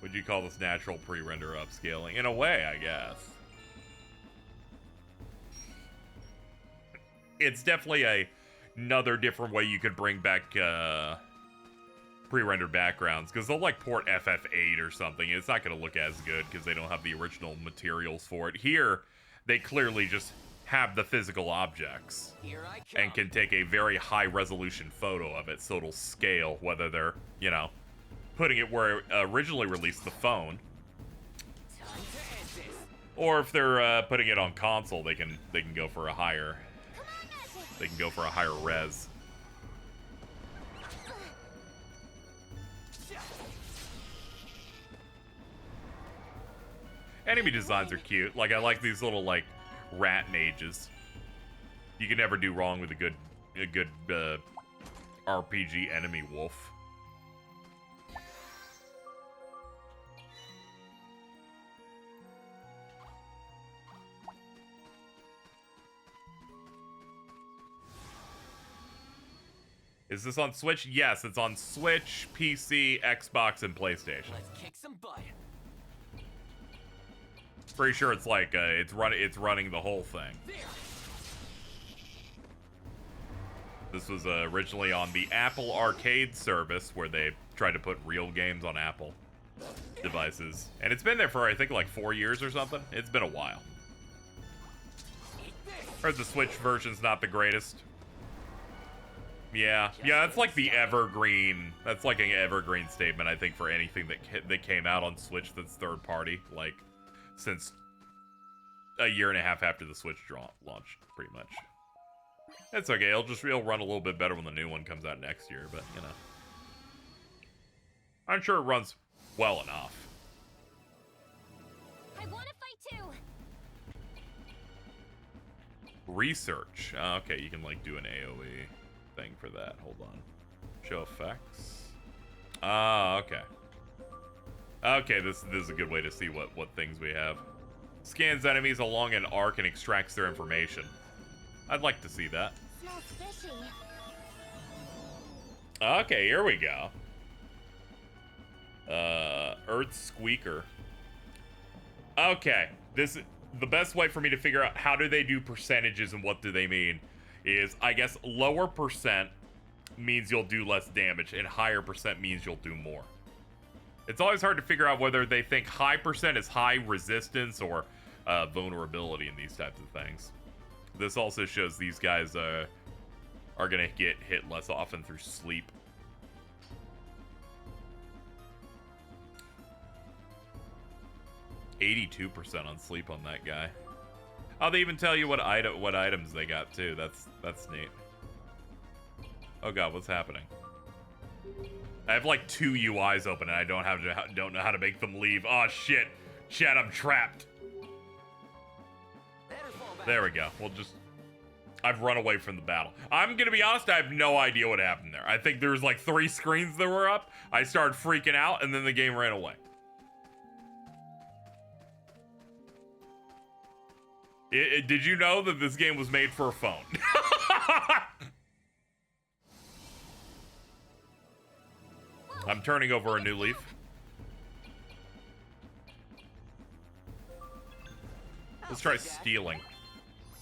Speaker 1: Would you call this natural pre-render upscaling? In a way, I guess. It's definitely another different way you could bring back pre-rendered backgrounds, because they'll like port FF8 or something. It's not going to look as good because they don't have the original materials for it. Here, they clearly just have the physical objects and can take a very high resolution photo of it, so it'll scale, whether they're, you know, putting it where it originally released the phone, or if they're putting it on console, they can go for a higher res. Enemy designs are cute. Like, I like these little like rat mages. You can never do wrong with a good RPG enemy wolf. Is this on Switch? Yes, it's on Switch, PC, Xbox, and PlayStation.
Speaker 4: Let's kick some butt.
Speaker 1: Pretty sure it's like it's running the whole thing. This was originally on the Apple Arcade service, where they tried to put real games on Apple devices, and it's been there for I think like 4 years or something. It's been a while. Heard the Switch version's not the greatest. Yeah, that's like the evergreen. That's like an evergreen statement, I think, for anything that came out on Switch that's third party, like since a year and a half after the Switch launched, pretty much. It's okay. It'll run a little bit better when the new one comes out next year, but you know, I'm sure it runs well enough.
Speaker 2: I want to fight too.
Speaker 1: Research. Okay, you can like do an AoE thing for that. Hold on. Show effects. Okay. Okay, this is a good way to see what things we have. Scans enemies along an arc and extracts their information. I'd like to see that.
Speaker 2: Smells fishy.
Speaker 1: Okay, here we go. Earth Squeaker. Okay, the best way for me to figure out how do they do percentages and what do they mean is, I guess, lower percent means you'll do less damage and higher percent means you'll do more. It's always hard to figure out whether they think high percent is high resistance or vulnerability in these types of things. This also shows these guys are gonna get hit less often through sleep. %82% on sleep on that guy. Oh, they even tell you what items they got too. That's neat. Oh god, what's happening? I have like 2 UIs open and I don't know how to make them leave. Oh shit, chat, I'm trapped. There we go. I've run away from the battle. I'm gonna be honest, I have no idea what happened there. I think there was like 3 screens that were up. I started freaking out and then the game ran away. Did you know that this game was made for a phone? I'm turning over a new leaf. Let's try stealing.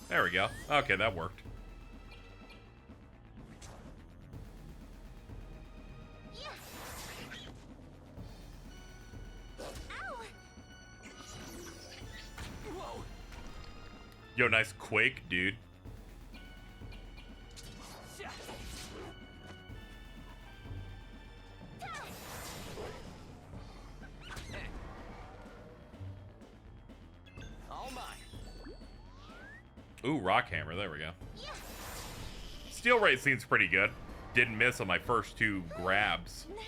Speaker 1: There we go. Okay, that worked. Yo, nice quake, dude. Ooh, rock hammer. There we go. Steel rate seems pretty good. Didn't miss on my first 2 grabs.
Speaker 2: Nice.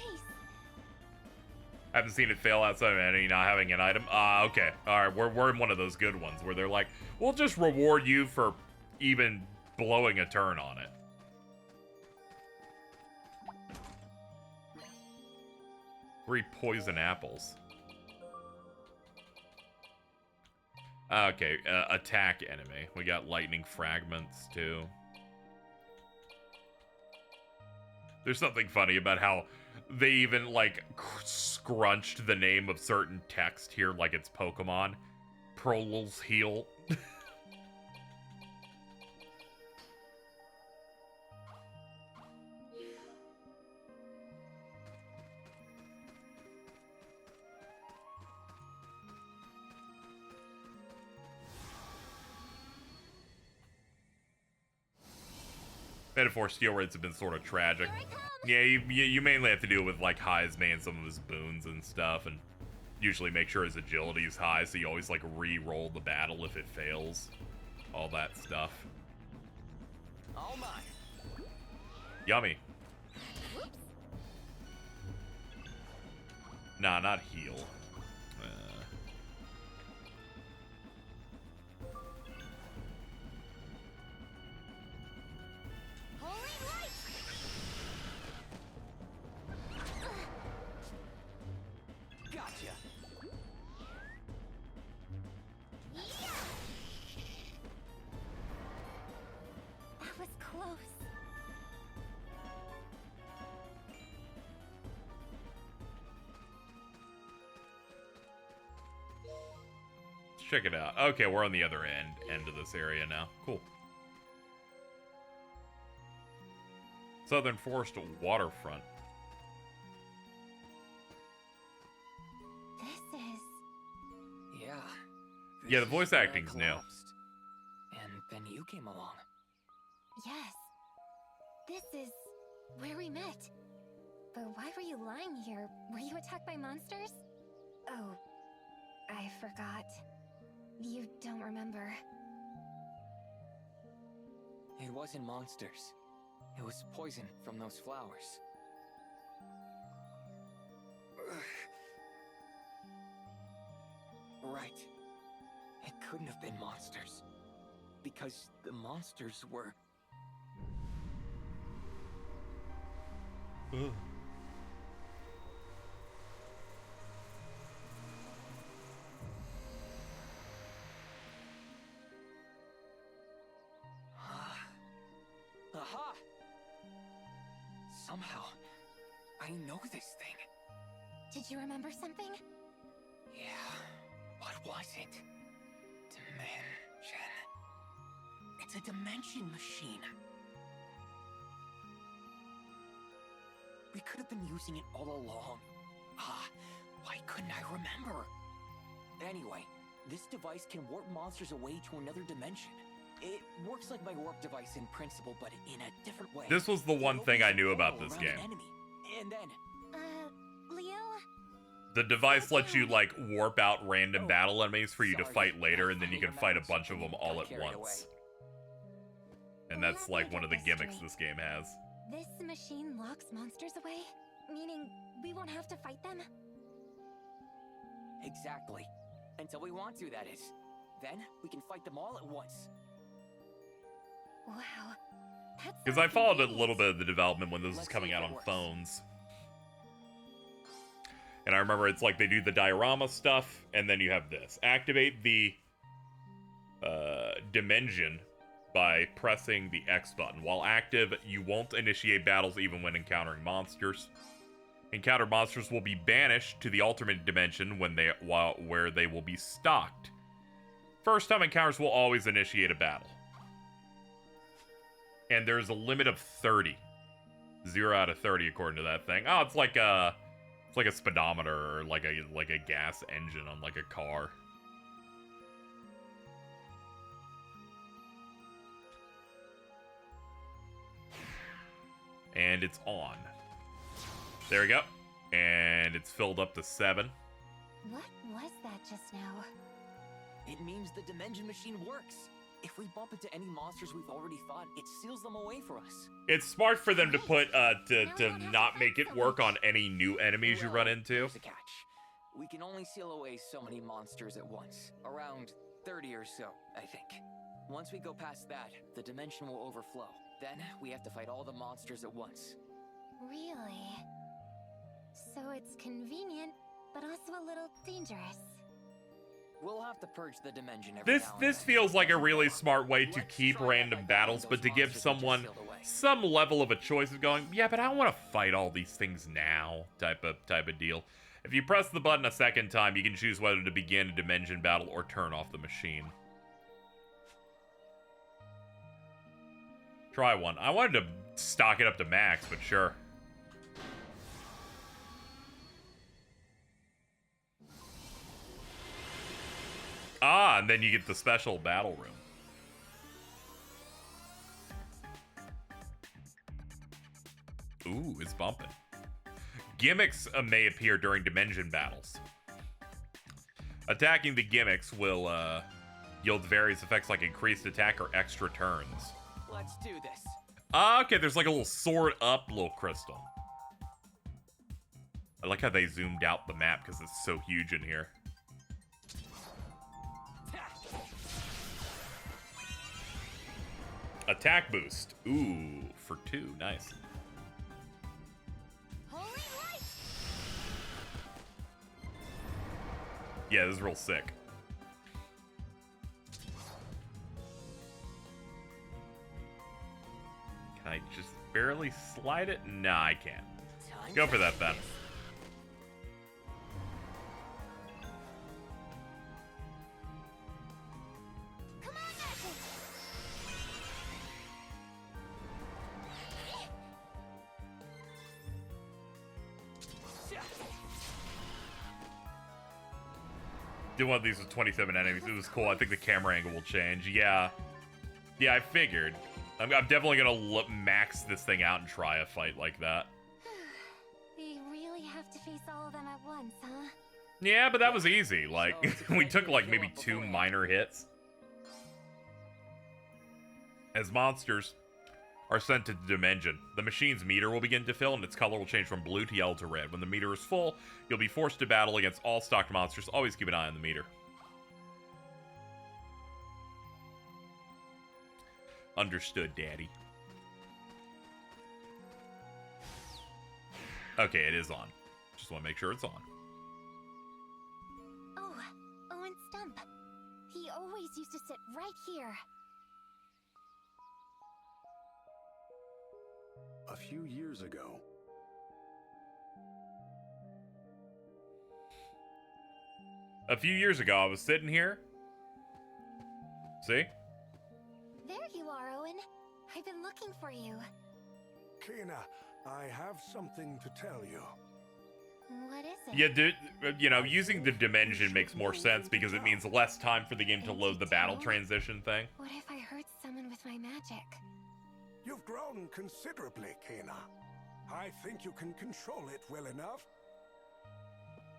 Speaker 1: Haven't seen it fail outside of any not having an item. Okay. Alright, we're in one of those good ones where they're like, we'll just reward you for even blowing a turn on it. Three poison apples. Okay, attack enemy. We got lightning fragments, too. There's something funny about how they even, like, scrunched the name of certain text here like it's Pokemon. Prolul's Heal. Metaphor steel rates have been sort of tragic. Yeah, you mainly have to deal with like Heisman and some of his boons and stuff, and usually make sure his agility is high, so you always like re-roll the battle if it fails. All that stuff.
Speaker 4: Oh my.
Speaker 1: Yummy. Nah, not heal.
Speaker 4: Gotcha.
Speaker 2: That was close.
Speaker 1: Let's check it out. Okay, we're on the other end of this area now. Cool. Southern Forest Waterfront.
Speaker 2: This is...
Speaker 4: Yeah.
Speaker 1: Yeah, the
Speaker 4: This
Speaker 1: voice
Speaker 4: is where I
Speaker 1: acting's new.
Speaker 4: collapsed. And then you came along.
Speaker 2: Yes. This is where we met. But why were you lying here? Were you attacked by monsters? Oh, I forgot. You don't remember.
Speaker 4: It wasn't monsters. It was poison from those flowers. Right. It couldn't have been monsters. Because the monsters were... Aha! Somehow, I know this thing.
Speaker 2: Did you remember something?
Speaker 4: Yeah, what was it? Dimension. It's a dimension machine. We could have been using it all along. Why couldn't I remember? Anyway, this device can warp monsters away to another dimension. It works like my warp device in principle, but in a different way.
Speaker 1: This was the one
Speaker 4: It
Speaker 1: thing I
Speaker 4: opens a
Speaker 1: knew about
Speaker 4: portal
Speaker 1: this
Speaker 4: around an
Speaker 1: game.
Speaker 4: enemy, and then...
Speaker 2: Leo?
Speaker 1: The device lets you like warp out random battle enemies for you to fight later, and then you can fight a bunch of them all at once. And that's like one of the gimmicks this game has.
Speaker 2: This machine locks monsters away? Meaning we won't have to fight them?
Speaker 4: Exactly. Until we want to, that is. Then we can fight them all at once.
Speaker 2: Wow.
Speaker 1: Because I followed a little bit of the development when this was coming out on phones. And I remember it's like they do the diorama stuff, and then you have this. Activate the Dimension by pressing the X button. While active, you won't initiate battles even when encountering monsters. Encountered monsters will be banished to the alternate dimension where they will be stocked. First time encounters will always initiate a battle. And there's a limit of 30. 0 out of 30 according to that thing. Oh, it's like a speedometer or like a gas engine on like a car. And it's on. There we go. And it's filled up to 7.
Speaker 2: What was that just now?
Speaker 4: It means the Dimension Machine works. If we bump into any monsters we've already fought, it seals them away for us.
Speaker 1: It's smart for them to put to not make it work on any new enemies you run into.
Speaker 4: There's a catch. We can only seal away so many monsters at once. Around 30 or so, I think. Once we go past that, the dimension will overflow. Then we have to fight all the monsters at once.
Speaker 2: Really? So it's convenient, but also a little dangerous.
Speaker 4: We'll have to purge the dimension every
Speaker 1: This
Speaker 4: now and
Speaker 1: this
Speaker 4: then.
Speaker 1: feels like a really smart way to
Speaker 4: Let's
Speaker 1: keep
Speaker 4: try
Speaker 1: random
Speaker 4: that by
Speaker 1: battles,
Speaker 4: getting
Speaker 1: but to
Speaker 4: those
Speaker 1: give
Speaker 4: monsters we just
Speaker 1: someone
Speaker 4: sealed away.
Speaker 1: some level of a choice of going, yeah, but I don't want to fight all these things now, type of deal. If you press the button a second time, you can choose whether to begin a dimension battle or turn off the machine. Try one. I wanted to stock it up to max, but sure. Ah, and then you get the special battle room. Ooh, it's bumping. Gimmicks may appear during dimension battles. Attacking the gimmicks will yield various effects like increased attack or extra turns.
Speaker 4: Let's do this.
Speaker 1: Ah, okay, there's like a little sword up little crystal. I like how they zoomed out the map because it's so huge in here. Attack boost. Ooh, for 2. Nice.
Speaker 2: Holy light!
Speaker 1: Yeah, this is real sick. Can I just barely slide it? Nah, I can't. Go for that then.
Speaker 2: Come on, Magic!
Speaker 1: Did one of these with 27 enemies. It was cool. I think the camera angle will change. Yeah. Yeah, I figured. I'm definitely gonna max this thing out and try a fight like that.
Speaker 2: We really have to face all of them at once, huh?
Speaker 1: Yeah, but that was easy. Like, we took like maybe 2 minor hits. As monsters are sent to the dimension, the machine's meter will begin to fill and its color will change from blue to yellow to red. When the meter is full, you'll be forced to battle against all stocked monsters. Always keep an eye on the meter. Understood, Daddy. Okay, it is on. Just want to make sure it's on.
Speaker 2: Oh, Owen Stump. He always used to sit right here.
Speaker 6: A few years ago,
Speaker 1: I was sitting here. See?
Speaker 2: There you are, Owen. I've been looking for you.
Speaker 8: Kina, I have something to tell you.
Speaker 2: What is it?
Speaker 1: Yeah, you know, using the dimension makes more sense because it means less time for the game to load the battle transition thing.
Speaker 2: What if I hurt someone with my magic?
Speaker 8: You've grown considerably, Kina. I think you can control it well enough.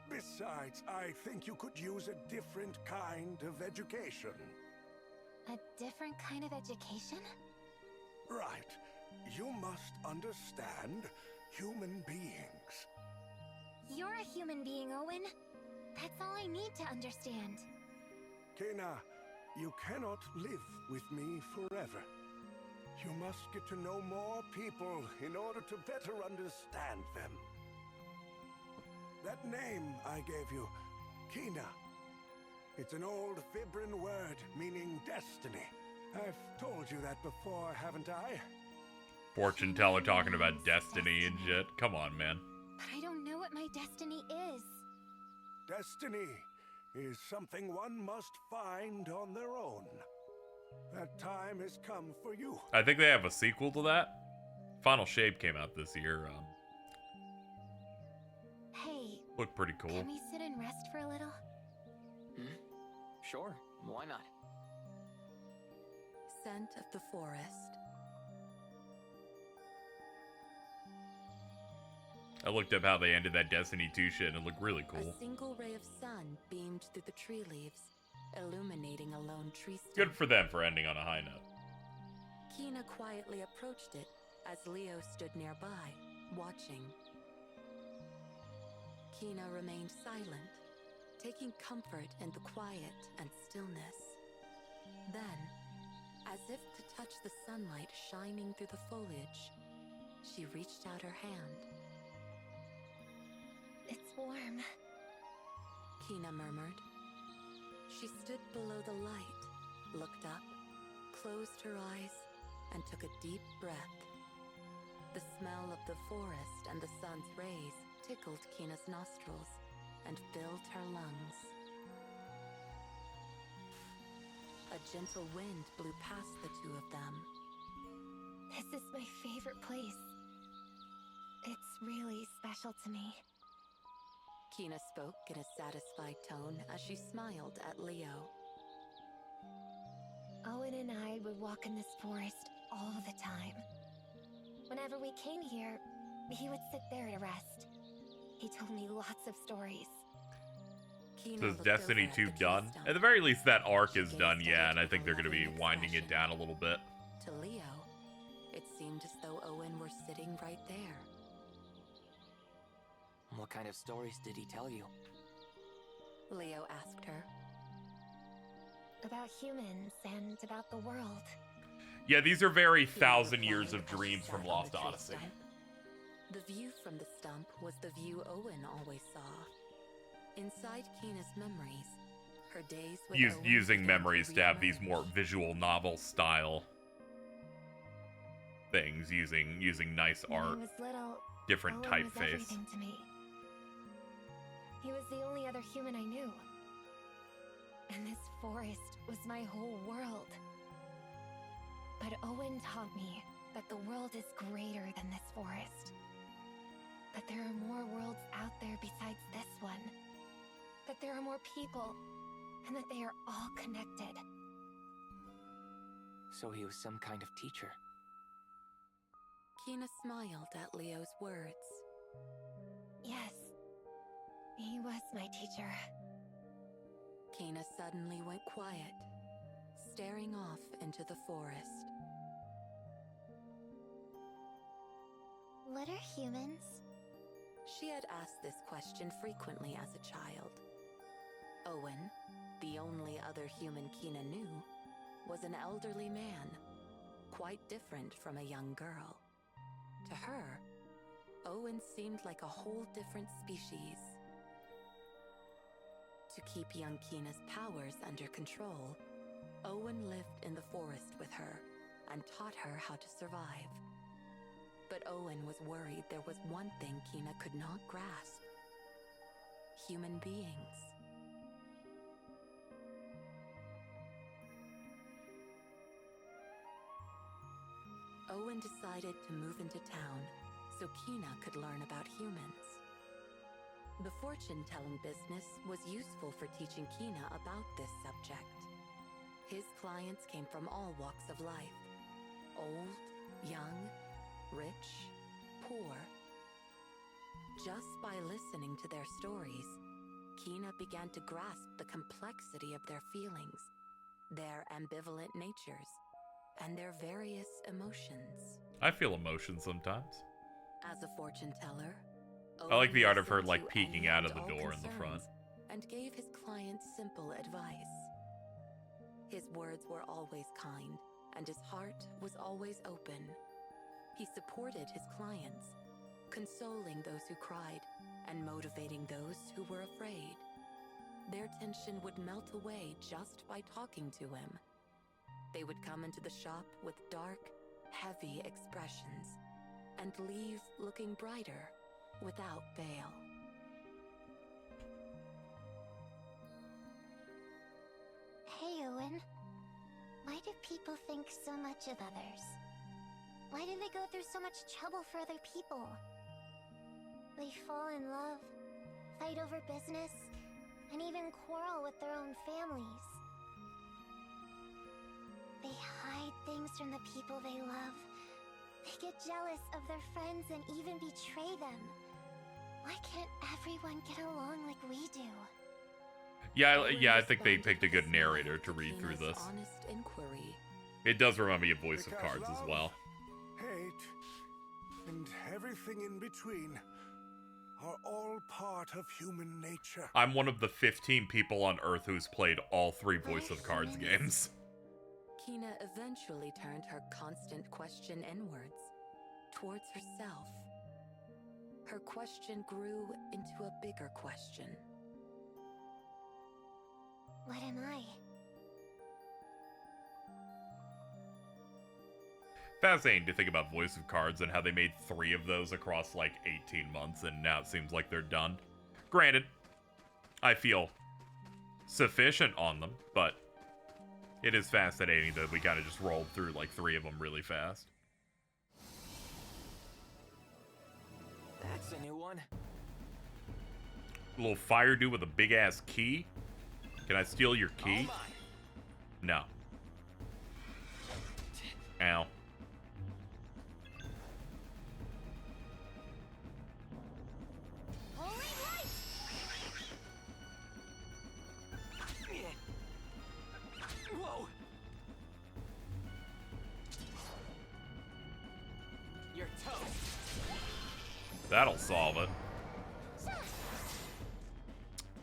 Speaker 8: Besides, I think you could use a different kind of education.
Speaker 2: A different kind of education?
Speaker 8: Right. You must understand human beings.
Speaker 2: You're a human being, Owen. That's all I need to understand.
Speaker 8: Kena, you cannot live with me forever. You must get to know more people in order to better understand them. That name I gave you, Kina. It's an old Vibran word meaning destiny. I've told you that before, haven't I?
Speaker 1: Fortune teller talking about destiny and shit. Come on, man.
Speaker 2: But I don't know what my destiny is.
Speaker 8: Destiny is something one must find on their own. That time has come for you.
Speaker 1: I think they have a sequel to that. Final Shape came out this year.
Speaker 2: Hey,
Speaker 1: Looked pretty cool.
Speaker 2: can we sit and rest for a little?
Speaker 4: Sure, why not?
Speaker 9: Scent of the forest.
Speaker 1: I looked up how they ended that Destiny 2 shit and it looked really cool.
Speaker 9: A single ray of sun beamed through the tree leaves, illuminating a lone tree stump.
Speaker 1: Good for them for ending on a high note.
Speaker 9: Kina quietly approached it as Leo stood nearby, watching. Kina remained silent, taking comfort in the quiet and stillness. Then, as if to touch the sunlight shining through the foliage, she reached out her hand.
Speaker 2: It's warm.
Speaker 9: Kina murmured. She stood below the light, looked up, closed her eyes, and took a deep breath. The smell of the forest and the sun's rays tickled Kina's nostrils and filled her lungs. A gentle wind blew past the two of them.
Speaker 2: This is my favorite place. It's really special to me.
Speaker 9: Kina spoke in a satisfied tone as she smiled at Leo.
Speaker 2: Owen and I would walk in this forest all the time. Whenever we came here, he would sit there to rest. He told me lots of stories.
Speaker 9: Kina
Speaker 1: So is
Speaker 9: looked
Speaker 1: Destiny
Speaker 9: over
Speaker 1: 2
Speaker 9: at the
Speaker 1: done?
Speaker 9: keystone.
Speaker 1: At the very least, that arc
Speaker 9: She
Speaker 1: is done,
Speaker 9: gazed
Speaker 1: yeah,
Speaker 9: at
Speaker 1: and
Speaker 9: it
Speaker 1: I think
Speaker 9: with
Speaker 1: they're
Speaker 9: a
Speaker 1: going to be
Speaker 9: loving
Speaker 1: winding it
Speaker 9: expression.
Speaker 1: down a little bit.
Speaker 9: To Leo, it seemed as though Owen were sitting right there.
Speaker 4: What kind of stories did he tell you?
Speaker 9: Leo asked her.
Speaker 2: About humans and about the world.
Speaker 1: Yeah, these are very
Speaker 9: Kina
Speaker 1: 1,000 Years
Speaker 9: replied
Speaker 1: of
Speaker 9: as she
Speaker 1: Dreams
Speaker 9: sat
Speaker 1: from
Speaker 9: on
Speaker 1: Lost
Speaker 9: the tree
Speaker 1: Odyssey.
Speaker 9: stump. The view from the stump was the view Owen always saw. Inside Kina's memories, her days with Owen
Speaker 1: Using
Speaker 9: began
Speaker 1: memories to have these
Speaker 9: reemerge.
Speaker 1: more visual novel style things, using nice
Speaker 2: When I
Speaker 1: art,
Speaker 2: was little,
Speaker 1: different
Speaker 2: Owen was
Speaker 1: typeface.
Speaker 2: everything to me. He was the only other human I knew. And this forest was my whole world. But Owen taught me that the world is greater than this forest. That there are more worlds out there besides this one. That there are more people, and that they are all connected.
Speaker 4: So he was some kind of teacher.
Speaker 9: Kina smiled at Leo's words.
Speaker 2: Yes, he was my teacher.
Speaker 9: Kina suddenly went quiet, staring off into the forest.
Speaker 2: What are humans?
Speaker 9: She had asked this question frequently as a child. Owen, the only other human Kina knew, was an elderly man, quite different from a young girl. To her, Owen seemed like a whole different species. To keep young Kina's powers under control, Owen lived in the forest with her and taught her how to survive. But Owen was worried there was one thing Kina could not grasp: human beings. Owen decided to move into town so Kina could learn about humans. The fortune-telling business was useful for teaching Kina about this subject. His clients came from all walks of life: old, young, rich, poor. Just by listening to their stories, Kina began to grasp the complexity of their feelings, their ambivalent natures, and their various emotions.
Speaker 1: I feel emotion sometimes.
Speaker 9: As a fortune teller,
Speaker 1: I like the art of her,
Speaker 9: listened
Speaker 1: like,
Speaker 9: to
Speaker 1: peeking
Speaker 9: any
Speaker 1: out
Speaker 9: and
Speaker 1: of the
Speaker 9: all
Speaker 1: door in the front.
Speaker 9: concerns and gave his clients simple advice. His words were always kind, and his heart was always open. He supported his clients, consoling those who cried and motivating those who were afraid. Their tension would melt away just by talking to him. They would come into the shop with dark, heavy expressions and leave looking brighter without fail.
Speaker 2: Hey, Owen. Why do people think so much of others? Why do they go through so much trouble for other people? They fall in love, fight over business, and even quarrel with their own families. They hide things from the people they love. They get jealous of their friends and even betray them. Why can't everyone get along like we do?
Speaker 1: Yeah,
Speaker 9: Owen
Speaker 1: I think they
Speaker 9: responded
Speaker 1: picked a
Speaker 9: with
Speaker 1: good
Speaker 9: smile
Speaker 1: narrator to read through
Speaker 9: Kina's
Speaker 1: this.
Speaker 9: honest inquiry.
Speaker 1: It does remind me of Voice of
Speaker 8: Because
Speaker 1: Cards as
Speaker 8: love,
Speaker 1: well.
Speaker 8: hate, and everything in between are all part of human nature.
Speaker 1: I'm one of the 15 people on Earth who's played all 3 Voice of Cards
Speaker 2: humans?
Speaker 1: games.
Speaker 9: Kina eventually turned her constant question inwards, towards herself. Her question grew into a bigger question.
Speaker 2: What am I?
Speaker 1: Fascinating to think about voice of cards and how they made 3 of those across like 18 months and now it seems like they're done. Granted, I feel sufficient on them, but it is fascinating that we kind of just rolled through like 3 of them really fast.
Speaker 4: That's a new one.
Speaker 1: A little fire dude with a big ass key. Can I steal your key?
Speaker 4: Oh
Speaker 1: No. Ow.
Speaker 2: Holy light!
Speaker 4: Whoa! You're toast.
Speaker 1: That'll solve it.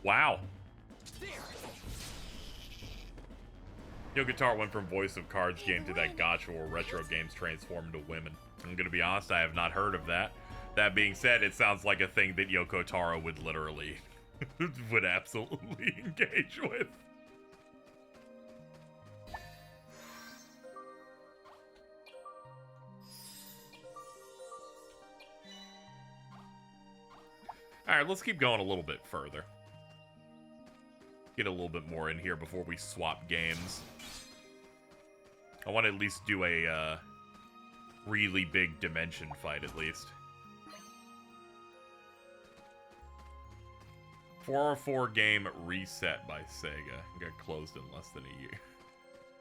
Speaker 1: Wow. Yo, Guitar went from voice of cards game to that gacha where retro games transform into women. I'm gonna be honest, I have not heard of that. That being said, it sounds like a thing that Yoko Taro would literally, would absolutely engage with. Alright, let's keep going a little bit further. Get a little bit more in here before we swap games. I want to at least do a really big dimension fight at least. 404 game reset by Sega. Got closed in less than a year.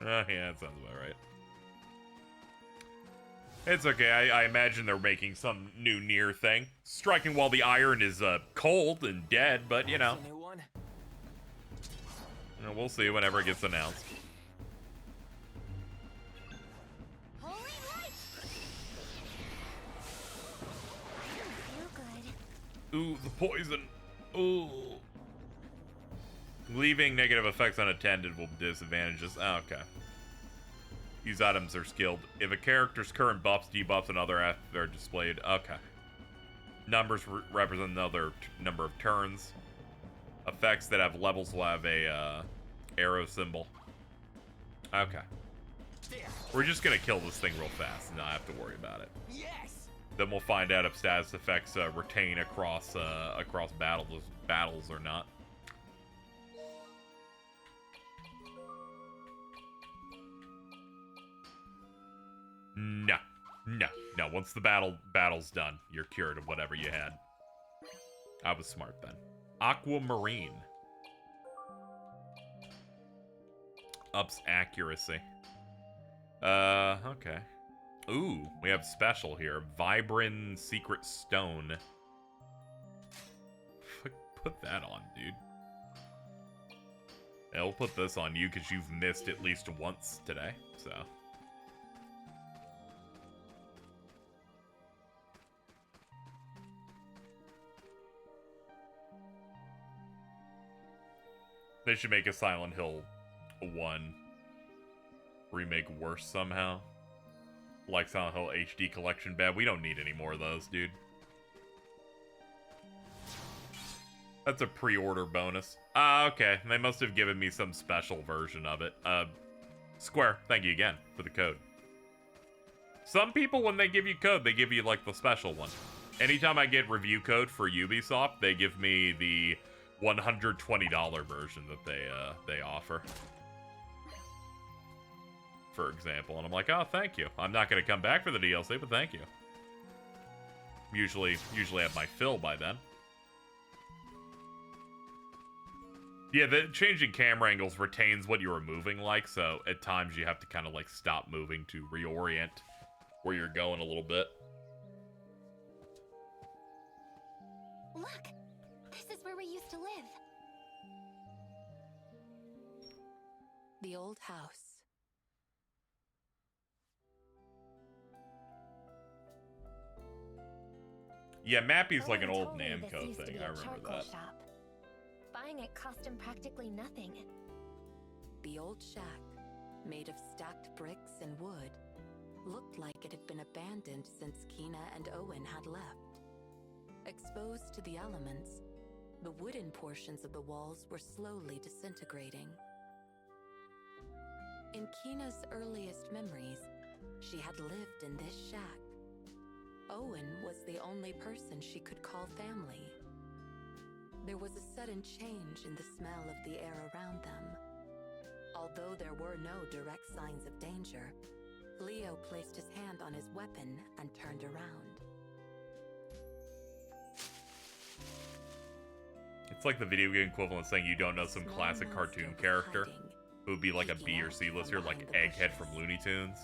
Speaker 1: Oh yeah, that sounds about right. It's okay, I imagine they're making some new Nier thing. Striking while the iron is cold and dead, but you know. We'll see whenever it gets announced.
Speaker 2: Holy light! Feel good.
Speaker 1: Ooh, the poison. Ooh. Leaving negative effects unattended will disadvantage us. Oh, okay. These items are skilled. If a character's current buffs, debuffs, and other effects are displayed. Okay. Numbers represent another number of turns. Effects that have levels will have a arrow symbol. Okay. We're just gonna kill this thing real fast and not have to worry about it.
Speaker 4: Yes.
Speaker 1: Then we'll find out if status effects retain across battles or not. No. Once the battle's done, you're cured of whatever you had. I was smart then. Aquamarine. Ups accuracy. Okay. Ooh, we have special here. Vibrant Secret Stone. Put that on, dude. Yeah, we'll put this on you because you've missed at least once today, so. They should make a Silent Hill 1 remake worse somehow. Like Silent Hill HD Collection bad. We don't need any more of those, dude. That's a pre-order bonus. Okay. They must have given me some special version of it. Square, thank you again for the code. Some people, when they give you code, they give you, like, the special one. Anytime I get review code for Ubisoft, they give me the $120 version that they offer. For example, and I'm like, oh, thank you. I'm not going to come back for the DLC, but thank you. Usually have my fill by then. Yeah, the changing camera angles retains what you were moving like, so at times you have to kind of like stop moving to reorient where you're going a little bit.
Speaker 2: Look! This is where we used to live.
Speaker 9: The old house.
Speaker 1: Yeah, Mappy's like an
Speaker 2: Owen
Speaker 1: old
Speaker 2: told me this
Speaker 1: Namco
Speaker 2: used to
Speaker 1: thing.
Speaker 2: be
Speaker 1: I
Speaker 2: a
Speaker 1: remember
Speaker 2: charcoal
Speaker 1: that.
Speaker 2: shop. Buying it cost him practically nothing.
Speaker 9: The old shack, made of stacked bricks and wood, looked like it had been abandoned since Kina and Owen had left. Exposed to the elements, the wooden portions of the walls were slowly disintegrating, In Kina's earliest memories, she had lived in this shack. Owen was the only person she could call family. There was a sudden change in the smell of the air around them. Although there were no direct signs of danger, Leo placed his hand on his weapon and turned around.
Speaker 1: It's like the video game equivalent saying you don't know some classic cartoon character who would be like a B or C lister, like Egghead from Looney Tunes.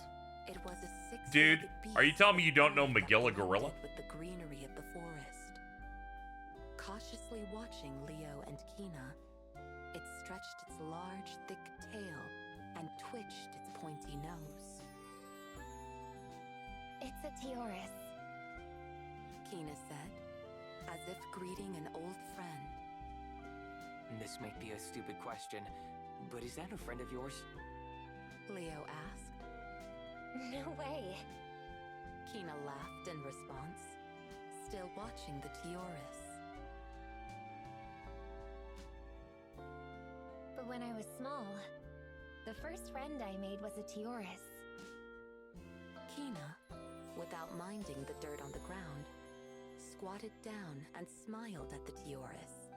Speaker 9: It was a six-legged
Speaker 1: Dude, are you
Speaker 9: beast
Speaker 1: telling me you don't know
Speaker 9: that
Speaker 1: Magilla Gorilla?
Speaker 9: blended with the greenery of the forest. Cautiously watching Leo and Kina, it stretched its large, thick tail and twitched its pointy nose.
Speaker 2: It's a Tioris.
Speaker 9: Kina said, as if greeting an old friend.
Speaker 4: This might be a stupid question, but is that a friend of yours?
Speaker 9: Leo asked.
Speaker 2: No way.
Speaker 9: Kina laughed in response, still watching the Tioris.
Speaker 2: But when I was small, the first friend I made was a Tioris.
Speaker 9: Kina, without minding the dirt on the ground, squatted down and smiled at the Tioris.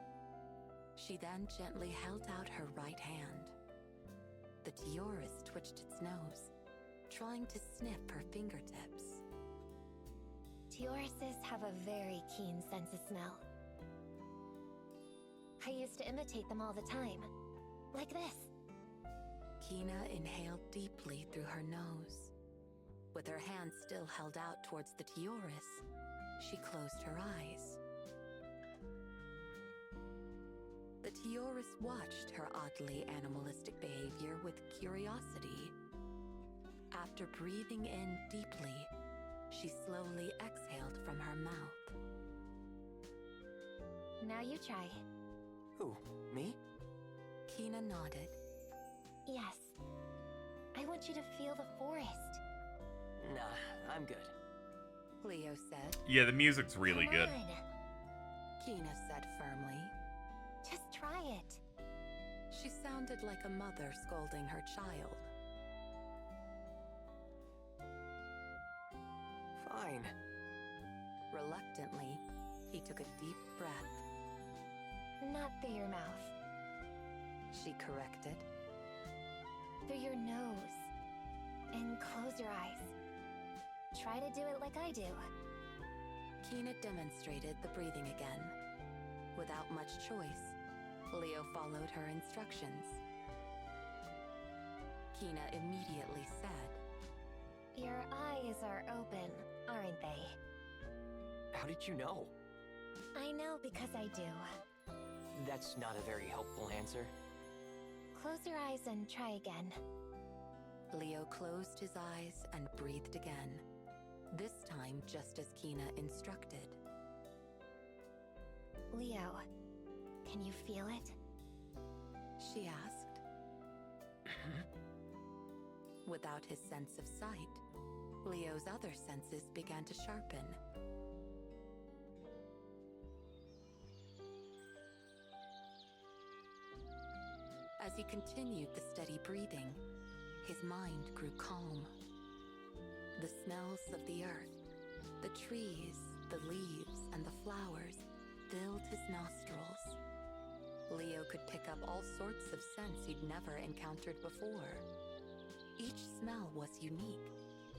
Speaker 9: She then gently held out her right hand. The Tioris twitched its nose, trying to snip her fingertips.
Speaker 2: Tiorises have a very keen sense of smell. I used to imitate them all the time. Like this.
Speaker 9: Kina inhaled deeply through her nose. With her hand still held out towards the Tioris, she closed her eyes. The Tioris watched her oddly animalistic behavior with curiosity. After breathing in deeply, she slowly exhaled from her mouth.
Speaker 2: Now you try.
Speaker 4: Who? Me?
Speaker 9: Kina nodded.
Speaker 2: Yes. I want you to feel the forest.
Speaker 4: Nah, I'm good.
Speaker 9: Leo said.
Speaker 1: Yeah, the music's really
Speaker 2: Come
Speaker 1: good.
Speaker 2: on.
Speaker 9: Kina said firmly.
Speaker 2: Just try it.
Speaker 9: She sounded like a mother scolding her child.
Speaker 4: Fine.
Speaker 9: Reluctantly, he took a deep breath.
Speaker 2: Not through your mouth.
Speaker 9: She corrected.
Speaker 2: Through your nose. And close your eyes. Try to do it like I do.
Speaker 9: Kina demonstrated the breathing again. Without much choice, Leo followed her instructions. Kina immediately said,
Speaker 2: Your eyes are open, aren't they?
Speaker 4: How did you know?
Speaker 2: I know because I do.
Speaker 4: That's not a very helpful answer.
Speaker 2: Close your eyes and try again.
Speaker 9: Leo closed his eyes and breathed again, this time just as Kina instructed.
Speaker 2: Leo, can you feel it?
Speaker 9: She asked. Without his sense of sight, Leo's other senses began to sharpen. As he continued the steady breathing, his mind grew calm. The smells of the earth, the trees, the leaves, and the flowers filled his nostrils. Leo could pick up all sorts of scents he'd never encountered before. Each smell was unique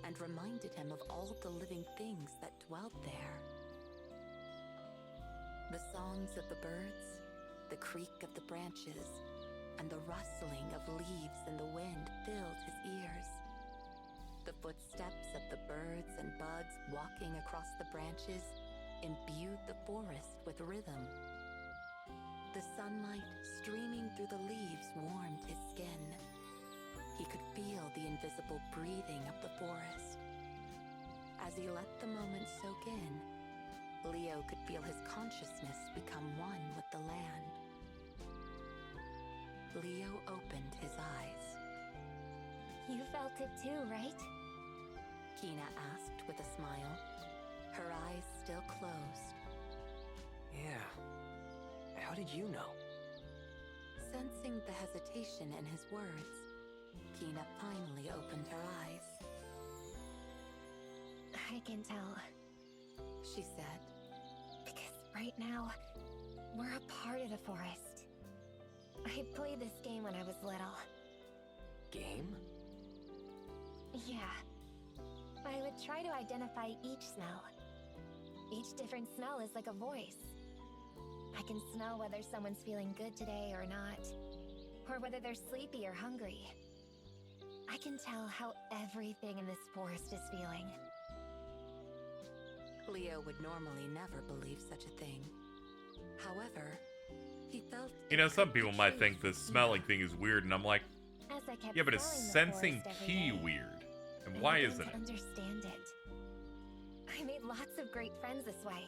Speaker 9: and reminded him of all the living things that dwelt there. The songs of the birds, the creak of the branches, and the rustling of leaves in the wind filled his ears. The footsteps of the birds and bugs walking across the branches imbued the forest with rhythm. The sunlight streaming through the leaves warmed his skin. He could feel the invisible breathing of the forest. As he let the moment soak in, Leo could feel his consciousness become one with the land. Leo opened his eyes.
Speaker 2: You felt it too, right?
Speaker 9: Kina asked with a smile, her eyes still closed.
Speaker 4: Yeah. How did you know?
Speaker 9: Sensing the hesitation in his words, Kina finally opened her eyes.
Speaker 2: I can tell.
Speaker 9: She said.
Speaker 2: Because right now, we're a part of the forest. I played this game when I was little.
Speaker 4: Game?
Speaker 2: Yeah. I would try to identify each smell. Each different smell is like a voice. I can smell whether someone's feeling good today or not, or whether they're sleepy or hungry. I can tell how everything in this forest is feeling.
Speaker 9: Leo would normally never believe such a thing. However, he felt...
Speaker 1: You know, some people might think this smelling thing is weird, and I'm like,
Speaker 2: As I kept
Speaker 1: yeah, but it's
Speaker 2: smelling the
Speaker 1: sensing
Speaker 2: forest every
Speaker 1: key
Speaker 2: day,
Speaker 1: weird. And
Speaker 2: I
Speaker 1: why
Speaker 2: began
Speaker 1: isn't
Speaker 2: to
Speaker 1: it?
Speaker 2: understand it. I made lots of great friends this way.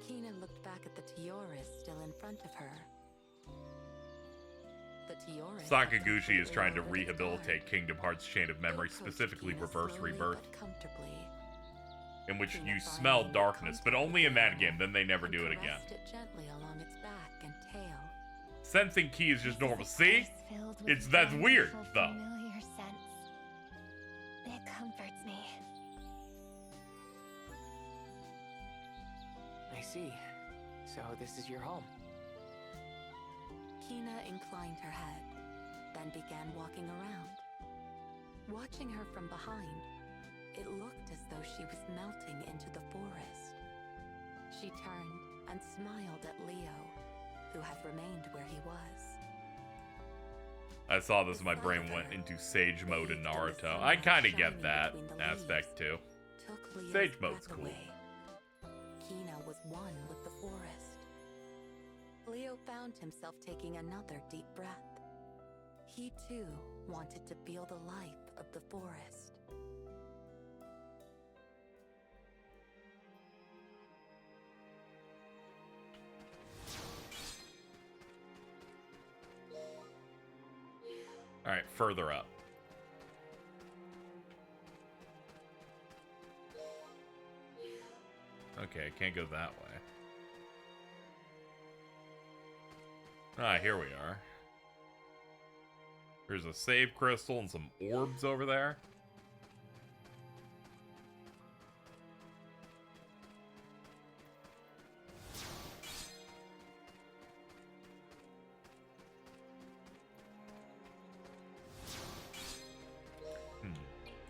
Speaker 9: Kina looked back at the Tioris still in front of her. The Tioris...
Speaker 1: Sakaguchi is trying to rehabilitate Kingdom Hearts Chain of Memory, specifically Reverse Rebirth, in which you smell darkness, but only in that game, then they never do it again.
Speaker 9: It gently along its back and tail.
Speaker 1: Sensing key is just normal. See?
Speaker 2: Filled with
Speaker 1: That's weird,
Speaker 2: wonderful,
Speaker 1: though.
Speaker 2: familiar sense. It comforts me.
Speaker 4: I see. So this is your home.
Speaker 9: Kina inclined her head, then began walking around. Watching her from behind, it looked as though she was melting into the forest. She turned and smiled at Leo, who had remained where he was.
Speaker 1: I saw this and my brain went into Sage mode in Naruto. I kind of get that aspect too.
Speaker 9: Took Leo's
Speaker 1: Sage mode's
Speaker 9: breath
Speaker 1: cool.
Speaker 9: away. Kina was one with the forest. Leo found himself taking another deep breath. He too wanted to feel the life of the forest.
Speaker 1: Alright, further up. Okay, I can't go that way. Ah, here we are. There's a save crystal and some orbs over there.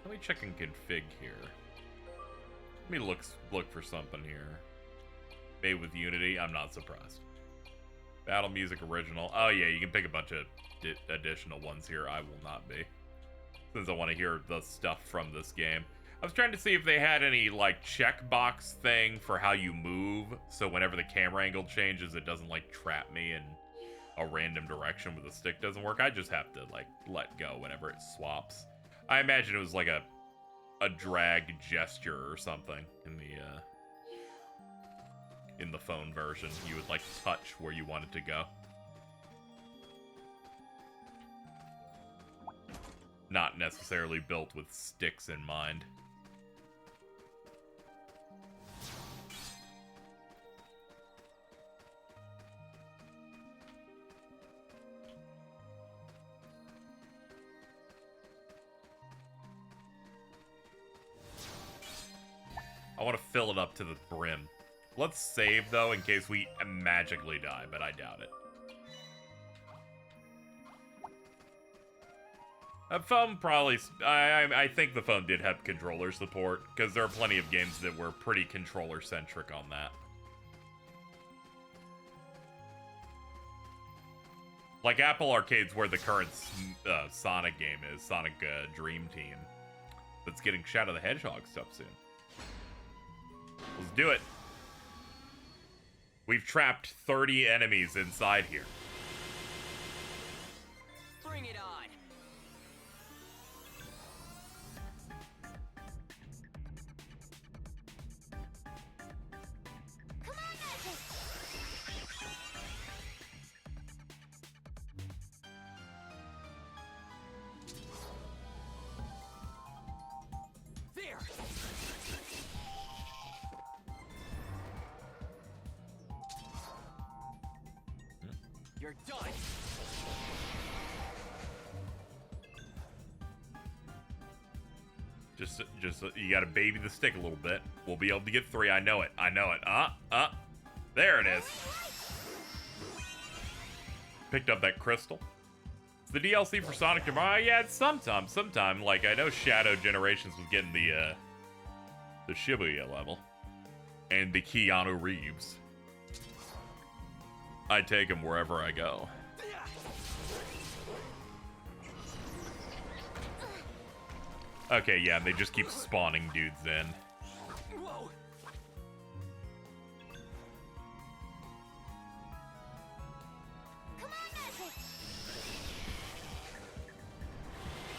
Speaker 1: Let me check and config here. Let me look for something here. Made with Unity, I'm not surprised. Battle music original. Oh yeah, you can pick a bunch of additional ones here. I will not be, since I want to hear the stuff from this game. I was trying to see if they had any like checkbox thing for how you move, so whenever the camera angle changes, it doesn't like trap me in a random direction where the stick doesn't work. I just have to like let go whenever it swaps. I imagine it was like a drag gesture or something in the phone version. You would like touch where you wanted to go. Not necessarily built with sticks in mind. I want to fill it up to the brim. Let's save, though, in case we magically die, but I doubt it. A phone probably... I think the phone did have controller support, because there are plenty of games that were pretty controller-centric on that. Like Apple Arcade's where the current Sonic game is, Sonic Dream Team. That's getting Shadow the Hedgehog stuff soon. Let's do it. We've trapped 30 enemies inside here.
Speaker 4: Bring it on.
Speaker 2: Come on, Magic!
Speaker 4: There. You're done.
Speaker 1: Just you gotta baby the stick a little bit. We'll be able to get 3. I know it. There it is. Picked up that crystal. It's the DLC for Sonic tomorrow. Yeah, it's sometime. Like, I know Shadow Generations was getting the Shibuya level. And the Keanu Reeves. I take him wherever I go. Okay, yeah, they just keep spawning dudes in.
Speaker 4: Whoa.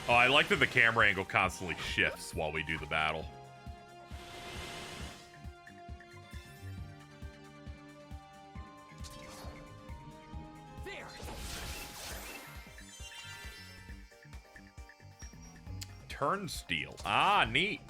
Speaker 1: Oh, I like that the camera angle constantly shifts while we do the battle.
Speaker 4: There.
Speaker 1: Turnstile. Ah, neat.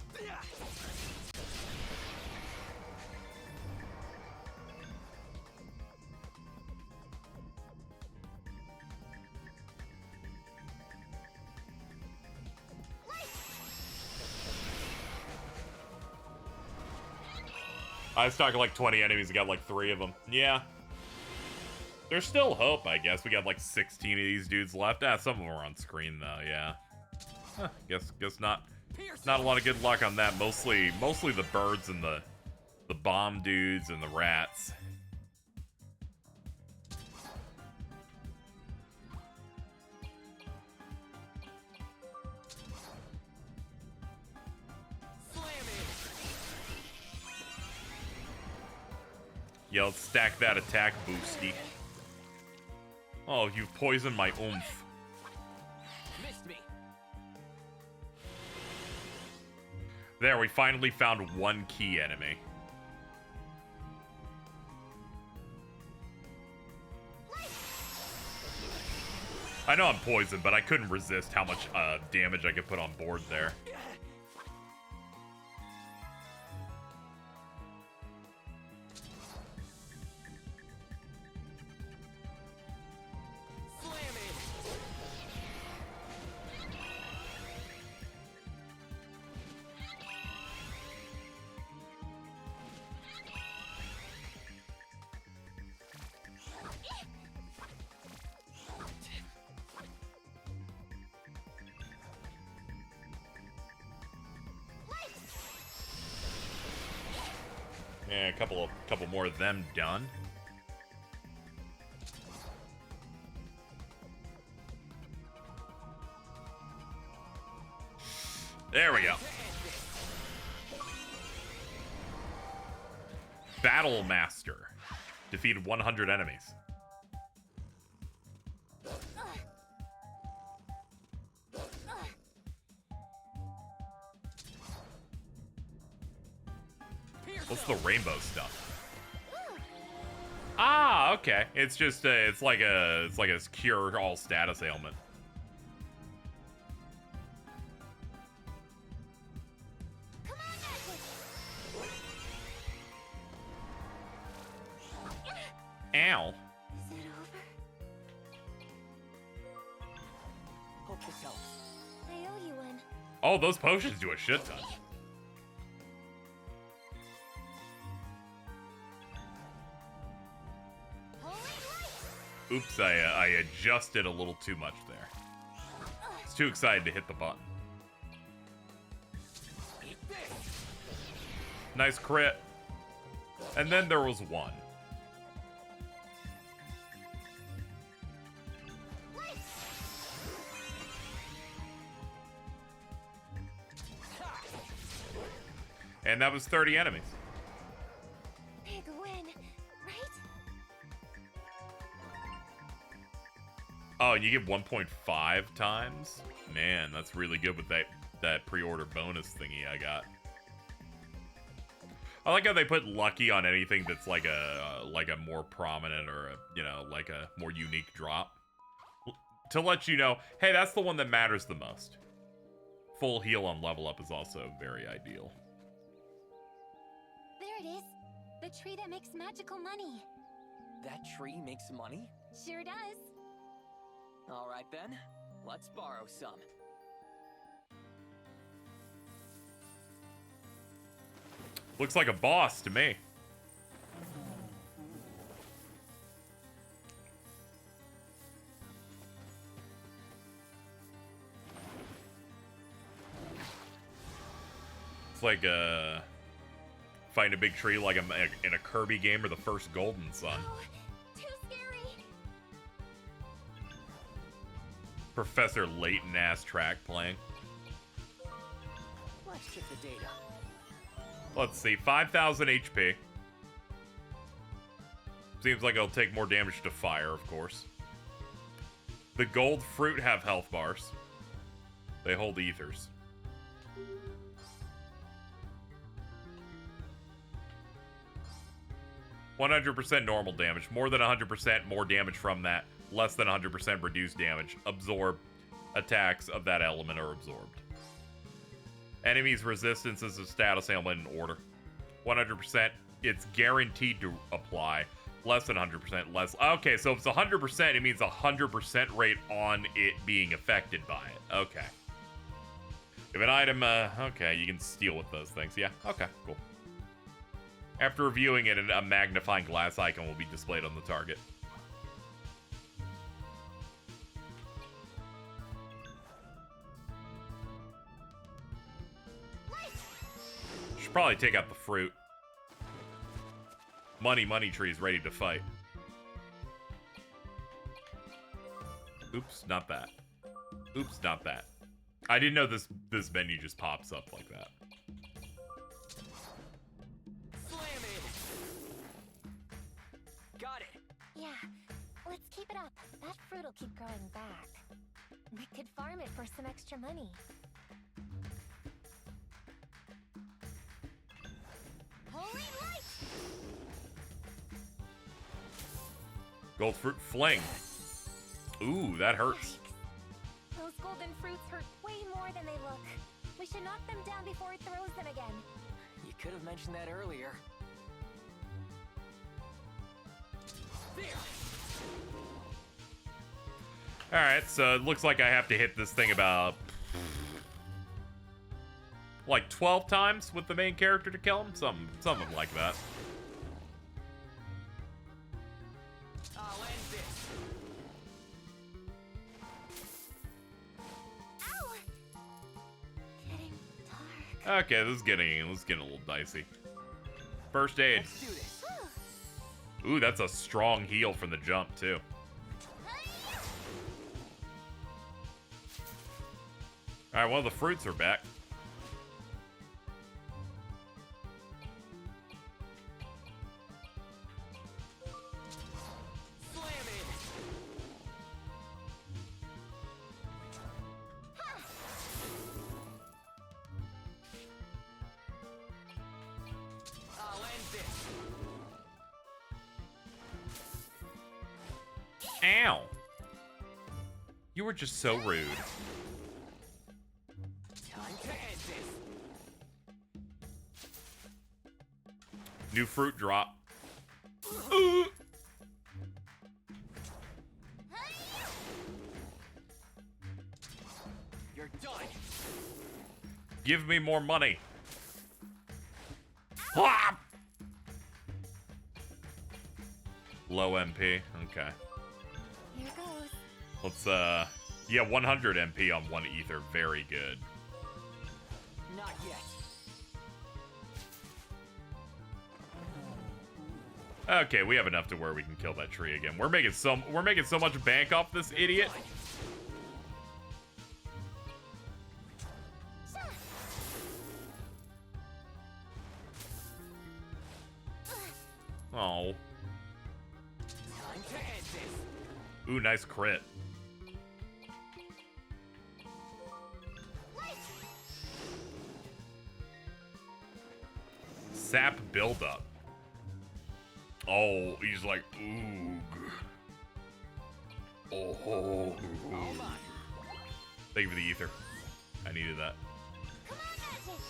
Speaker 1: I was talking like 20 enemies and got like 3 of them. Yeah. There's still hope, I guess. We got like 16 of these dudes left. Ah, some of them are on screen though, yeah. Huh, guess not a lot of good luck on that. Mostly the birds and the bomb dudes and the rats. Yeah, let's stack that attack boosty. Oh, you've poisoned my oomph.
Speaker 4: Missed me.
Speaker 1: There, we finally found one key enemy. I know I'm poisoned, but I couldn't resist how much damage I could put on board there. Yeah, a couple more of them done. There we go. Battle Master. Defeated 100 enemies. What's the rainbow stuff? Ah, okay. It's just it's like a cure all status ailment. Ow.
Speaker 2: Is it over?
Speaker 4: Hope this helps.
Speaker 2: I owe you one.
Speaker 1: Oh, those potions do a shit ton. Oops, I adjusted a little too much there. I was too excited to hit the button. Nice crit. And then there was one. And that was 30 enemies.
Speaker 2: Big win, right?
Speaker 1: Oh, and you get 1.5 times? Man, that's really good with that pre-order bonus thingy I got. I like how they put lucky on anything that's like a more prominent or like a more unique drop. To let you know, hey, that's the one that matters the most. Full heal on level up is also very ideal.
Speaker 2: There it is. The tree that makes magical money.
Speaker 4: That tree makes money?
Speaker 2: Sure does.
Speaker 4: All right then, let's borrow some.
Speaker 1: Looks like a boss to me. It's like fighting a big tree like in a Kirby game or the first Golden Sun.
Speaker 2: Oh, too scary.
Speaker 1: Professor Layton ass track playing.
Speaker 4: Let's check the data.
Speaker 1: Let's see, 5,000 HP. Seems like it'll take more damage to fire, of course. The gold fruit have health bars. They hold ethers. %100% normal damage. More than 100% more damage from that. Less than 100% reduced damage. Absorb. Attacks of that element are absorbed. Enemies' resistances of status ailment in order. 100%. It's guaranteed to apply. Less than 100%. Less. Okay, so if it's 100%, it means 100% rate on it being affected by it. Okay. If an item, okay, you can steal with those things. Yeah, okay, cool. After reviewing it, a magnifying glass icon will be displayed on the target. Should probably take out the fruit. Money tree's ready to fight. Oops, not that. Oops, not that. I didn't know this menu just pops up like that.
Speaker 4: Slam it! Got it!
Speaker 2: Yeah, let's keep it up. That fruit'll keep growing back. We could farm it for some extra money. Holy light!
Speaker 1: Gold fruit fling. Ooh, that hurts.
Speaker 2: Those golden fruits hurt way more than they look. We should knock them down before it throws them again.
Speaker 4: You could have mentioned that earlier. There!
Speaker 1: Alright, so it looks like I have to hit this thing about like 12 times with the main character to kill him? Something like that.
Speaker 4: I'll end this.
Speaker 2: Ow! Getting dark.
Speaker 1: Okay, this is getting a little dicey. First aid.
Speaker 4: Let's do this.
Speaker 1: Ooh, that's a strong heal from the jump, too. Alright, well, the fruits are back.
Speaker 4: Slam it! I'll end this.
Speaker 1: Ow! You were just so rude.
Speaker 4: Time to end this.
Speaker 1: New fruit drop.
Speaker 4: You're done.
Speaker 1: Give me more money. Ah! Low MP. Okay.
Speaker 2: Here goes.
Speaker 1: Let's, yeah, 100 MP on one ether. Very good.
Speaker 4: Not yet.
Speaker 1: Okay, we have enough to where we can kill that tree again. We're making so much bank off this idiot. Oh.
Speaker 4: Time to end this.
Speaker 1: Ooh, nice crit. Sap buildup. Oh, he's like, ooh. Oh.
Speaker 4: Hold on.
Speaker 1: Thank you for the ether. I needed that.
Speaker 2: Come on, magic!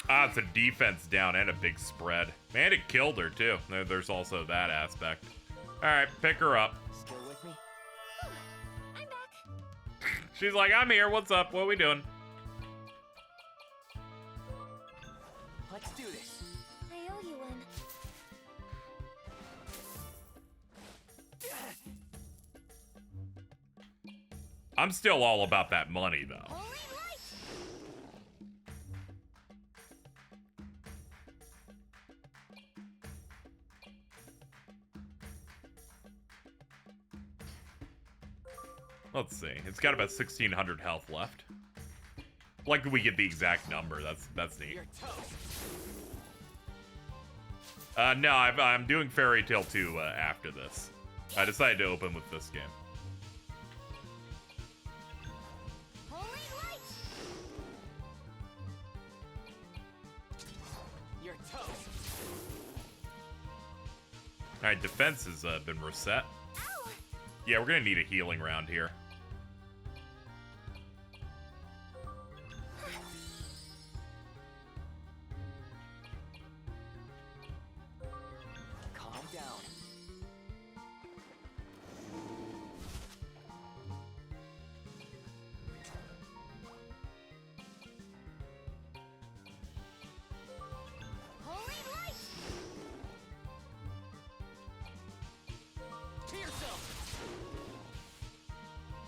Speaker 1: Ah, it's a defense down and a big spread. Man, it killed her, too. There's also that aspect. Alright, pick her up.
Speaker 4: Still with me?
Speaker 2: I'm back.
Speaker 1: She's like, I'm here. What's up? What are we doing?
Speaker 4: Let's do this.
Speaker 2: I owe you one.
Speaker 1: I'm still all about that money, though.
Speaker 2: Holy light!
Speaker 1: Let's see. It's got about 1,600 health left. Like we get the exact number. That's neat.
Speaker 4: You're toast.
Speaker 1: No, I'm doing Fairy Tail 2 after this. I decided to open with this game.
Speaker 2: Holy light!
Speaker 4: You're toast.
Speaker 1: Alright, defense has been reset.
Speaker 2: Ow!
Speaker 1: Yeah, we're gonna need a healing round here.
Speaker 4: Calm down.
Speaker 2: Holy light!
Speaker 4: To yourself.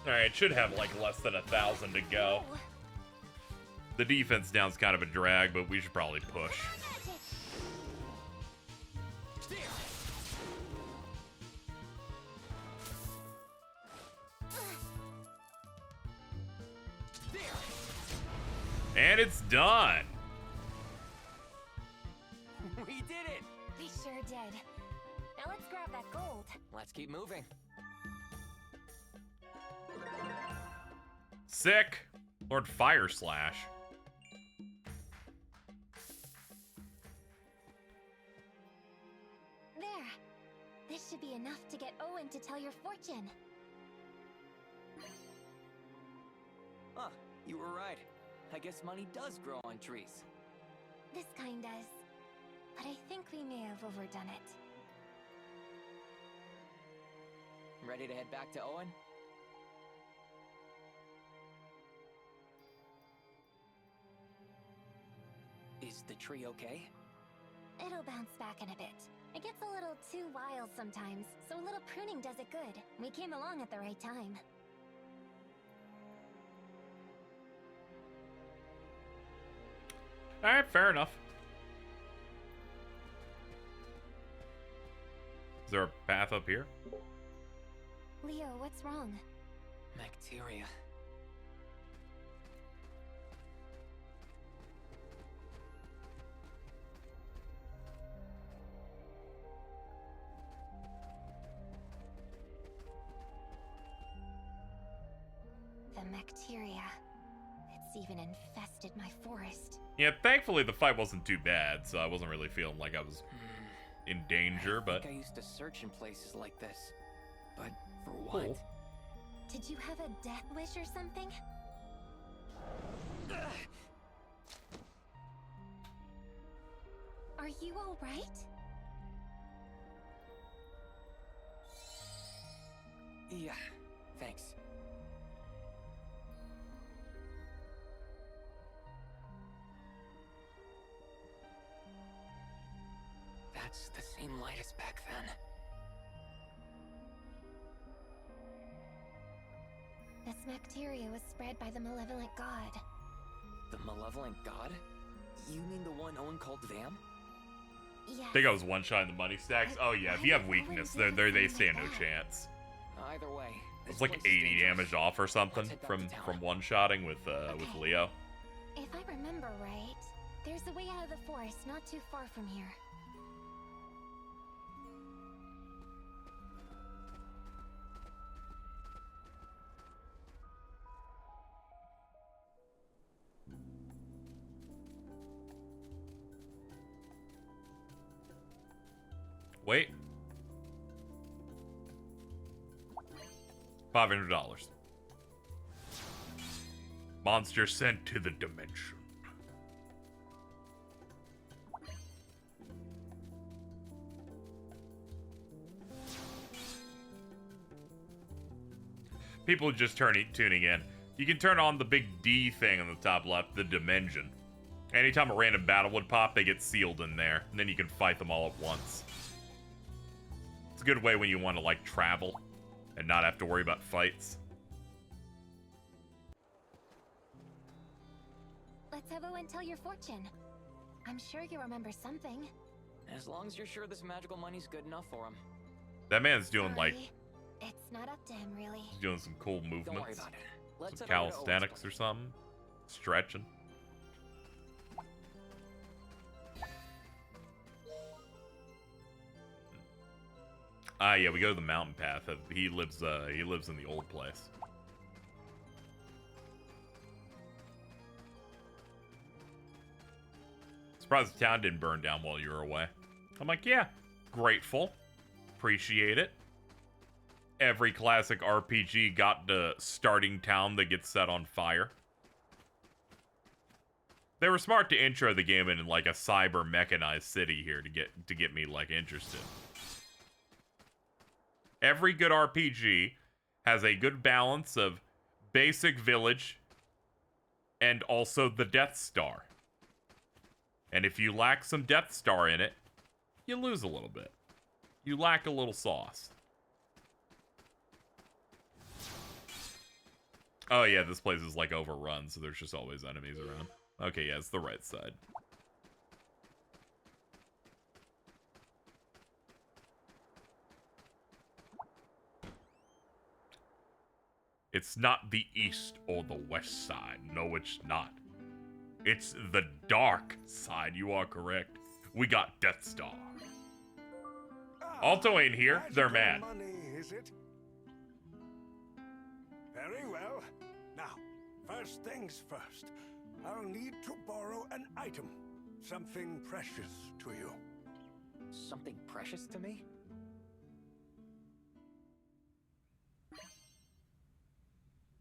Speaker 1: Alright, should have like less than 1,000 to go.
Speaker 2: Oh,
Speaker 1: The defense down's kind of a drag, but we should probably push.
Speaker 2: magic!
Speaker 4: There. There.
Speaker 1: And it's done!
Speaker 4: We did it.
Speaker 2: We sure did. Now let's grab that gold.
Speaker 4: Let's keep moving.
Speaker 1: Sick! Lord Fire Slash.
Speaker 2: There. This should be enough to get Owen to tell your fortune.
Speaker 4: Huh, you were right. I guess money does grow on trees.
Speaker 2: This kind does. But I think we may have overdone it.
Speaker 4: Ready to head back to Owen? Is the tree okay?
Speaker 2: It'll bounce back in a bit. It gets a little too wild sometimes, so a little pruning does it good. We came along at the right time.
Speaker 1: Alright, fair enough. Is there a path up here?
Speaker 2: Leo, what's wrong?
Speaker 4: Bacteria.
Speaker 2: The bacteria. It's even infested my forest.
Speaker 1: Yeah, thankfully the fight wasn't too bad, so I wasn't really feeling like I was in danger,
Speaker 4: I
Speaker 1: but...
Speaker 4: think I used to search in places like this. But for
Speaker 1: Cool.
Speaker 4: what?
Speaker 2: Did you have a death wish or something? Are you alright?
Speaker 4: Yeah, thanks. That's the same light as back then.
Speaker 2: This bacteria was spread by the malevolent god.
Speaker 4: The malevolent god? You mean the one Owen called Vam?
Speaker 2: Yes.
Speaker 1: I think I was one-shotting the money stacks. Oh yeah, if you have weakness, they stand no chance.
Speaker 4: Either way.
Speaker 1: It's
Speaker 4: this
Speaker 1: like
Speaker 4: place is
Speaker 1: 80
Speaker 4: dangerous.
Speaker 1: damage off or something
Speaker 4: Let's head back
Speaker 1: from
Speaker 4: to town.
Speaker 1: one-shotting with Leo.
Speaker 2: If I remember right, there's a way out of the forest not too far from here.
Speaker 1: Wait. $500. Monster sent to the dimension. People just tuning in. You can turn on the big D thing on the top left, the dimension. Anytime a random battle would pop, they get sealed in there, and then you can fight them all at once. It's a good way when you want to, like, travel and not have to worry about fights.
Speaker 2: Let's have Owen tell your fortune. I'm sure you remember something.
Speaker 4: As long as you're sure this magical money's good enough for him.
Speaker 1: That man's doing,
Speaker 2: Sorry.
Speaker 1: like,
Speaker 2: It's not up to him, really.
Speaker 1: he's doing some cool movements.
Speaker 4: Don't worry about it. Let's
Speaker 1: Some
Speaker 4: head over to Owen's
Speaker 1: calisthenics
Speaker 4: place.
Speaker 1: or something. Stretching. Yeah, we go to the mountain path. He lives in the old place. Surprised the town didn't burn down while you were away. I'm like, yeah, grateful. Appreciate it. Every classic RPG got the starting town that gets set on fire. They were smart to intro the game in like a cyber mechanized city here to get me like interested. Every good RPG has a good balance of basic village and also the Death Star. And if you lack some Death Star in it, you lose a little bit. You lack a little sauce. Oh yeah, this place is like overrun, so there's just always enemies around. Okay, yeah, it's the right side. It's not the east or the west side. No, it's not. It's the dark side. You are correct. We got Death Star. Alto ain't here. They're mad.
Speaker 8: Money, is it? Very well. Now, first things first. I'll need to borrow an item. Something precious to you.
Speaker 4: Something precious to me?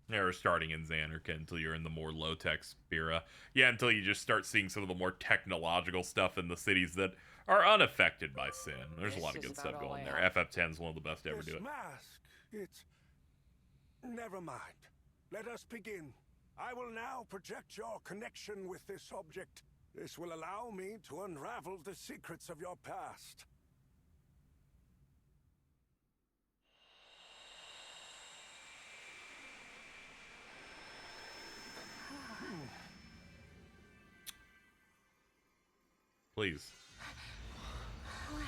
Speaker 1: Never starting in Xanarkand until you're in the more low-tech Spira. Yeah, until you just start seeing some of the more technological stuff in the cities that are unaffected by sin. There's a lot of good stuff going there. FF10 is one of the best to ever do
Speaker 8: This
Speaker 1: it.
Speaker 8: mask, it's... Never mind. Let us begin. I will now project your connection with this object. This will allow me to unravel the secrets of your past.
Speaker 1: Please.
Speaker 2: Wow.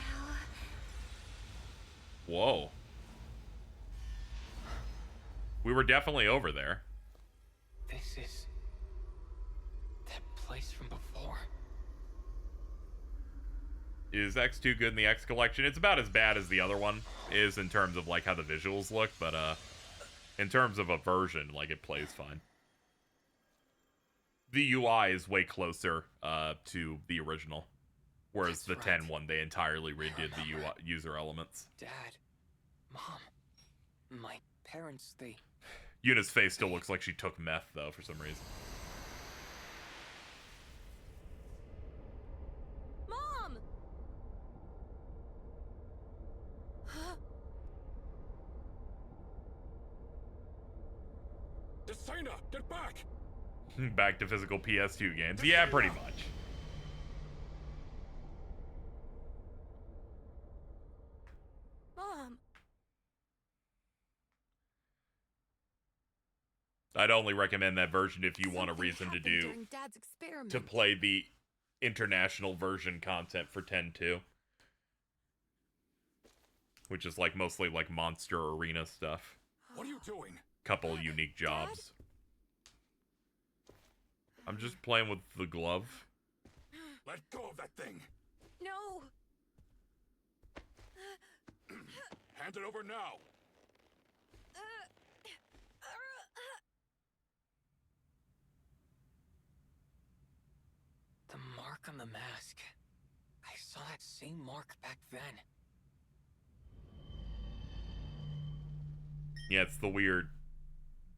Speaker 1: Whoa. We were definitely over there.
Speaker 4: This is... that place from before.
Speaker 1: Is X2 good in the X collection? It's about as bad as the other one is in terms of like how the visuals look, but in terms of a version, like it plays fine. The UI is way closer to the original, whereas
Speaker 4: That's
Speaker 1: the
Speaker 4: right.
Speaker 1: 10 one they entirely redid the UI user elements.
Speaker 4: Dad, Mom, my parents, they...
Speaker 1: Yuna's face still looks like she took meth though for some reason.
Speaker 9: Mom!
Speaker 8: Destina, get back!
Speaker 1: Back to physical PS2 games. Yeah, pretty much.
Speaker 9: Mom!
Speaker 1: I'd only recommend that version if you want a
Speaker 9: Something
Speaker 1: reason to
Speaker 9: happened
Speaker 1: do
Speaker 9: during Dad's experiment.
Speaker 1: to play the international version content for 10-2. Which is like mostly like monster arena stuff.
Speaker 8: What are you doing?
Speaker 1: Couple unique jobs. I'm just playing with the glove.
Speaker 8: Let go of that thing.
Speaker 9: No!
Speaker 8: Hand it over now.
Speaker 4: The mark on the mask. I saw that same mark back then.
Speaker 1: Yeah, it's the weird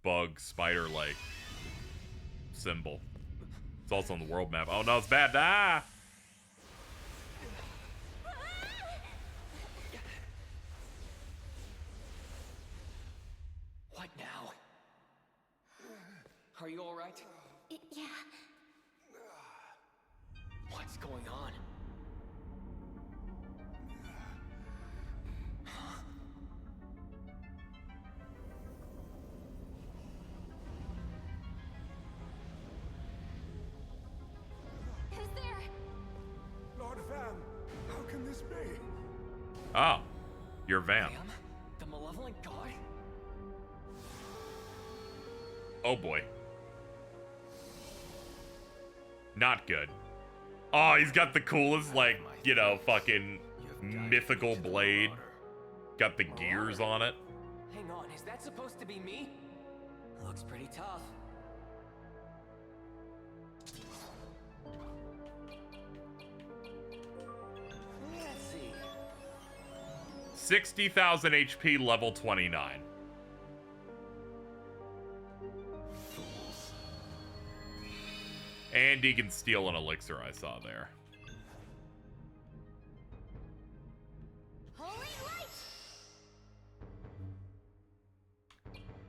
Speaker 1: bug spider-like symbol. It's also on the world map. Oh no, it's bad. Ah!
Speaker 4: What now? Are you alright?
Speaker 2: Yeah.
Speaker 4: going on?
Speaker 2: Who's there?
Speaker 8: Lord Vam, how can this be?
Speaker 1: Oh, you're Vam.
Speaker 4: Vam? The malevolent god?
Speaker 1: Oh boy. Not good. Oh, he's got the coolest, like, you know, fucking mythical blade. Got the gears on it.
Speaker 4: Hang on, is that supposed to be me? Looks pretty tough. Let's see.
Speaker 1: 60,000 HP, level 29. And he can steal an elixir, I saw there.
Speaker 2: Holy light!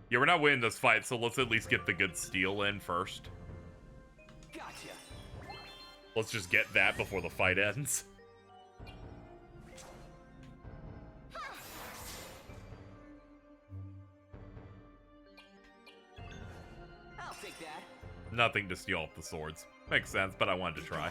Speaker 1: Yeah, we're not winning this fight, so let's at least get the good steal in first.
Speaker 4: Gotcha.
Speaker 1: Let's just get that before the fight ends.
Speaker 4: I'll take that.
Speaker 1: Nothing to steal off the swords. Makes sense, but I wanted to try.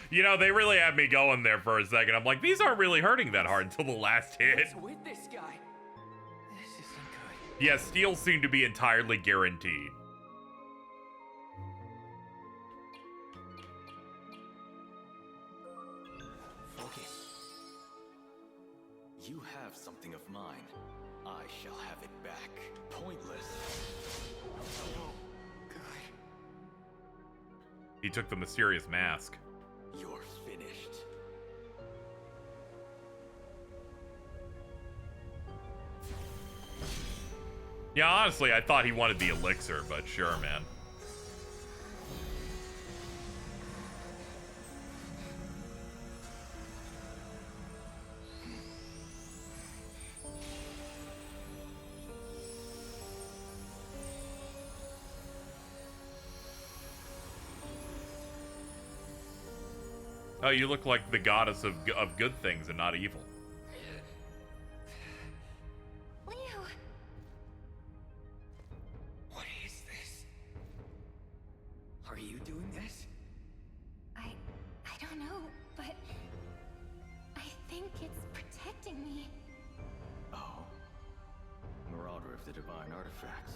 Speaker 1: You know, they really had me going there for a second. I'm like, these aren't really hurting that hard until the last hit.
Speaker 4: What's with this guy? This isn't good.
Speaker 1: Yeah, steals seem to be entirely guaranteed.
Speaker 4: Focus.
Speaker 10: You have something of mine. I shall have it back. Pointless.
Speaker 4: Oh, good.
Speaker 1: He took the mysterious mask.
Speaker 10: You're finished.
Speaker 1: Yeah, honestly, I thought he wanted the elixir, but sure, man. Oh, you look like the goddess of good things and not evil.
Speaker 2: Leo!
Speaker 4: What is this? Are you doing this?
Speaker 2: I don't know, but I think it's protecting me.
Speaker 10: Oh. Marauder of the divine artifacts.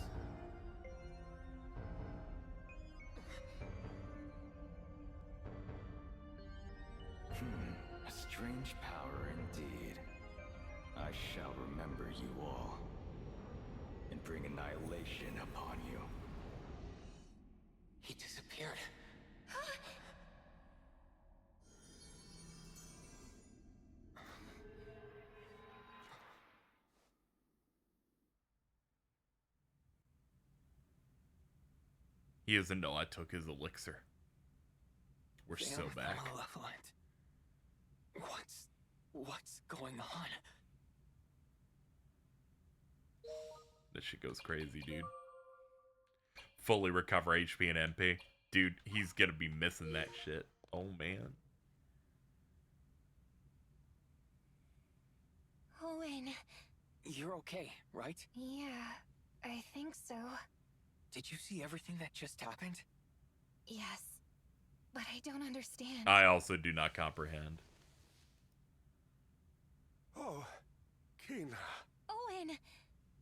Speaker 10: A strange power indeed. I shall remember you all, and bring annihilation upon you.
Speaker 4: He disappeared.
Speaker 1: He doesn't know I took his elixir. We're
Speaker 4: Veil
Speaker 1: so
Speaker 4: of the
Speaker 1: back.
Speaker 4: Malevolent. What's going on?
Speaker 1: This shit goes crazy, dude. Fully recover HP and MP. Dude, he's gonna be missing that shit. Oh, man.
Speaker 2: Owen.
Speaker 4: You're okay, right?
Speaker 2: Yeah, I think so.
Speaker 4: Did you see everything that just happened?
Speaker 2: Yes, but I don't understand.
Speaker 1: I also do not comprehend.
Speaker 8: Oh, Kina.
Speaker 2: Owen,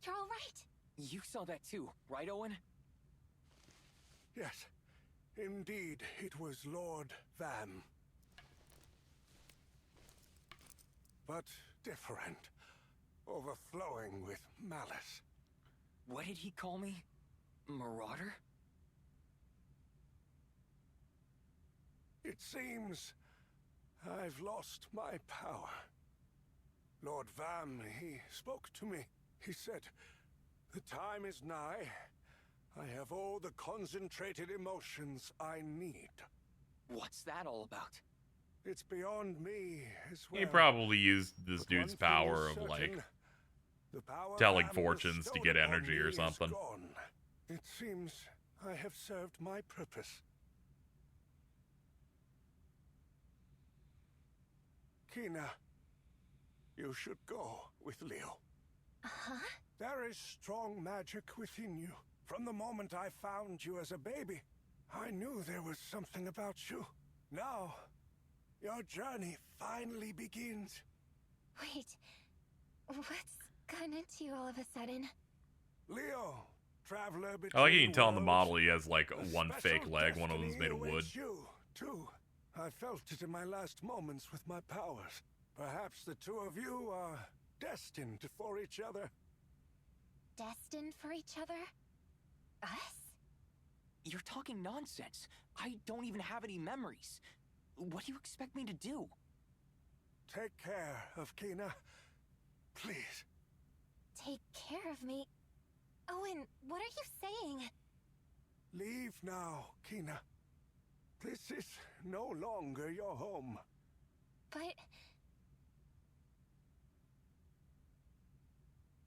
Speaker 2: you're all right.
Speaker 4: You saw that too, right, Owen?
Speaker 8: Yes, indeed, it was Lord Vam. But different. Overflowing with malice.
Speaker 4: What did he call me? Marauder?
Speaker 8: It seems I've lost my power. Lord Vam, he spoke to me. He said, the time is nigh. I have all the concentrated emotions I need.
Speaker 4: What's that all about?
Speaker 8: It's beyond me as well.
Speaker 1: He probably used this
Speaker 8: But
Speaker 1: dude's
Speaker 8: one thing
Speaker 1: power
Speaker 8: is
Speaker 1: of, like,
Speaker 8: certain, The power
Speaker 1: telling
Speaker 8: I am
Speaker 1: fortunes to
Speaker 8: bestowed
Speaker 1: get
Speaker 8: upon
Speaker 1: energy or
Speaker 8: me is
Speaker 1: something.
Speaker 8: gone. It seems I have served my purpose. Kina, you should go with Leo.
Speaker 2: Huh?
Speaker 8: There is strong magic within you. From the moment I found you as a baby, I knew there was something about you. Now, your journey finally begins.
Speaker 2: Wait, what's gone into you all of a sudden?
Speaker 8: Leo, traveler between
Speaker 1: I like you can tell in the
Speaker 8: worlds,
Speaker 1: model he has like
Speaker 8: a
Speaker 1: one fake
Speaker 8: special
Speaker 1: leg, one of them's
Speaker 8: destiny
Speaker 1: made of wood.
Speaker 8: awaits you, too. I felt it in my last moments with my powers. Perhaps the two of you are destined for each other.
Speaker 2: Destined for each other? Us?
Speaker 4: You're talking nonsense. I don't even have any memories. What do you expect me to do?
Speaker 8: Take care of Kina. Please.
Speaker 2: Take care of me? Owen, what are you saying?
Speaker 8: Leave now, Kina. This is no longer your home.
Speaker 2: But...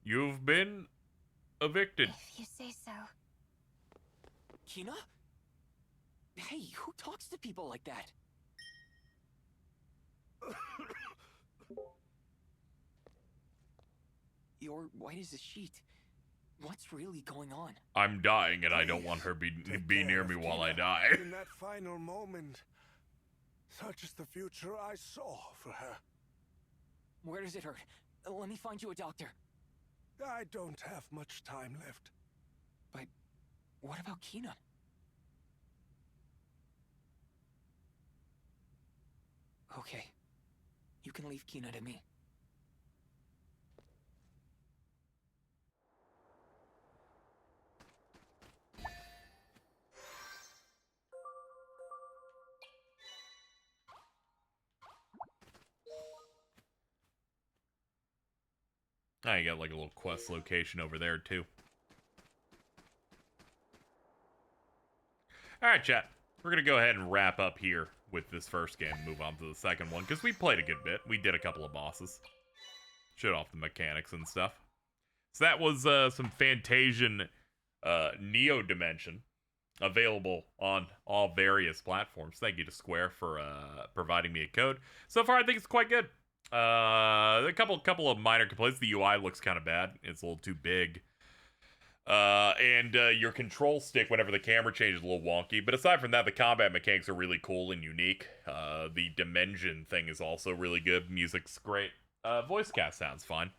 Speaker 1: You've been evicted.
Speaker 2: if you say so.
Speaker 4: Kina? Hey, who talks to people like that? You're white as a sheet. What's really going on?
Speaker 1: I'm dying and I don't want her be near me while I die.
Speaker 8: In that final moment, such is the future I saw for her.
Speaker 4: Where does it hurt? Let me find you a doctor.
Speaker 8: I don't have much time left.
Speaker 4: But what about Kina? Okay. You can leave Kina to me.
Speaker 1: Oh, you got like a little quest location over there too. Alright, chat. We're gonna go ahead and wrap up here with this first game, move on to the second one, because we played a good bit. We did a couple of bosses. Showed off the mechanics and stuff. So that was some Fantasian Neo Dimension, available on all various platforms. Thank you to Square for providing me a code. So far, I think it's quite good. A couple of minor complaints. The UI looks kind of bad. It's a little too big. And your control stick, whenever the camera changes, is a little wonky. But aside from that, the combat mechanics are really cool and unique. The Dimension thing is also really good. Music's great. Voice cast sounds fine.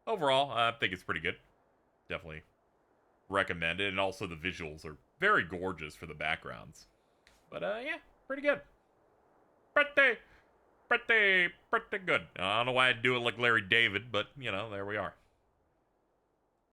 Speaker 1: Overall, I think it's pretty good. Definitely recommend it. And also the visuals are very gorgeous for the backgrounds. But yeah, pretty good. Pretty good. I don't know why I'd do it like Larry David, but, you know, there we are.